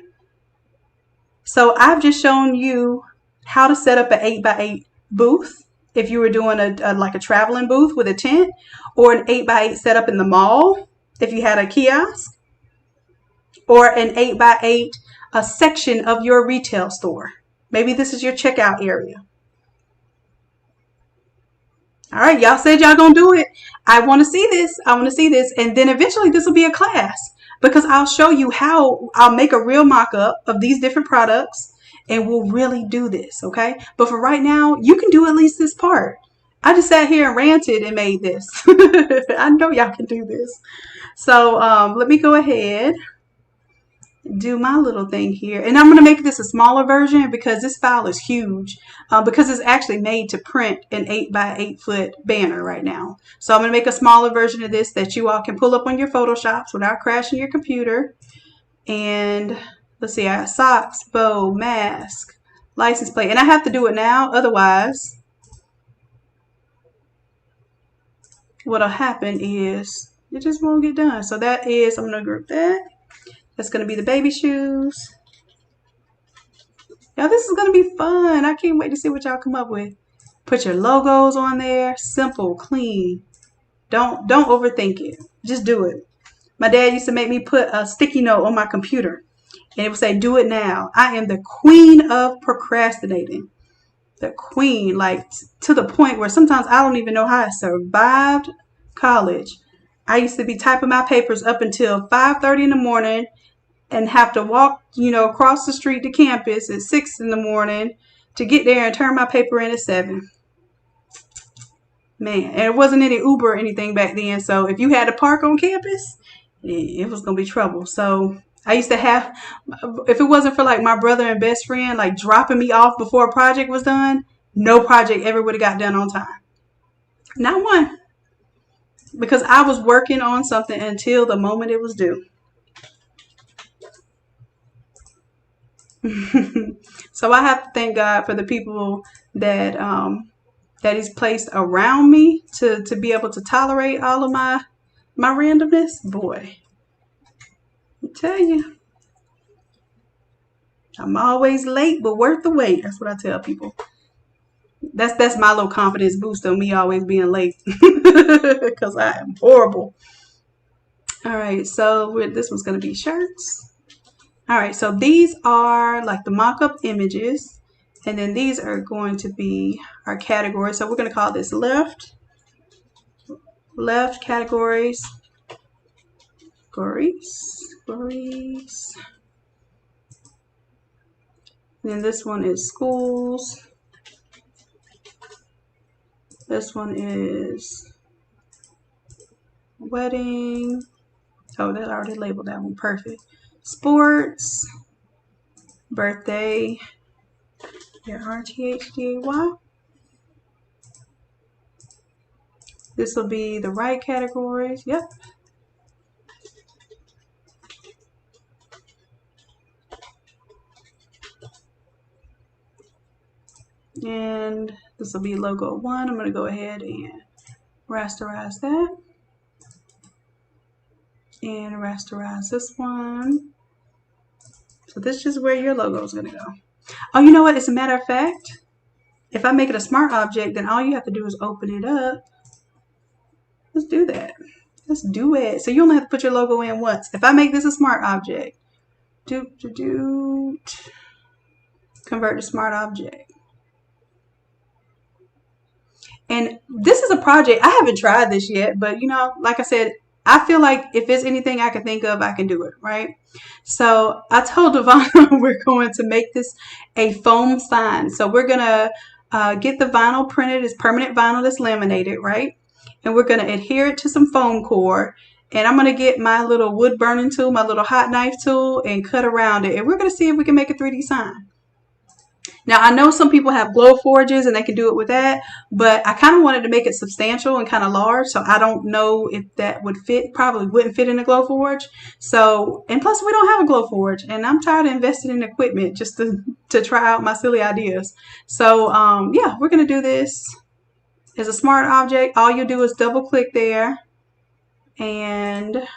So I've just shown you how to set up an 8x8 booth if you were doing like a traveling booth with a tent, or an 8x8 setup in the mall if you had a kiosk, or an 8x8 a section of your retail store. Maybe this is your checkout area. All right, y'all said y'all gonna do it. I want to see this. I want to see this. And then eventually this will be a class, because I'll show you how I'll make a real mock-up of these different products and we'll really do this, okay? But for right now, you can do at least this part. I just sat here and ranted and made this. I know y'all can do this. So let me go ahead, do my little thing here. And I'm going to make this a smaller version because this file is huge, because it's actually made to print an 8x8 foot banner right now. So I'm going to make a smaller version of this that you all can pull up on your Photoshops without crashing your computer. And let's see, I got socks, bow, mask, license plate. And I have to do it now, otherwise what'll happen is it just won't get done. So that is, I'm going to group that. That's going to be the baby shoes. Now this is going to be fun. I can't wait to see what y'all come up with. Put your logos on there. Simple, clean. Don't overthink it. Just do it. My dad used to make me put a sticky note on my computer, and it would say, do it now. I am the queen of procrastinating. The queen, like to the point where sometimes I don't even know how I survived college. I used to be typing my papers up until 5:30 in the morning and have to walk, across the street to campus at 6 in the morning to get there and turn my paper in at 7. Man, and it wasn't any Uber or anything back then. So if you had to park on campus, it was going to be trouble. So I used to have, if it wasn't for like my brother and best friend, like dropping me off before a project was done, no project ever would have got done on time. Not one. Because I was working on something until the moment it was due. So I have to thank God for the people that that He's placed around me to be able to tolerate all of my randomness. Boy, I tell you, I'm always late, but worth the wait. That's what I tell people. That's my little confidence boost on me always being late, because I am horrible. All right, so this one's going to be shirts. All right, so these are like the mock-up images. And then these are going to be our categories. So we're going to call this left categories. And then this one is schools. This one is wedding. Oh, that I already labeled that one. Perfect. Sports. Birthday. Yeah, RTHDAY. This will be the right categories. Yep. And this will be logo 1. I'm going to go ahead and rasterize that. And rasterize this one. So this is where your logo is going to go. Oh, you know what? As a matter of fact, if I make it a smart object, then all you have to do is open it up. Let's do that. Let's do it. So you only have to put your logo in once. If I make this a smart object, convert to smart object. And this is a project, I haven't tried this yet, but you know, like I said, I feel like if there's anything I can think of, I can do it, right? So I told Devon we're going to make this a foam sign. So we're going to get the vinyl printed. It's permanent vinyl that's laminated, right? And we're going to adhere it to some foam core. And I'm going to get my little wood burning tool, my little hot knife tool, and cut around it. And we're going to see if we can make a 3D sign. Now, I know some people have glow forges and they can do it with that, but I kind of wanted to make it substantial and kind of large, so I don't know if that would fit. Probably wouldn't fit in a glow forge. So, and plus we don't have a glow forge, and I'm tired of investing in equipment just to try out my silly ideas. So, yeah, we're going to do this as a smart object. All you do is double click there, and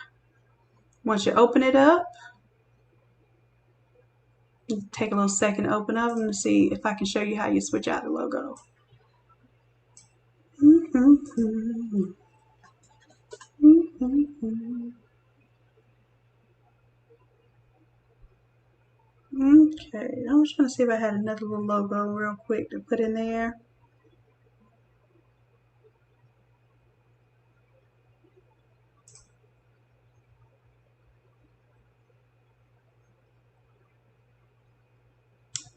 once you open it up, take a little second to open up. I'm going to see if I can show you how you switch out the logo. Okay, I was trying to see if I had another little logo real quick to put in there.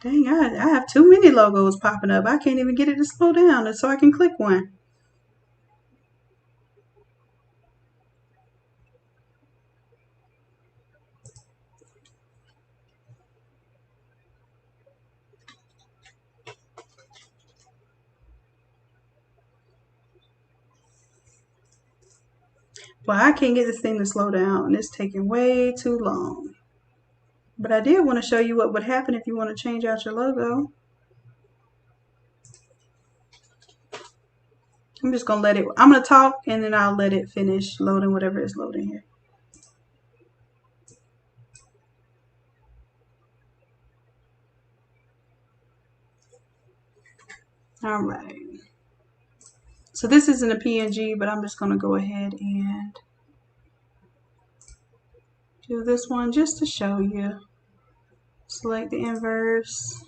Dang, I have too many logos popping up. I can't even get it to slow down so I can click one. Well, I can't get this thing to slow down. It's taking way too long. But I did want to show you what would happen if you want to change out your logo. I'm just going to let it, I'm going to talk and then I'll let it finish loading whatever is loading here. All right. So this isn't a PNG, but I'm just going to go ahead and do this one just to show you. Select the inverse.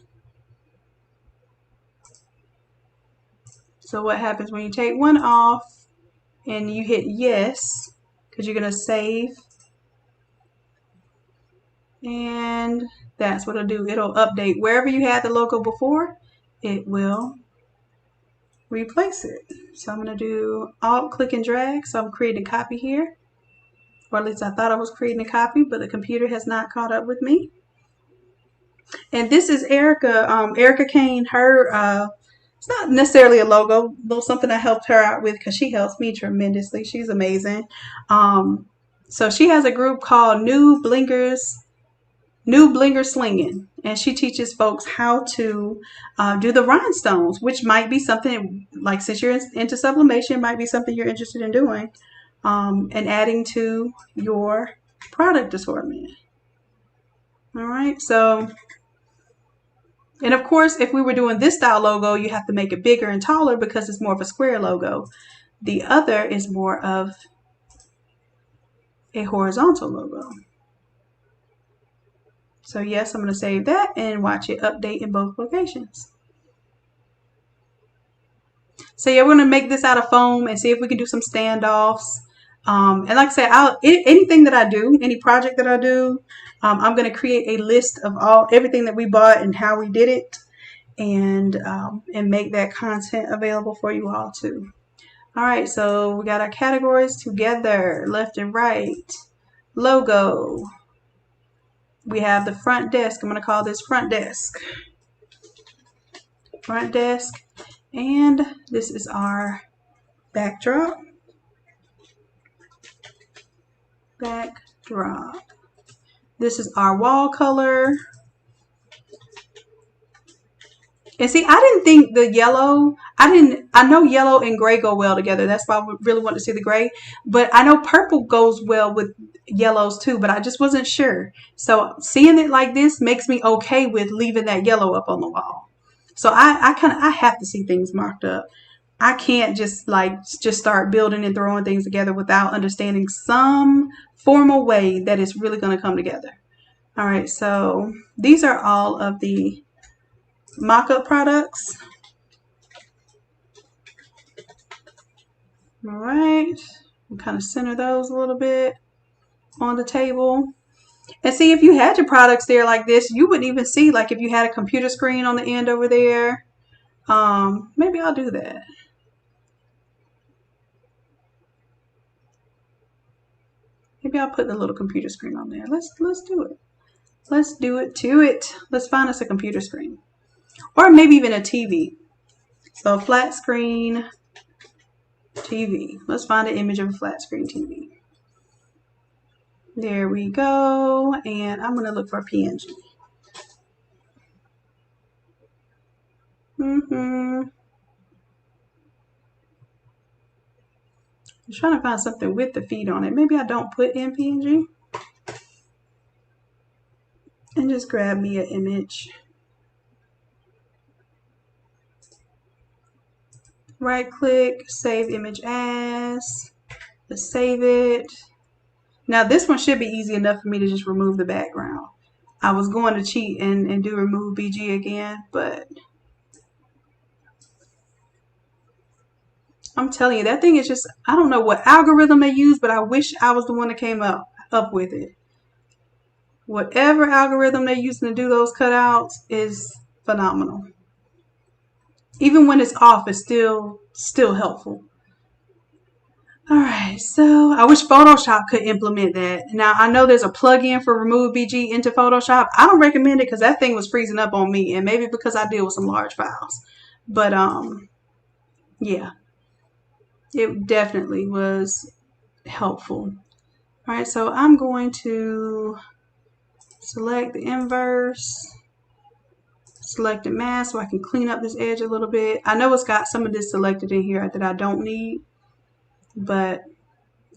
So what happens when you take one off and you hit yes, because you're going to save. And that's what it'll do. It'll update wherever you had the logo before, it will replace it. So I'm going to do Alt, click and drag. So I'm creating a copy here. Or at least I thought I was creating a copy, but the computer has not caught up with me. And this is Erica. Erica Kane, her, it's not necessarily a logo, though something I helped her out with because she helps me tremendously. She's amazing. So she has a group called New Blinger Slinging, and she teaches folks how to do the rhinestones, which might be something like, since you're into sublimation, might be something you're interested in doing and adding to your product assortment. All right, so, and of course, if we were doing this style logo, you have to make it bigger and taller because it's more of a square logo. The other is more of a horizontal logo. So yes, I'm going to save that and watch it update in both locations. So yeah, we're going to make this out of foam and see if we can do some standoffs. And like I said, anything that I do, any project that I do, I'm going to create a list of everything that we bought and how we did it, and make that content available for you all too. All right, so we got our categories together, left and right. Logo. We have the front desk. I'm going to call this front desk. Front desk. And this is our backdrop. Backdrop. This is our wall color. And see, I didn't think the yellow, I know yellow and gray go well together. That's why I really want to see the gray. But I know purple goes well with yellows too, but I just wasn't sure. So seeing it like this makes me okay with leaving that yellow up on the wall. So I have to see things marked up. I can't just start building and throwing things together without understanding some formal way that it's really going to come together. All right, so these are all of the mock-up products. All right, we'll kind of center those a little bit on the table. And see, if you had your products there like this, you wouldn't even see, like if you had a computer screen on the end over there. Maybe I'll do that. Maybe I'll put the little computer screen on there. Let's do it. Let's do it to it. Let's find us a computer screen. Or maybe even a TV. So flat screen TV. Let's find an image of a flat screen TV. There we go. And I'm going to look for a PNG. I'm trying to find something with the feet on it. Maybe I don't put in PNG. And just grab me an image. Right click, save image as. Let's save it. Now this one should be easy enough for me to just remove the background. I was going to cheat and do remove BG again, but I'm telling you, that thing is just, I don't know what algorithm they use, but I wish I was the one that came up with it. Whatever algorithm they're using to do those cutouts is phenomenal. Even when it's off, it's still helpful. All right, so I wish Photoshop could implement that. Now, I know there's a plugin for remove BG into Photoshop. I don't recommend it because that thing was freezing up on me, and maybe because I deal with some large files. But yeah, it definitely was helpful. All right, so I'm going to select the inverse, select the mask so I can clean up this edge a little bit. I know it's got some of this selected in here that I don't need, but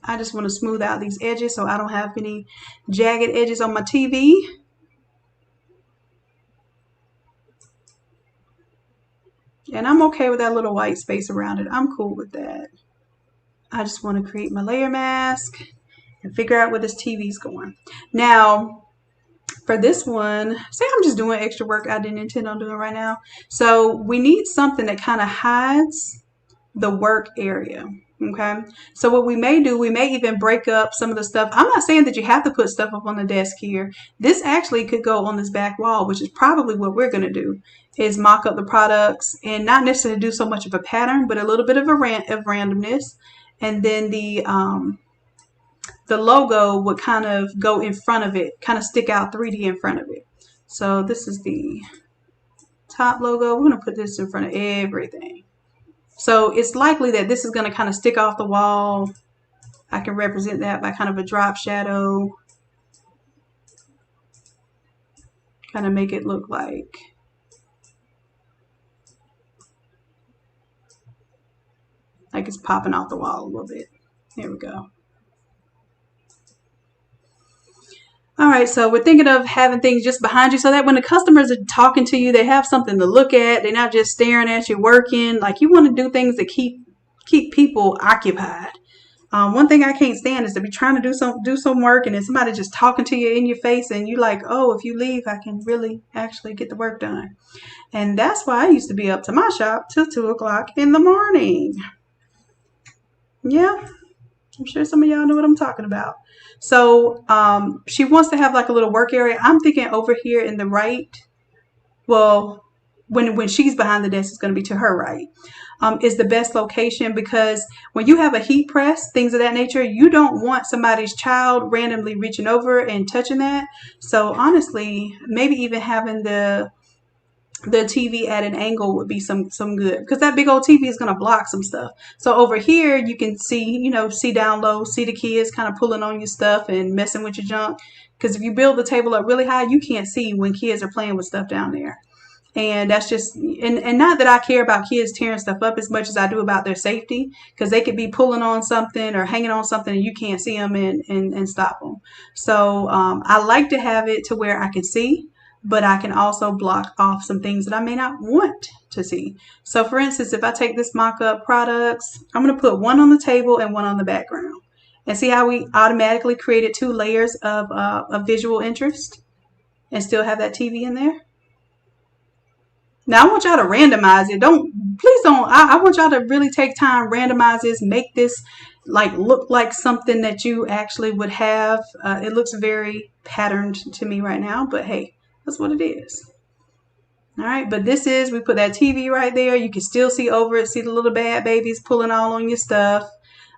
I just want to smooth out these edges so I don't have any jagged edges on my TV. And I'm okay with that little white space around it. I'm cool with that. I just want to create my layer mask and figure out where this TV's going. Now, for this one, say I'm just doing extra work I didn't intend on doing right now. So we need something that kind of hides the work area. Okay, so what we may do, we may even break up some of the stuff. I'm not saying that you have to put stuff up on the desk here. This actually could go on this back wall, which is probably what we're going to do, is mock up the products and not necessarily do so much of a pattern, but a little bit of randomness. And then the logo would kind of go in front of it, kind of stick out 3D in front of it. So this is the top logo. We're going to put this in front of everything. So it's likely that this is going to kind of stick off the wall. I can represent that by kind of a drop shadow. Kind of make it look like it's popping off the wall a little bit. There we go. All right, so we're thinking of having things just behind you so that when the customers are talking to you, they have something to look at. They're not just staring at you working. Like, you want to do things that keep people occupied. One thing I can't stand is to be trying to do some work and then somebody just talking to you in your face and you like, oh, if you leave, I can really actually get the work done. And that's why I used to be up to my shop till 2 o'clock in the morning. Yeah, I'm sure some of y'all know what I'm talking about. So she wants to have like a little work area. I'm thinking over here in the right. Well, when she's behind the desk, it's going to be to her right. Is the best location because when you have a heat press, things of that nature, you don't want somebody's child randomly reaching over and touching that. So honestly, maybe even having the TV at an angle would be some good because that big old TV is going to block some stuff. So over here you can see down low, see the kids kind of pulling on your stuff and messing with your junk. Because if you build the table up really high, you can't see when kids are playing with stuff down there. And that's just and not that I care about kids tearing stuff up as much as I do about their safety because they could be pulling on something or hanging on something and you can't see them and stop them. So I like to have it to where I can see, but I can also block off some things that I may not want to see. So for instance, if I take this mock-up products, I'm going to put one on the table and one on the background. And see how we automatically created 2 layers of visual interest and still have that TV in there? Now I want y'all to randomize it. Please don't. I want y'all to really take time, randomize this, make this like look like something that you actually would have. It looks very patterned to me right now, but hey, that's what it is. All right, but we put that TV right there. You can still see over it, see the little bad babies pulling all on your stuff.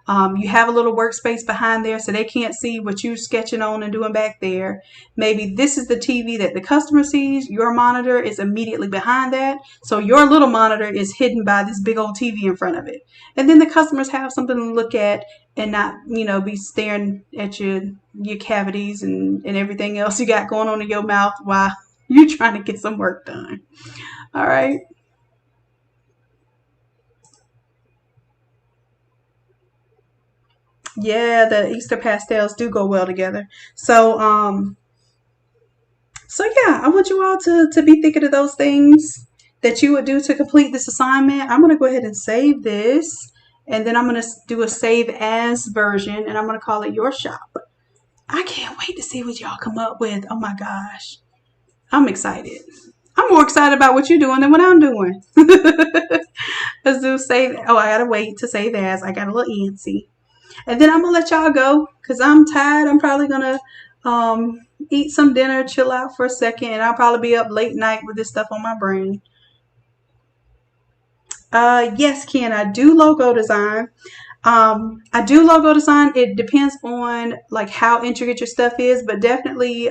You have a little workspace behind there so they can't see what you're sketching on and doing back there. Maybe this is the TV that the customer sees. Your monitor is immediately behind that. So your little monitor is hidden by this big old TV in front of it. And then the customers have something to look at and not, be staring at your cavities and everything else you got going on in your mouth while you're trying to get some work done. All right. Yeah, the Easter pastels do go well together. So yeah, I want you all to be thinking of those things that you would do to complete this assignment. I'm going to go ahead and save this, and then I'm going to do a save as version, and I'm going to call it your shop. I can't wait to see what y'all come up with. Oh my gosh. I'm excited. I'm more excited about what you're doing than what I'm doing. Let's do save. Oh, I got to wait to save as. I got a little antsy. And then I'm going to let y'all go because I'm tired. I'm probably going to eat some dinner, chill out for a second, and I'll probably be up late night with this stuff on my brain. Yes, Ken, I do logo design. I do logo design. It depends on like how intricate your stuff is, but definitely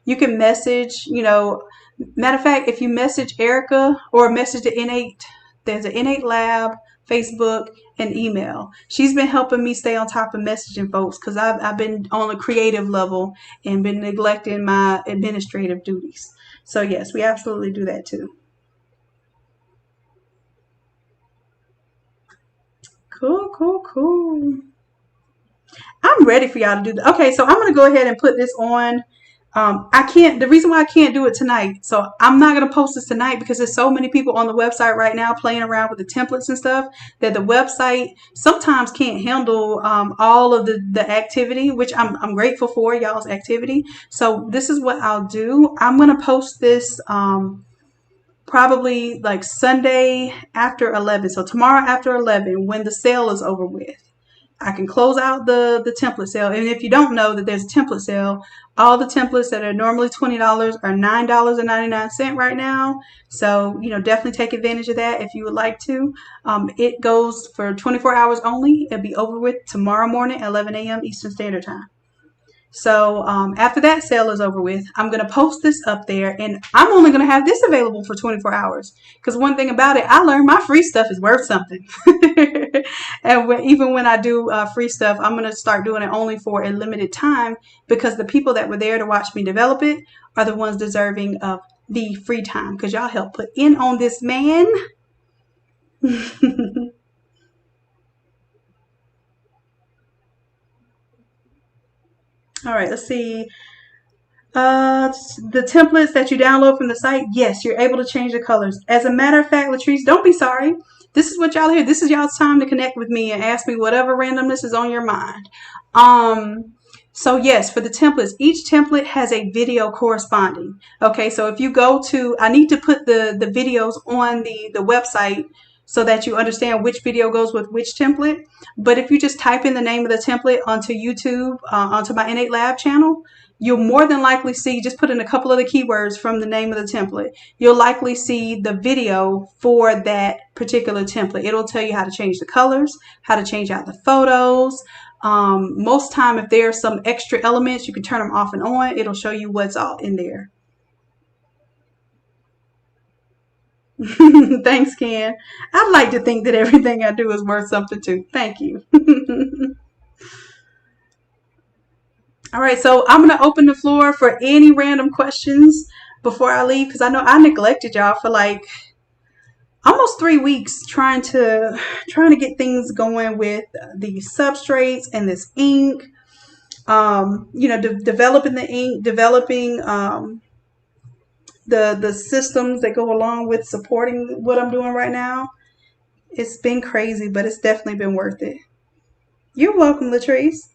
you can message, matter of fact, if you message Erica or message the Innate, there's an Innate Lab, Facebook, and email. She's been helping me stay on top of messaging folks because I've been on a creative level and been neglecting my administrative duties. So yes, we absolutely do that too. Cool, cool, cool. I'm ready for y'all to do that. Okay, so I'm going to go ahead and put this on. I can't, the reason why I can't do it tonight, so I'm not going to post this tonight because there's so many people on the website right now playing around with the templates and stuff that the website sometimes can't handle all of the activity, which I'm grateful for y'all's activity. So this is what I'll do. I'm going to post this probably like Sunday after 11. So tomorrow after 11 when the sale is over with. I can close out the template sale. And if you don't know that there's a template sale, all the templates that are normally $20 are $9.99 right now. So, definitely take advantage of that if you would like to. It goes for 24 hours only. It'll be over with tomorrow morning, 11 a.m. Eastern Standard Time. So after that sale is over with, I'm going to post this up there, and I'm only going to have this available for 24 hours. Because one thing about it, I learned my free stuff is worth something. And even when I do free stuff, I'm going to start doing it only for a limited time because the people that were there to watch me develop it are the ones deserving of the free time because y'all helped put in on this man. All right, let's see. The templates that you download from the site, yes, you're able to change the colors. As a matter of fact, Latrice, don't be sorry. this is what y'all hear. This is y'all's time to connect with me and ask me whatever randomness is on your mind. So yes, for the templates, each template has a video corresponding. Okay, so if you go to, I need to put the videos on the website so that you understand which video goes with which template. But if you just type in the name of the template onto YouTube, onto my Innate Lab channel, you'll more than likely see, just put in a couple of the keywords from the name of the template, you'll likely see the video for that particular template. It'll tell you how to change the colors, how to change out the photos. Most time, if there are some extra elements, you can turn them off and on. It'll show you what's all in there. Thanks, Ken. I'd like to think that everything I do is worth something too. Thank you. All right, so I'm going to open the floor for any random questions before I leave, because I know I neglected y'all for like almost 3 weeks trying to get things going with the substrates and this ink. Developing the ink, developing the systems that go along with supporting what I'm doing right now. It's been crazy, but it's definitely been worth it. You're welcome, Latrice.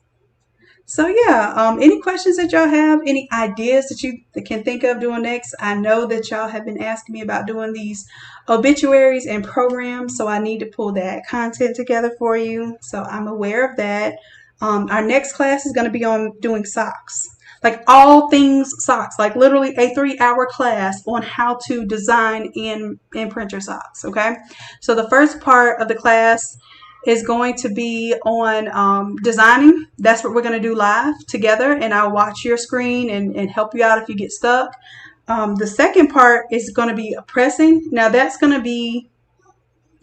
So yeah, any questions that y'all have, any ideas that you can think of doing next? I know that y'all have been asking me about doing these obituaries and programs, so I need to pull that content together for you. So I'm aware of that. Our next class is going to be on doing socks, like all things socks, like literally a 3-hour class on how to design in printer socks. Okay, so the first part of the class is going to be on designing. That's what we're going to do live together, and I'll watch your screen and help you out if you get stuck. The second part is going to be pressing. Now that's going to be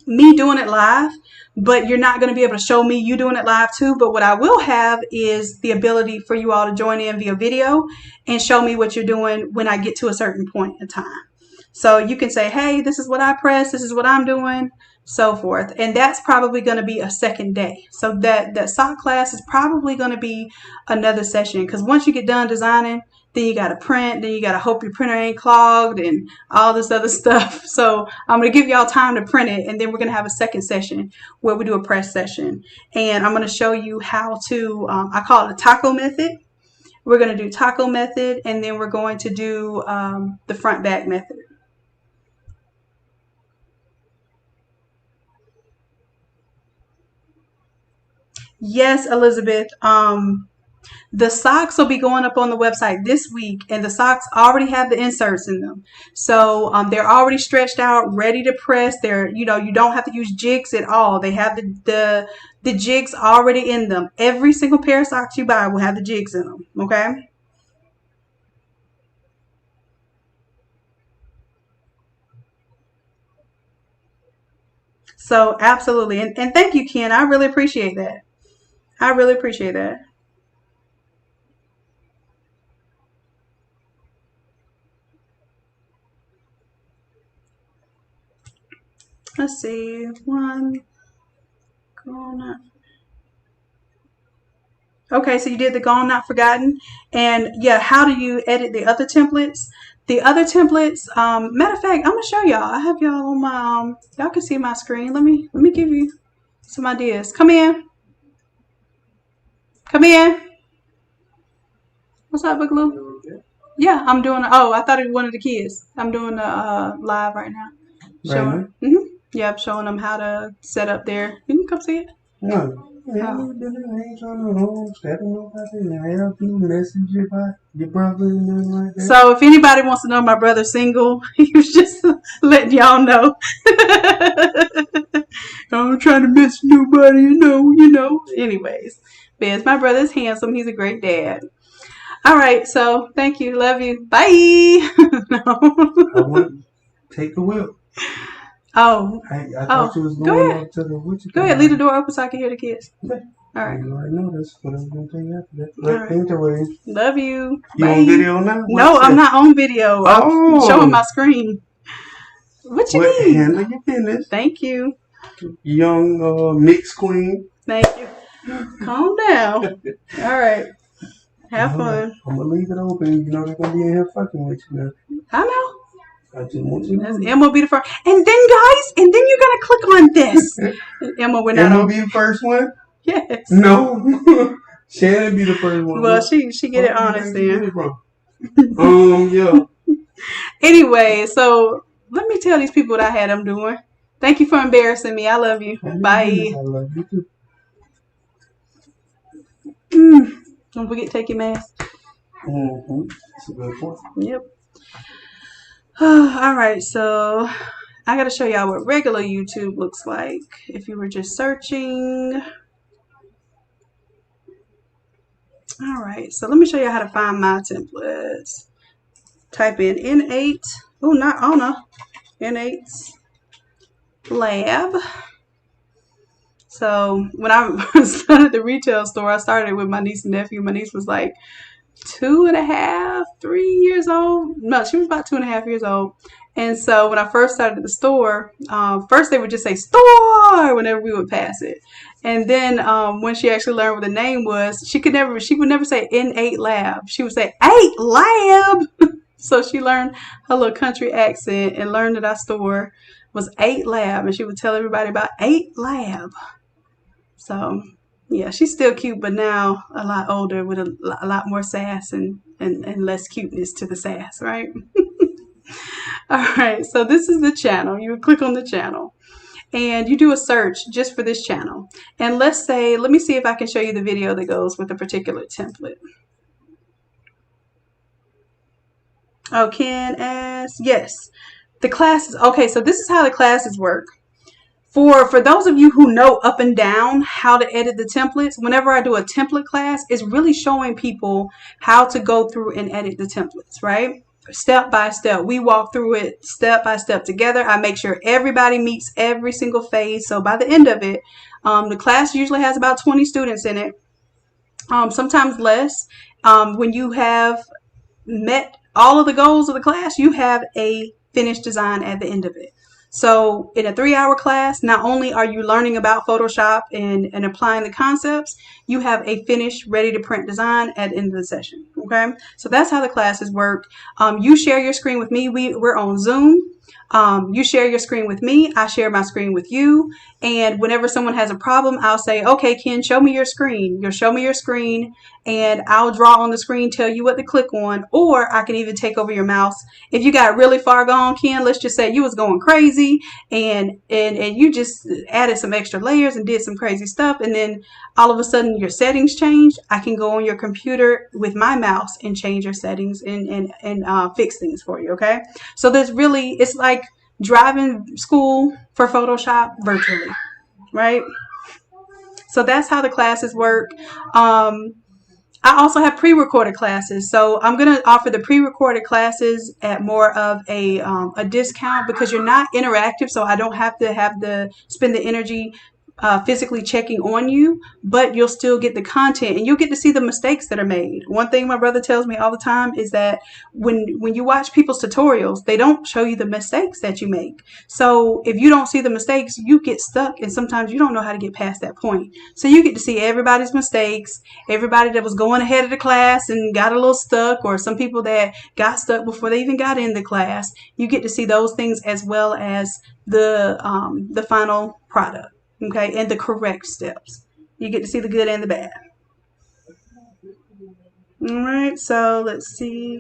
me doing it live, but you're not going to be able to show me you doing it live too. But what I will have is the ability for you all to join in via video and show me what you're doing when I get to a certain point in time. So you can say, hey, this is what I press, this is what I'm doing, so forth. And that's probably going to be a second day. So that sock class is probably going to be another session, because once you get done designing, then you got to print, then you got to hope your printer ain't clogged and all this other stuff. So I'm going to give y'all time to print it, and then we're going to have a second session where we do a press session. And I'm going to show you how to, I call it a taco method. We're going to do taco method, and then we're going to do the front back method. Yes, Elizabeth. The socks will be going up on the website this week, and the socks already have the inserts in them. So they're already stretched out, ready to press. They're, you don't have to use jigs at all. They have the jigs already in them. Every single pair of socks you buy will have the jigs in them. Okay. So absolutely. And thank you, Ken. I really appreciate that. I really appreciate that. Let's see. One. Gone Not. Okay, so you did the Gone Not Forgotten. And yeah, how do you edit the other templates? The other templates, matter of fact, I'm gonna show y'all. I have y'all on my y'all can see my screen. Let me give you some ideas. Come in. Come in. What's up, Boogaloo? Yeah, I'm doing. Oh, I thought it was one of the kids. I'm doing the live right now. Showing. Right. Yeah, I'm showing them how to set up there. You can come see it. No. Oh. So if anybody wants to know my brother's single, he was just letting y'all know. I'm trying to miss nobody, you know. Anyways, but yes, my brother's handsome. He's a great dad. All right, so thank you. Love you. Bye. No. I want to take the whip. Oh. I thought she was going up to the witch. Go ahead, leave the door open so I can hear the kids. Okay. All right. You already know this, but I'm going to tell you after that. Right. Anyway. Love you. You on video now? No, I'm not on video. I'm showing my screen. What you mean? Handle your business. Thank you. Young mixed queen. Thank you. Calm down. All right. Have fun. I'm going to leave it open. You know they're going to be in here fucking with you now. I know. I just want you to know. Emma will be the first. And then, guys, and then you're going to click on this. Emma, we're not Emma be the first one? Yes. No. Shannon be the first one. Well, she get it honest then. Yeah. Anyway, so let me tell these people what I had them doing. Thank you for embarrassing me. I love you. Bye. I love you too. Don't forget to take your mask. That's a good point. Yep. All right, so I got to show y'all what regular YouTube looks like if you were just searching. All right, so let me show you how to find my templates. Type in N8. Oh, not Anna. N8 Lab. So when I started the retail store, I started with my niece and nephew. My niece was like 2.5, 3 years old. No, she was about 2.5 years old. And so when I first started the store, first they would just say store whenever we would pass it. And then when she actually learned what the name was, she would never say N8 Lab. She would say 8 Lab. So she learned her little country accent and learned that our store was 8 Lab. And she would tell everybody about 8 Lab. So yeah, she's still cute, but now a lot older with a lot more sass and less cuteness to the sass, right? All right, so this is the channel. You click on the channel and you do a search just for this channel. And let me see if I can show you the video that goes with a particular template. Oh, Ken asks, yes. The classes, okay, so this is how the classes work. For those of you who know up and down how to edit the templates, whenever I do a template class, it's really showing people how to go through and edit the templates, right? Step by step. We walk through it step by step together. I make sure everybody meets every single phase. So by the end of it, the class usually has about 20 students in it, sometimes less. When you have met all of the goals of the class, you have a finished design at the end of it. So in a 3-hour class, not only are you learning about Photoshop and applying the concepts, you have a finished, ready to print design at the end of the session. Okay, so that's how the classes work. You share your screen with me. We're on Zoom. You share your screen with me. I share my screen with you. And whenever someone has a problem, I'll say, okay, Ken, show me your screen. You'll show me your screen and I'll draw on the screen, tell you what to click on, or I can even take over your mouse. If you got really far gone, Ken, let's just say you was going crazy and you just added some extra layers and did some crazy stuff. And then all of a sudden your settings changed. I can go on your computer with my mouse and change your settings and fix things for you. Okay. So it's like driving school for Photoshop virtually, right? So that's how the classes work. I also have pre-recorded classes. So I'm going to offer the pre-recorded classes at more of a discount because you're not interactive. So I don't have to spend the energy physically checking on you, but you'll still get the content and you'll get to see the mistakes that are made. One thing my brother tells me all the time is that when you watch people's tutorials, they don't show you the mistakes that you make. So if you don't see the mistakes, you get stuck and sometimes you don't know how to get past that point. So you get to see everybody's mistakes, everybody that was going ahead of the class and got a little stuck, or some people that got stuck before they even got in the class. You get to see those things as well as the final product. Okay, and the correct steps. You get to see the good and the bad. All right, so let's see.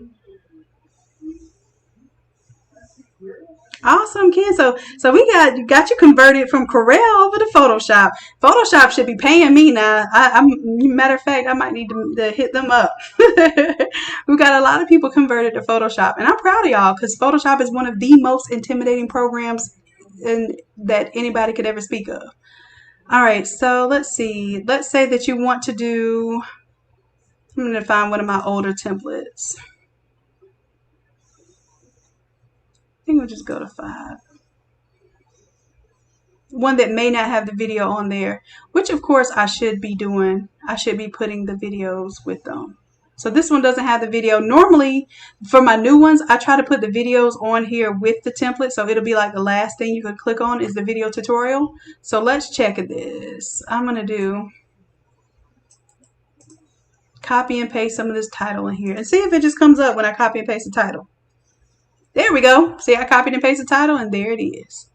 Awesome, Ken. So we got you converted from Corel over to Photoshop. Photoshop should be paying me now. Matter of fact, I might need to hit them up. We've got a lot of people converted to Photoshop, and I'm proud of y'all because Photoshop is one of the most intimidating programs that anybody could ever speak of. All right, so let's see. Let's say that you want to do, I'm going to find one of my older templates. I think we'll just go to 5. One that may not have the video on there, which of course I should be doing. I should be putting the videos with them. So this one doesn't have the video. Normally, for my new ones, I try to put the videos on here with the template. So it'll be like the last thing you can click on is the video tutorial. So let's check this. I'm going to do copy and paste some of this title in here and see if it just comes up when I copy and paste the title. There we go. See, I copied and pasted the title, and there it is.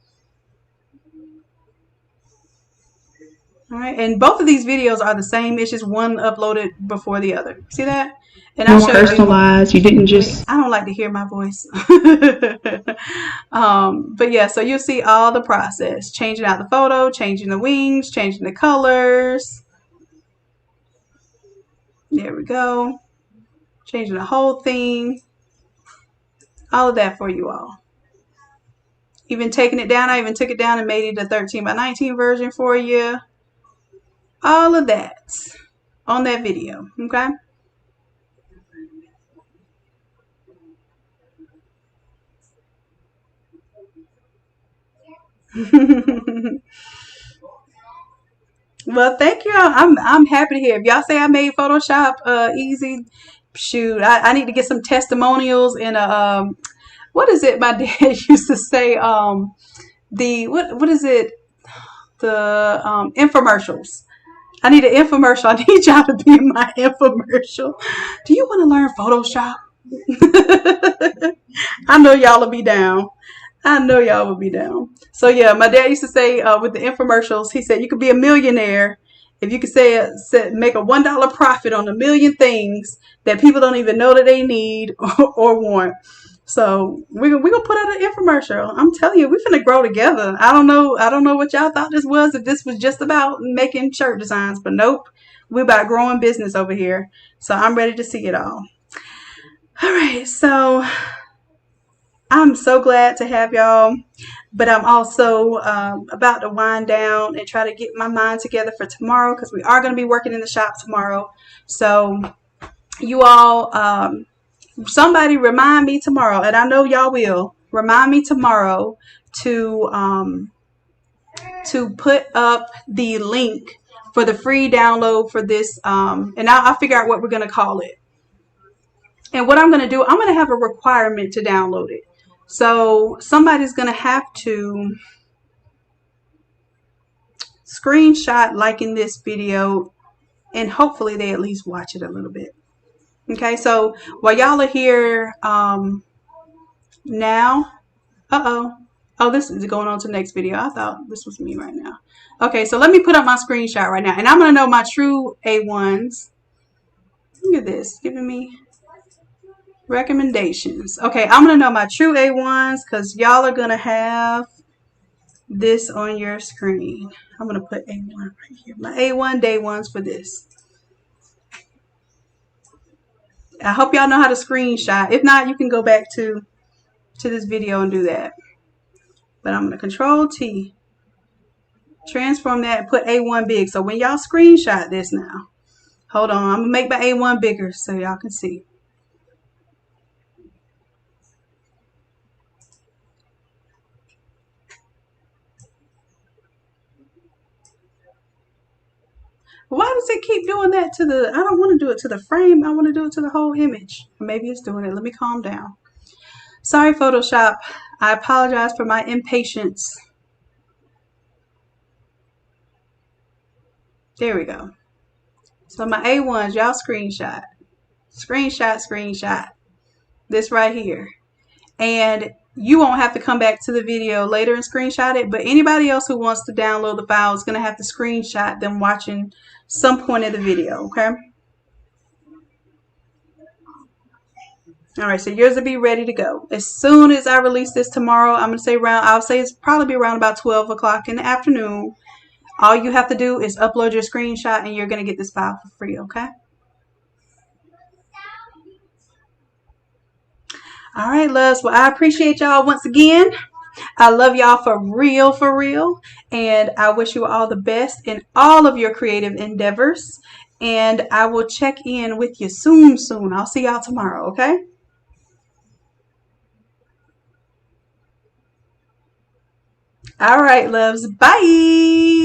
All right, and both of these videos are the same. It's just one uploaded before the other. See that? And I'll show you. Personalized. You didn't just. I don't like to hear my voice. But yeah, so you'll see all the process: changing out the photo, changing the wings, changing the colors. There we go. Changing the whole thing. All of that for you all. Even taking it down, I even took it down and made it a 13 by 19 version for you. All of that on that video, okay? Well, thank you. I'm happy to hear. If y'all say I made Photoshop easy, shoot, I need to get some testimonials in a what is it my dad used to say, the what is it, the infomercials. I need an infomercial. I need y'all to be in my infomercial. Do you want to learn Photoshop? I know y'all will be down. I know y'all will be down. So yeah, my dad used to say with the infomercials, he said you could be a millionaire if you could make a $1 profit on a million things that people don't even know that they need or want. So we gonna put out an infomercial. I'm telling you, we finna grow together. I don't know what y'all thought this was. If this was just about making shirt designs, but nope, we're about growing business over here. So I'm ready to see it all. All right, so I'm so glad to have y'all, but I'm also about to wind down and try to get my mind together for tomorrow because we are going to be working in the shop tomorrow. So you all, somebody remind me tomorrow, and I know y'all will remind me tomorrow to put up the link for the free download for this, and I'll figure out what we're going to call it. And what I'm going to do, I'm going to have a requirement to download it. So somebody's going to have to screenshot liking this video, and hopefully they at least watch it a little bit. Okay, so while y'all are here now, oh, this is going on to the next video. I thought this was me right now. Okay, so let me put up my screenshot right now, and I'm going to know my true A1s. Look at this, giving me recommendations. Okay, I'm going to know my true A1s because y'all are going to have this on your screen. I'm going to put A1 right here. My A1 day ones for this. I hope y'all know how to screenshot. If not, you can go back to this video and do that. But I'm going to Control T. Transform that and put A1 big. So when y'all screenshot this now, hold on. I'm going to make my A1 bigger so y'all can see. Why does it keep doing that to the, I don't want to do it to the frame. I want to do it to the whole image. Maybe it's doing it. Let me calm down. Sorry, Photoshop. I apologize for my impatience. There we go. So my A1s, y'all screenshot. Screenshot. This right here. And you won't have to come back to the video later and screenshot it, but anybody else who wants to download the file is going to have to screenshot them watching some point of the video, okay? All right, so yours will be ready to go. As soon as I release this tomorrow, I'm going to say I'll say it's probably be around about 12 o'clock in the afternoon. All you have to do is upload your screenshot and you're going to get this file for free, okay? All right, loves. Well, I appreciate y'all once again. I love y'all for real. And I wish you all the best in all of your creative endeavors. And I will check in with you soon. I'll see y'all tomorrow, okay? All right, loves. Bye.